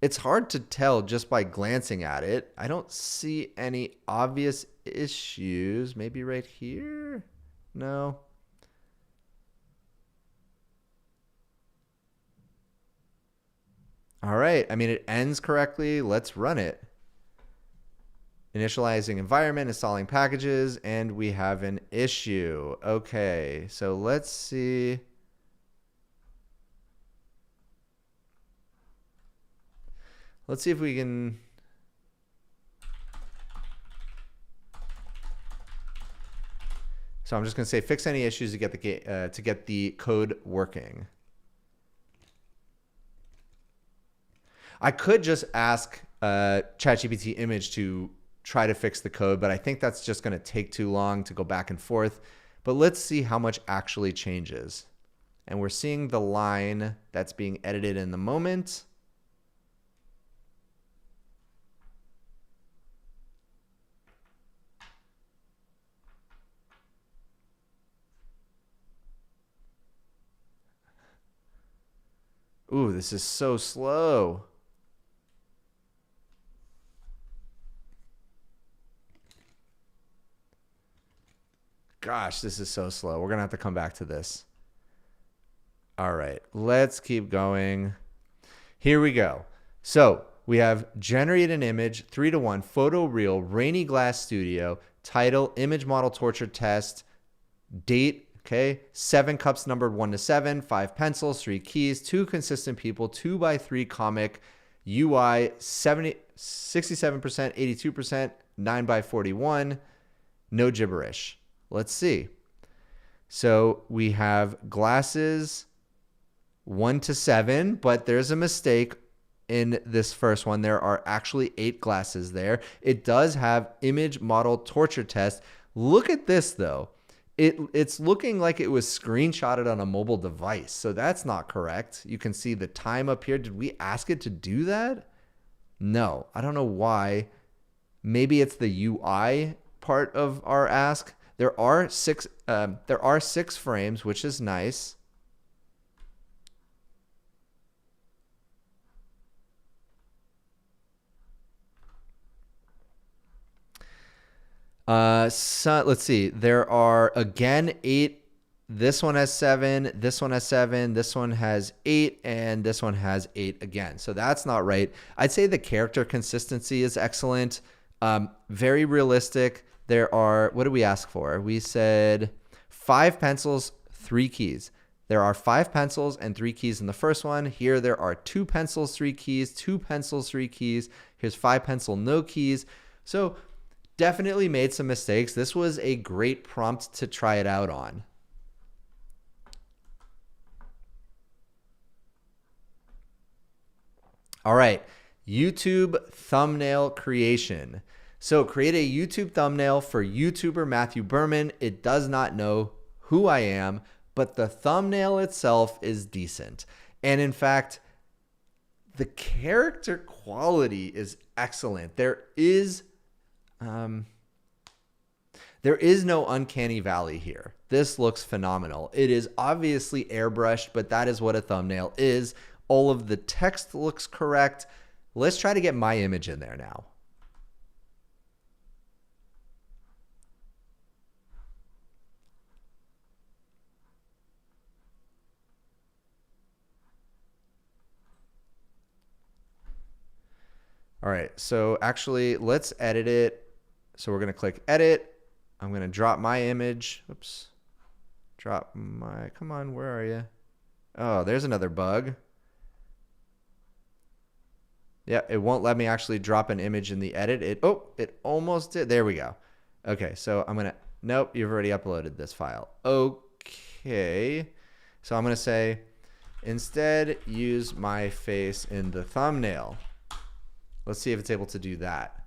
It's hard to tell just by glancing at it. I don't see any obvious issues. Maybe right here? No. All right. I mean, it ends correctly. Let's run it. Initializing environment, installing packages, and we have an issue. Okay, so let's see. Let's see if we can. So I'm just going to say fix any issues to get the code working. I could just ask ChatGPT Image to try to fix the code, but I think that's just going to take too long to go back and forth. But let's see how much actually changes. And we're seeing the line that's being edited in the moment. Ooh, this is so slow. Gosh, this is so slow. We're going to have to come back to this. All right, let's keep going. Here we go. So we have generate an image, 3:1, photo real, rainy glass studio, title, image model torture test, date, okay, 7 cups numbered 1 to 7, 5 pencils, 3 keys, 2 consistent people, 2x3 comic, UI 67%, 82%, 9x41, no gibberish. Let's see. So we have glasses 1 to 7, but there's a mistake in this first one. There are actually 8 glasses there. It does have image model torture test. Look at this though. It's looking like it was screenshotted on a mobile device. So that's not correct. You can see the time up here. Did we ask it to do that? No, I don't know why. Maybe it's the UI part of our ask. There are 6 frames, which is nice. So let's see. There are again 8. This one has 7. This one has 7. This one has 8, and this one has 8 again. So that's not right. I'd say the character consistency is excellent. Very realistic. There are, what did we ask for? We said 5 pencils, 3 keys. There are 5 pencils and 3 keys in the first one. Here there are 2 pencils, 3 keys, 2 pencils, 3 keys. Here's 5 pencil, no keys. So definitely made some mistakes. This was a great prompt to try it out on. All right, YouTube thumbnail creation. So create a YouTube thumbnail for YouTuber Matthew Berman. It does not know who I am, but the thumbnail itself is decent. And in fact, the character quality is excellent. There is no uncanny valley here. This looks phenomenal. It is obviously airbrushed, but that is what a thumbnail is. All of the text looks correct. Let's try to get my image in there now. All right, so actually let's edit it. So we're gonna click edit. I'm gonna drop my image. Oops. Drop my, come on, where are you? Oh, there's another bug. Yeah, it won't let me actually drop an image in the edit. It almost did. There we go. Okay, so I'm gonna, nope, you've already uploaded this file. Okay, so I'm gonna say, instead use my face in the thumbnail. Let's see if it's able to do that.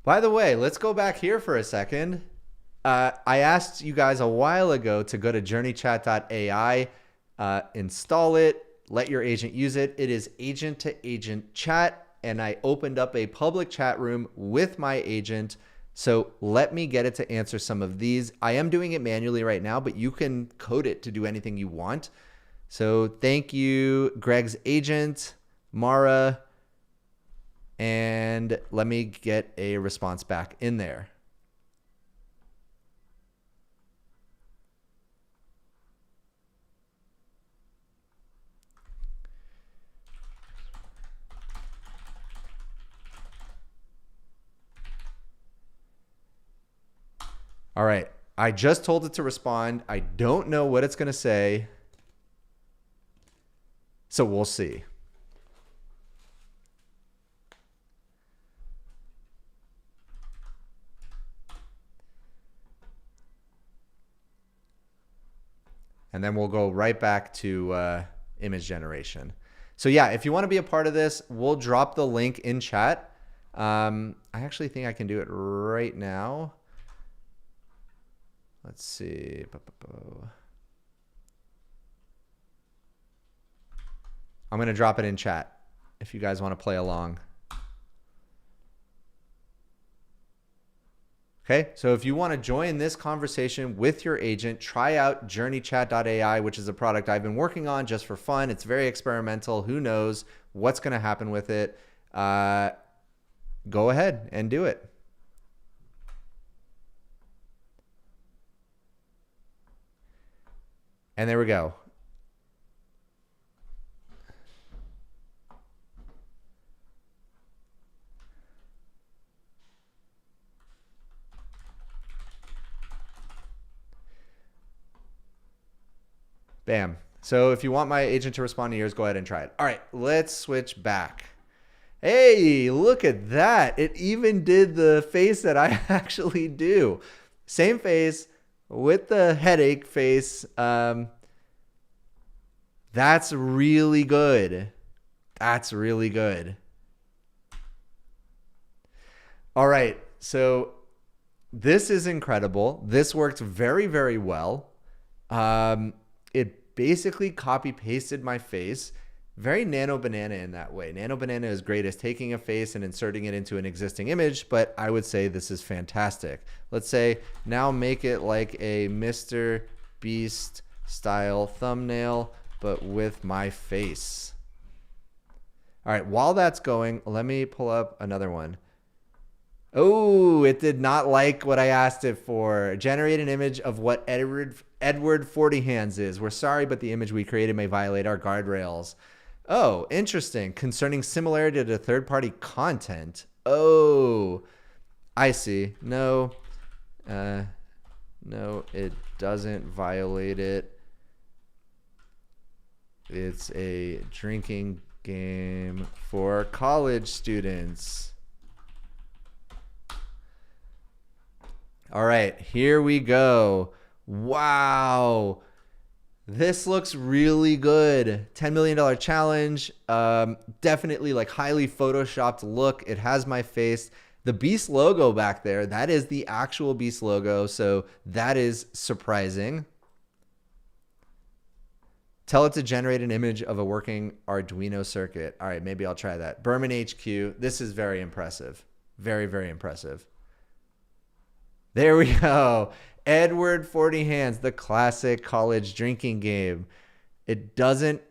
By the way, let's go back here for a second. I asked you guys a while ago to go to journeychat.ai, install it, let your agent use it. It is agent-to-agent chat, and I opened up a public chat room with my agent. So let me get it to answer some of these. I am doing it manually right now, but you can code it to do anything you want. So thank you, Greg's agent, Mara, and let me get a response back in there. All right, I just told it to respond. I don't know what it's going to say. So we'll see. And then we'll go right back to image generation. So yeah, if you want to be a part of this, we'll drop the link in chat. I actually think I can do it right now. Let's see. I'm going to drop it in chat if you guys want to play along. Okay, so if you want to join this conversation with your agent, try out journeychat.ai, which is a product I've been working on just for fun. It's very experimental. Who knows what's going to happen with it? Go ahead and do it. And there we go. Bam. So if you want my agent to respond to yours, go ahead and try it. All right, let's switch back. Hey, look at that. It even did the face that I actually do. Same face with the headache face. That's really good. That's really good. All right, so this is incredible. This worked very, very well. It basically copy pasted my face. Very Nano Banana in that way. Nano Banana is great as taking a face and inserting it into an existing image, but I would say this is fantastic. Let's say now make it like a Mr. Beast style thumbnail, but with my face. All right, while that's going, let me pull up another one. Oh, it did not like what I asked it for. Generate an image of what Edward 40 Hands is. We're sorry, but the image we created may violate our guardrails. Oh, interesting. Concerning similarity to third-party content. Oh, I see. No, no, it doesn't violate it. It's a drinking game for college students. All right, here we go. Wow. This looks really good. $10 million challenge. Definitely like highly photoshopped look. It has my face. The Beast logo back there, that is the actual Beast logo. So that is surprising. Tell it to generate an image of a working Arduino circuit. All right, maybe I'll try that. Berman HQ. This is very impressive. Very, very impressive. There we go. Edward 40 Hands, the classic college drinking game. It doesn't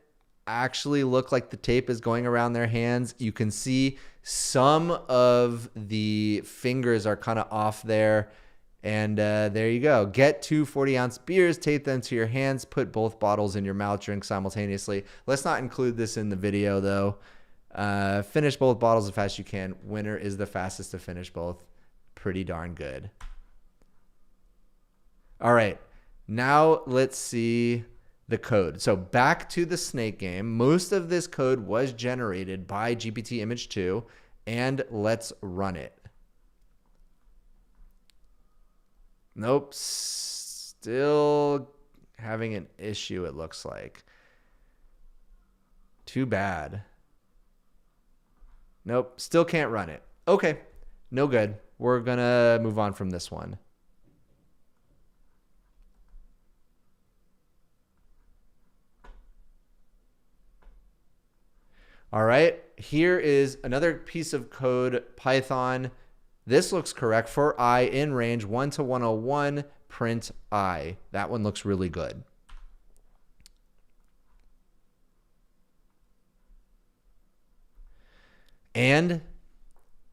actually look like the tape is going around their hands. You can see some of the fingers are kind of off there. And there you go. Get 2 40-ounce beers, tape them to your hands, put both bottles in your mouth, drink simultaneously. Let's not include this in the video, though. Finish both bottles as fast as you can. Winner is the fastest to finish both. Pretty darn good. All right, now let's see the code. So back to the snake game. Most of this code was generated by GPT Image 2, and let's run it. Nope, still having an issue, it looks like. Too bad. Nope, still can't run it. Okay, no good. We're gonna move on from this one. All right, here is another piece of code, Python. This looks correct for I in range 1 to 101, print I. That one looks really good. And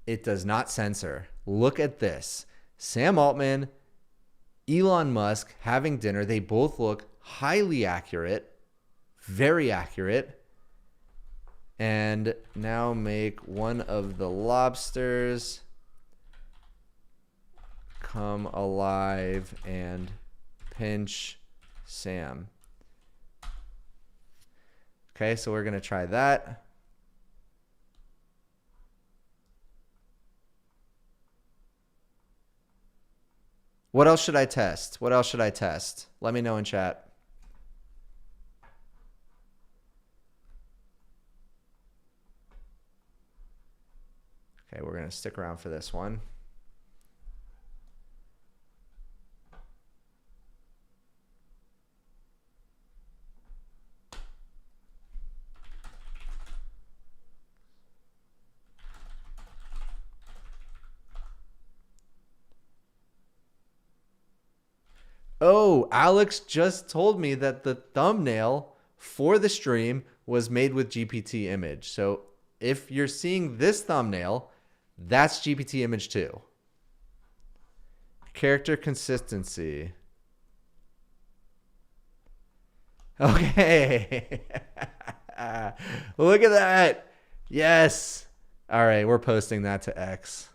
it does not censor. Look at this. Sam Altman, Elon Musk having dinner. They both look highly accurate, very accurate. And now make one of the lobsters come alive and pinch Sam. Okay, so we're going to try that. What else should I test? What else should I test? Let me know in chat. Okay, we're going to stick around for this one. Oh, Alex just told me that the thumbnail for the stream was made with GPT Image. So if you're seeing this thumbnail, that's GPT Image 2. Character consistency. Okay. Look at that. Yes. All right, we're posting that to X.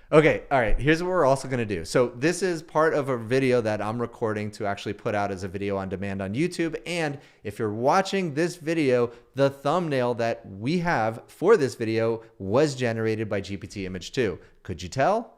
Okay, all right, here's what we're also going to do. So this is part of a video that I'm recording to actually put out as a video on demand on YouTube. And if you're watching this video, the thumbnail that we have for this video was generated by GPT Image 2. Could you tell?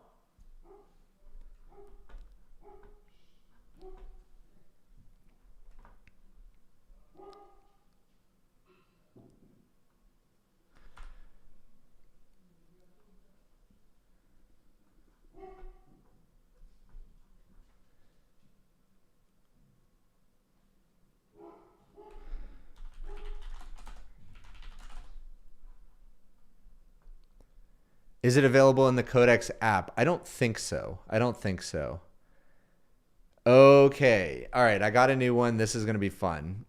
Is it available in the Codex app? I don't think so. I don't think so. Okay. All right. I got a new one. This is going to be fun.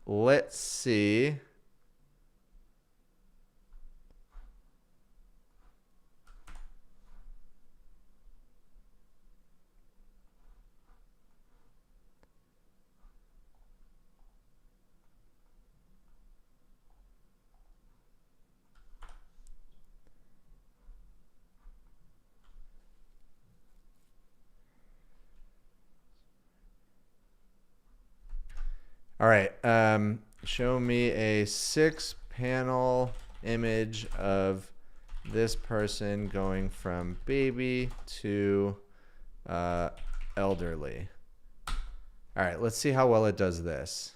Let's see. All right. Show me a 6-panel image of this person going from baby to elderly. All right. Let's see how well it does this.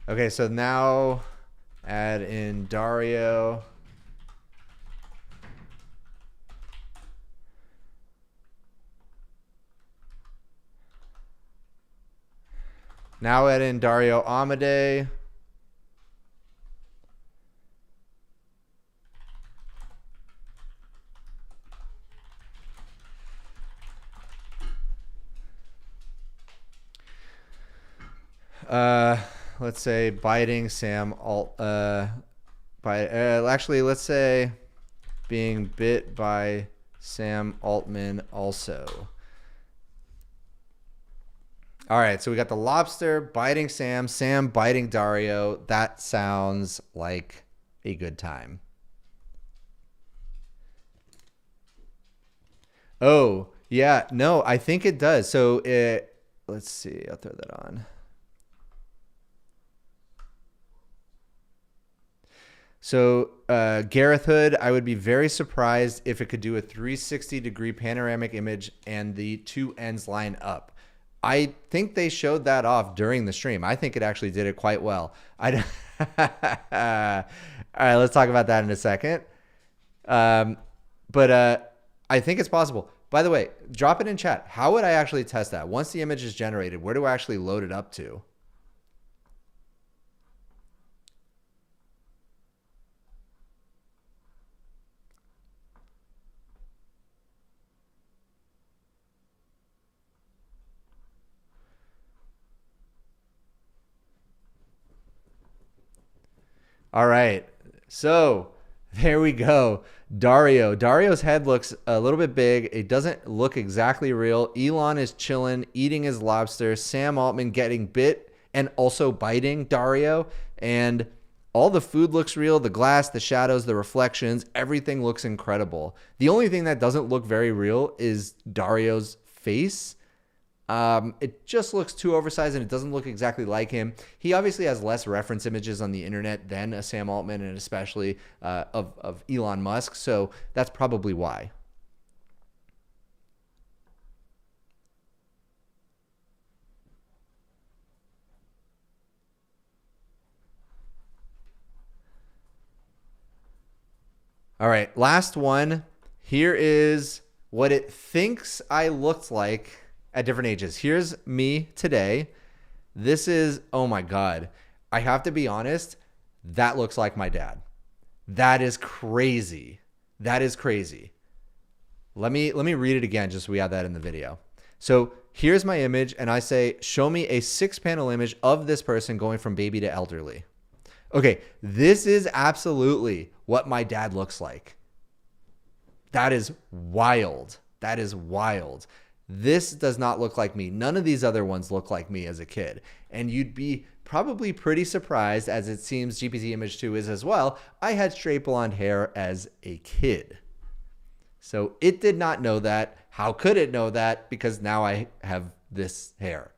Okay, so now add in Dario. Now add in Dario Amade. Let's say biting Sam actually, let's say being bit by Sam Altman also. All right, so we got the lobster biting Sam, Sam biting Dario. That sounds like a good time. Oh, yeah, no, I think it does. So let's see, I'll throw that on. So Gareth Hood, I would be very surprised if it could do a 360-degree panoramic image and the two ends line up. I think they showed that off during the stream. I think it actually did it quite well. All right, let's talk about that in a second. But I think it's possible. By the way, drop it in chat. How would I actually test that? Once the image is generated, where do I actually load it up to? All right, so there we go. Dario's head looks a little bit big. It doesn't look exactly real. Elon is chilling, eating his lobster. Sam Altman getting bit and also biting Dario. And all the food looks real. The glass, the shadows, the reflections, everything looks incredible. The only thing that doesn't look very real is Dario's face. It just looks too oversized and it doesn't look exactly like him. He obviously has less reference images on the internet than a Sam Altman and especially of Elon Musk. So that's probably why. All right, last one. Here is what it thinks I looked like at different ages. Here's me today. This is, oh my God. I have to be honest, that looks like my dad. That is crazy. That is crazy. Let me read it again just so we have that in the video. So here's my image and I say, show me a 6-panel image of this person going from baby to elderly. Okay, this is absolutely what my dad looks like. That is wild. That is wild. This does not look like me. None of these other ones look like me as a kid. And you'd be probably pretty surprised, as it seems GPT Image 2 is as well. I had straight blonde hair as a kid. So it did not know that. How could it know that? Because now I have this hair.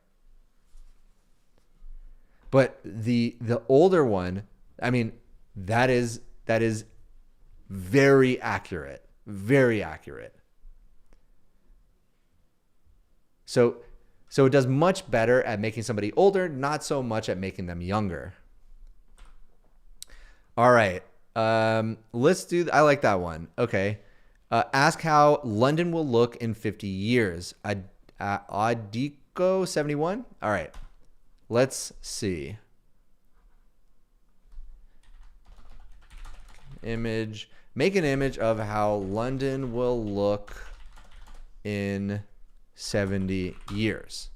But the older one, I mean, that is very accurate. Very accurate. So it does much better at making somebody older, not so much at making them younger. All right. Let's do, I like that one. Okay. Ask how London will look in 50 years. Adiko 71. All right. Let's see. Image. Make an image of how London will look in 70 years.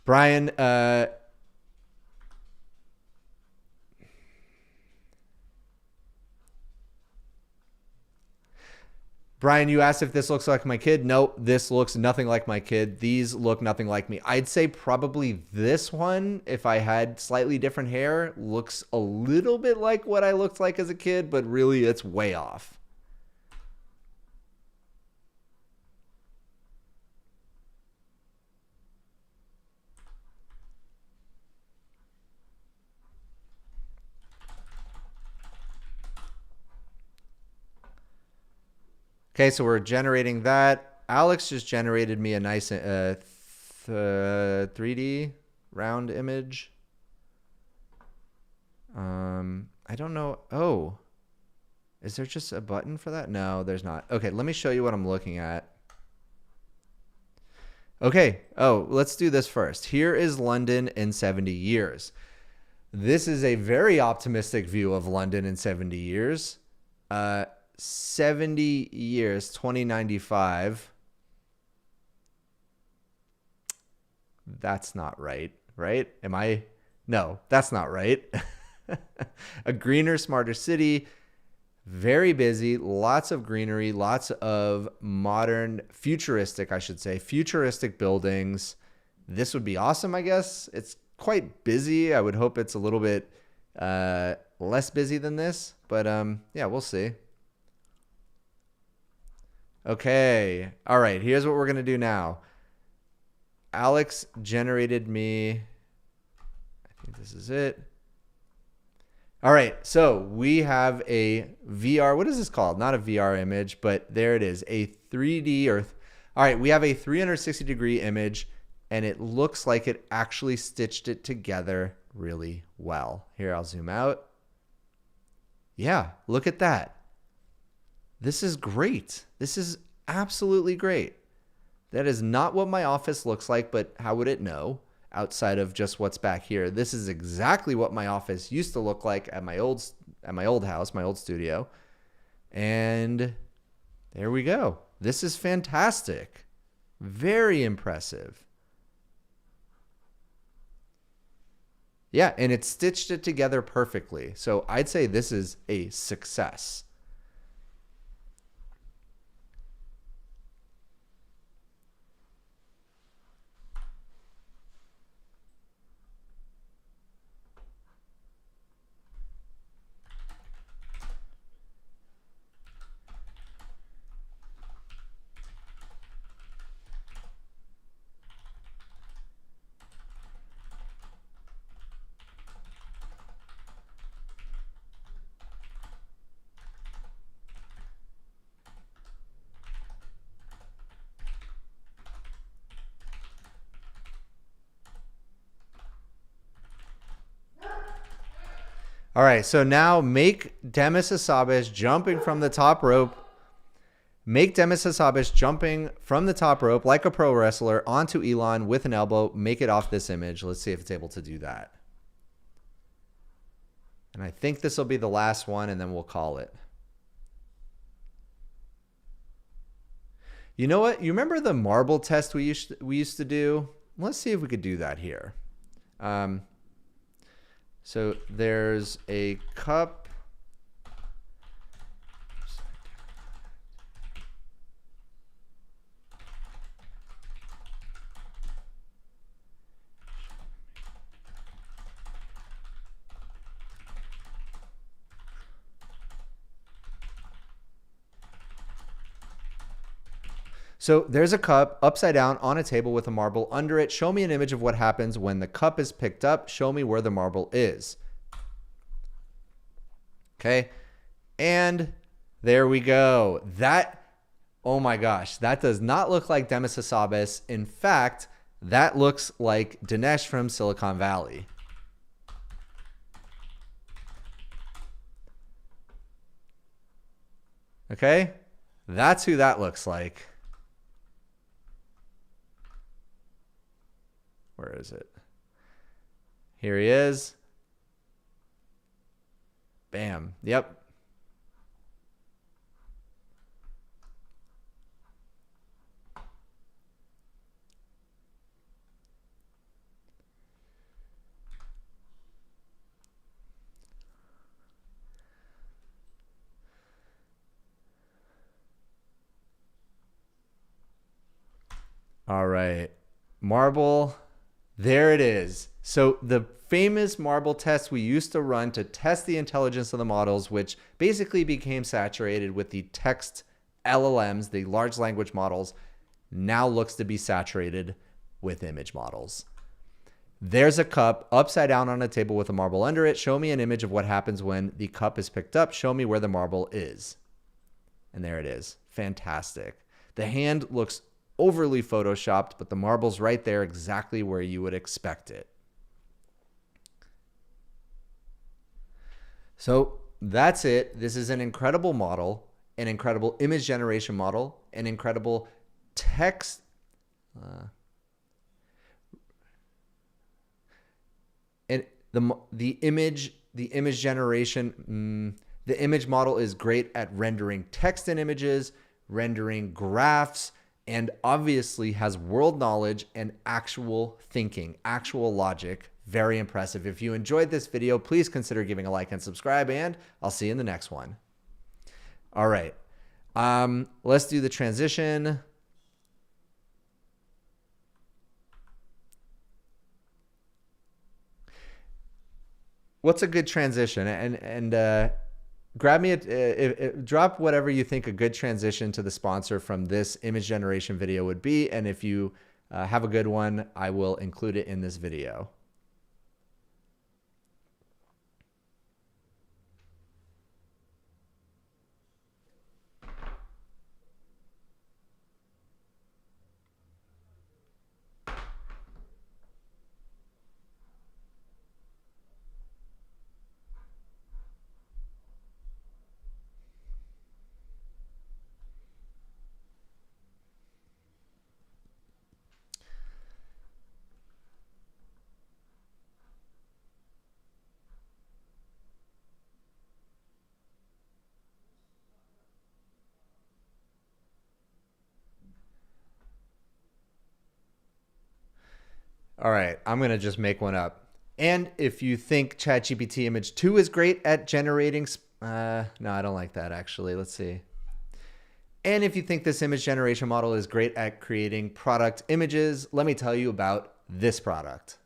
Brian, Brian, you asked if this looks like my kid. Nope, this looks nothing like my kid. These look nothing like me. I'd say probably this one, if I had slightly different hair, looks a little bit like what I looked like as a kid, but really it's way off. Okay, so we're generating that. Alex just generated me a nice 3D round image. I don't know. Oh, is there just a button for that? No, there's not. Okay, let me show you what I'm looking at. Okay. Oh, let's do this first. Here is London in 70 years. This is a very optimistic view of London in 70 years. 70 years, 2095. That's not right, right? Am I? No, that's not right. A greener, smarter city, very busy, lots of greenery, lots of modern, futuristic, I should say, futuristic buildings. This would be awesome, I guess. It's quite busy. I would hope it's a little bit less busy than this, but yeah, we'll see. Okay. All right. Here's what we're going to do now. Alex generated me. I think this is it. All right. So we have a VR. What is this called? Not a VR image, but there it is. A 3D or. All right. We have a 360-degree image, and it looks like it actually stitched it together really well. Here, I'll zoom out. Yeah. Look at that. This is great. This is absolutely great. That is not what my office looks like, but how would it know outside of just what's back here? This is exactly what my office used to look like at my old house, my old studio. And there we go. This is fantastic. Very impressive. Yeah, and it stitched it together perfectly. So I'd say this is a success. All right, so now make Demis Hassabis jumping from the top rope. Make Demis Hassabis jumping from the top rope like a pro wrestler onto Elon with an elbow. Make it off this image. Let's see if it's able to do that. And I think this will be the last one, and then we'll call it. You know what? You remember the marble test we used to do? Let's see if we could do that here. So there's a cup. So there's a cup upside down on a table with a marble under it. Show me an image of what happens when the cup is picked up. Show me where the marble is. Okay. And there we go. That Oh my gosh, that does not look like Demis Hassabis. In fact, that looks like Dinesh from Silicon Valley. Okay, that's who that looks like. Where is it? Here he is. Bam. Yep. All right. Marble. There it is. So the famous marble test we used to run to test the intelligence of the models, which basically became saturated with the text LLMs, the large language models, now looks to be saturated with image models. There's a cup upside down on a table with a marble under it. Show me an image of what happens when the cup is picked up. Show me where the marble is. And there it is. Fantastic. The hand looks overly photoshopped, but the marble's right there exactly where you would expect it. So that's it. This is an incredible model, an incredible image generation model, an incredible text. And the image generation, the image model is great at rendering text and images, rendering graphs, and obviously has world knowledge and actual thinking, actual logic. Very impressive. If you enjoyed this video, please consider giving a like and subscribe, and I'll see you in the next one. All right. Let's do the transition. What's a good transition? And grab me drop whatever you think a good transition to the sponsor from this image generation video would be. And if you have a good one, I will include it in this video. All right, I'm going to just make one up. And if you think ChatGPT Image 2 is great at generating... no, I don't like that, actually. Let's see. And if you think this image generation model is great at creating product images, let me tell you about this product.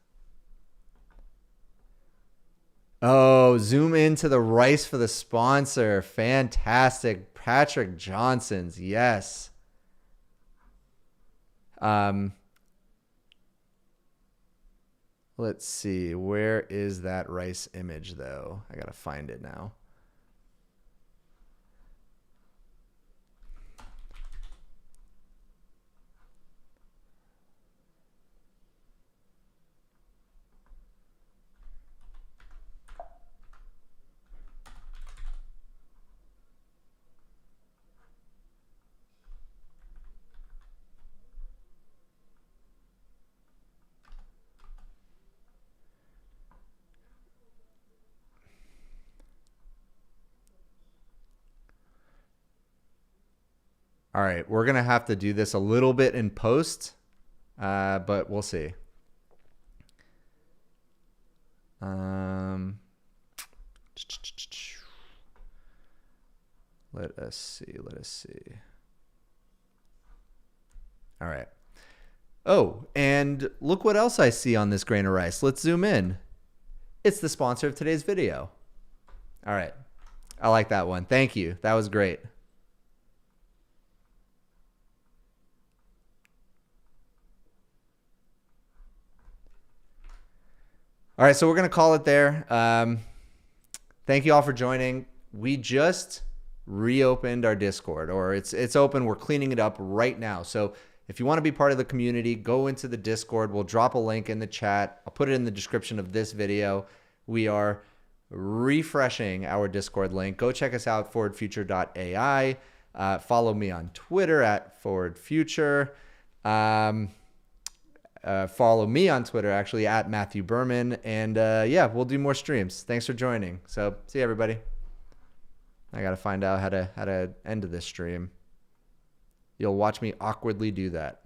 Oh, zoom into the rice for the sponsor. Fantastic. Patrick Johnson's. Yes. Let's see. Where is that rice image, though? I got to find it now. All right, we're going to have to do this a little bit in post, but we'll see. Let us see. All right. Oh, and look what else I see on this grain of rice. Let's zoom in. It's the sponsor of today's video. All right. I like that one. Thank you. That was great. All right, so we're going to call it there. Thank you all for joining. We just reopened our Discord, or it's open. We're cleaning it up right now. So if you want to be part of the community, go into the Discord. We'll drop a link in the chat. I'll put it in the description of this video. We are refreshing our Discord link. Go check us out, forwardfuture.ai. Follow me on Twitter at forwardfuture. Follow me on Twitter, actually, at Matthew Berman. And yeah, we'll do more streams. Thanks for joining. So see you, everybody. I got to find out how to end this stream. You'll watch me awkwardly do that.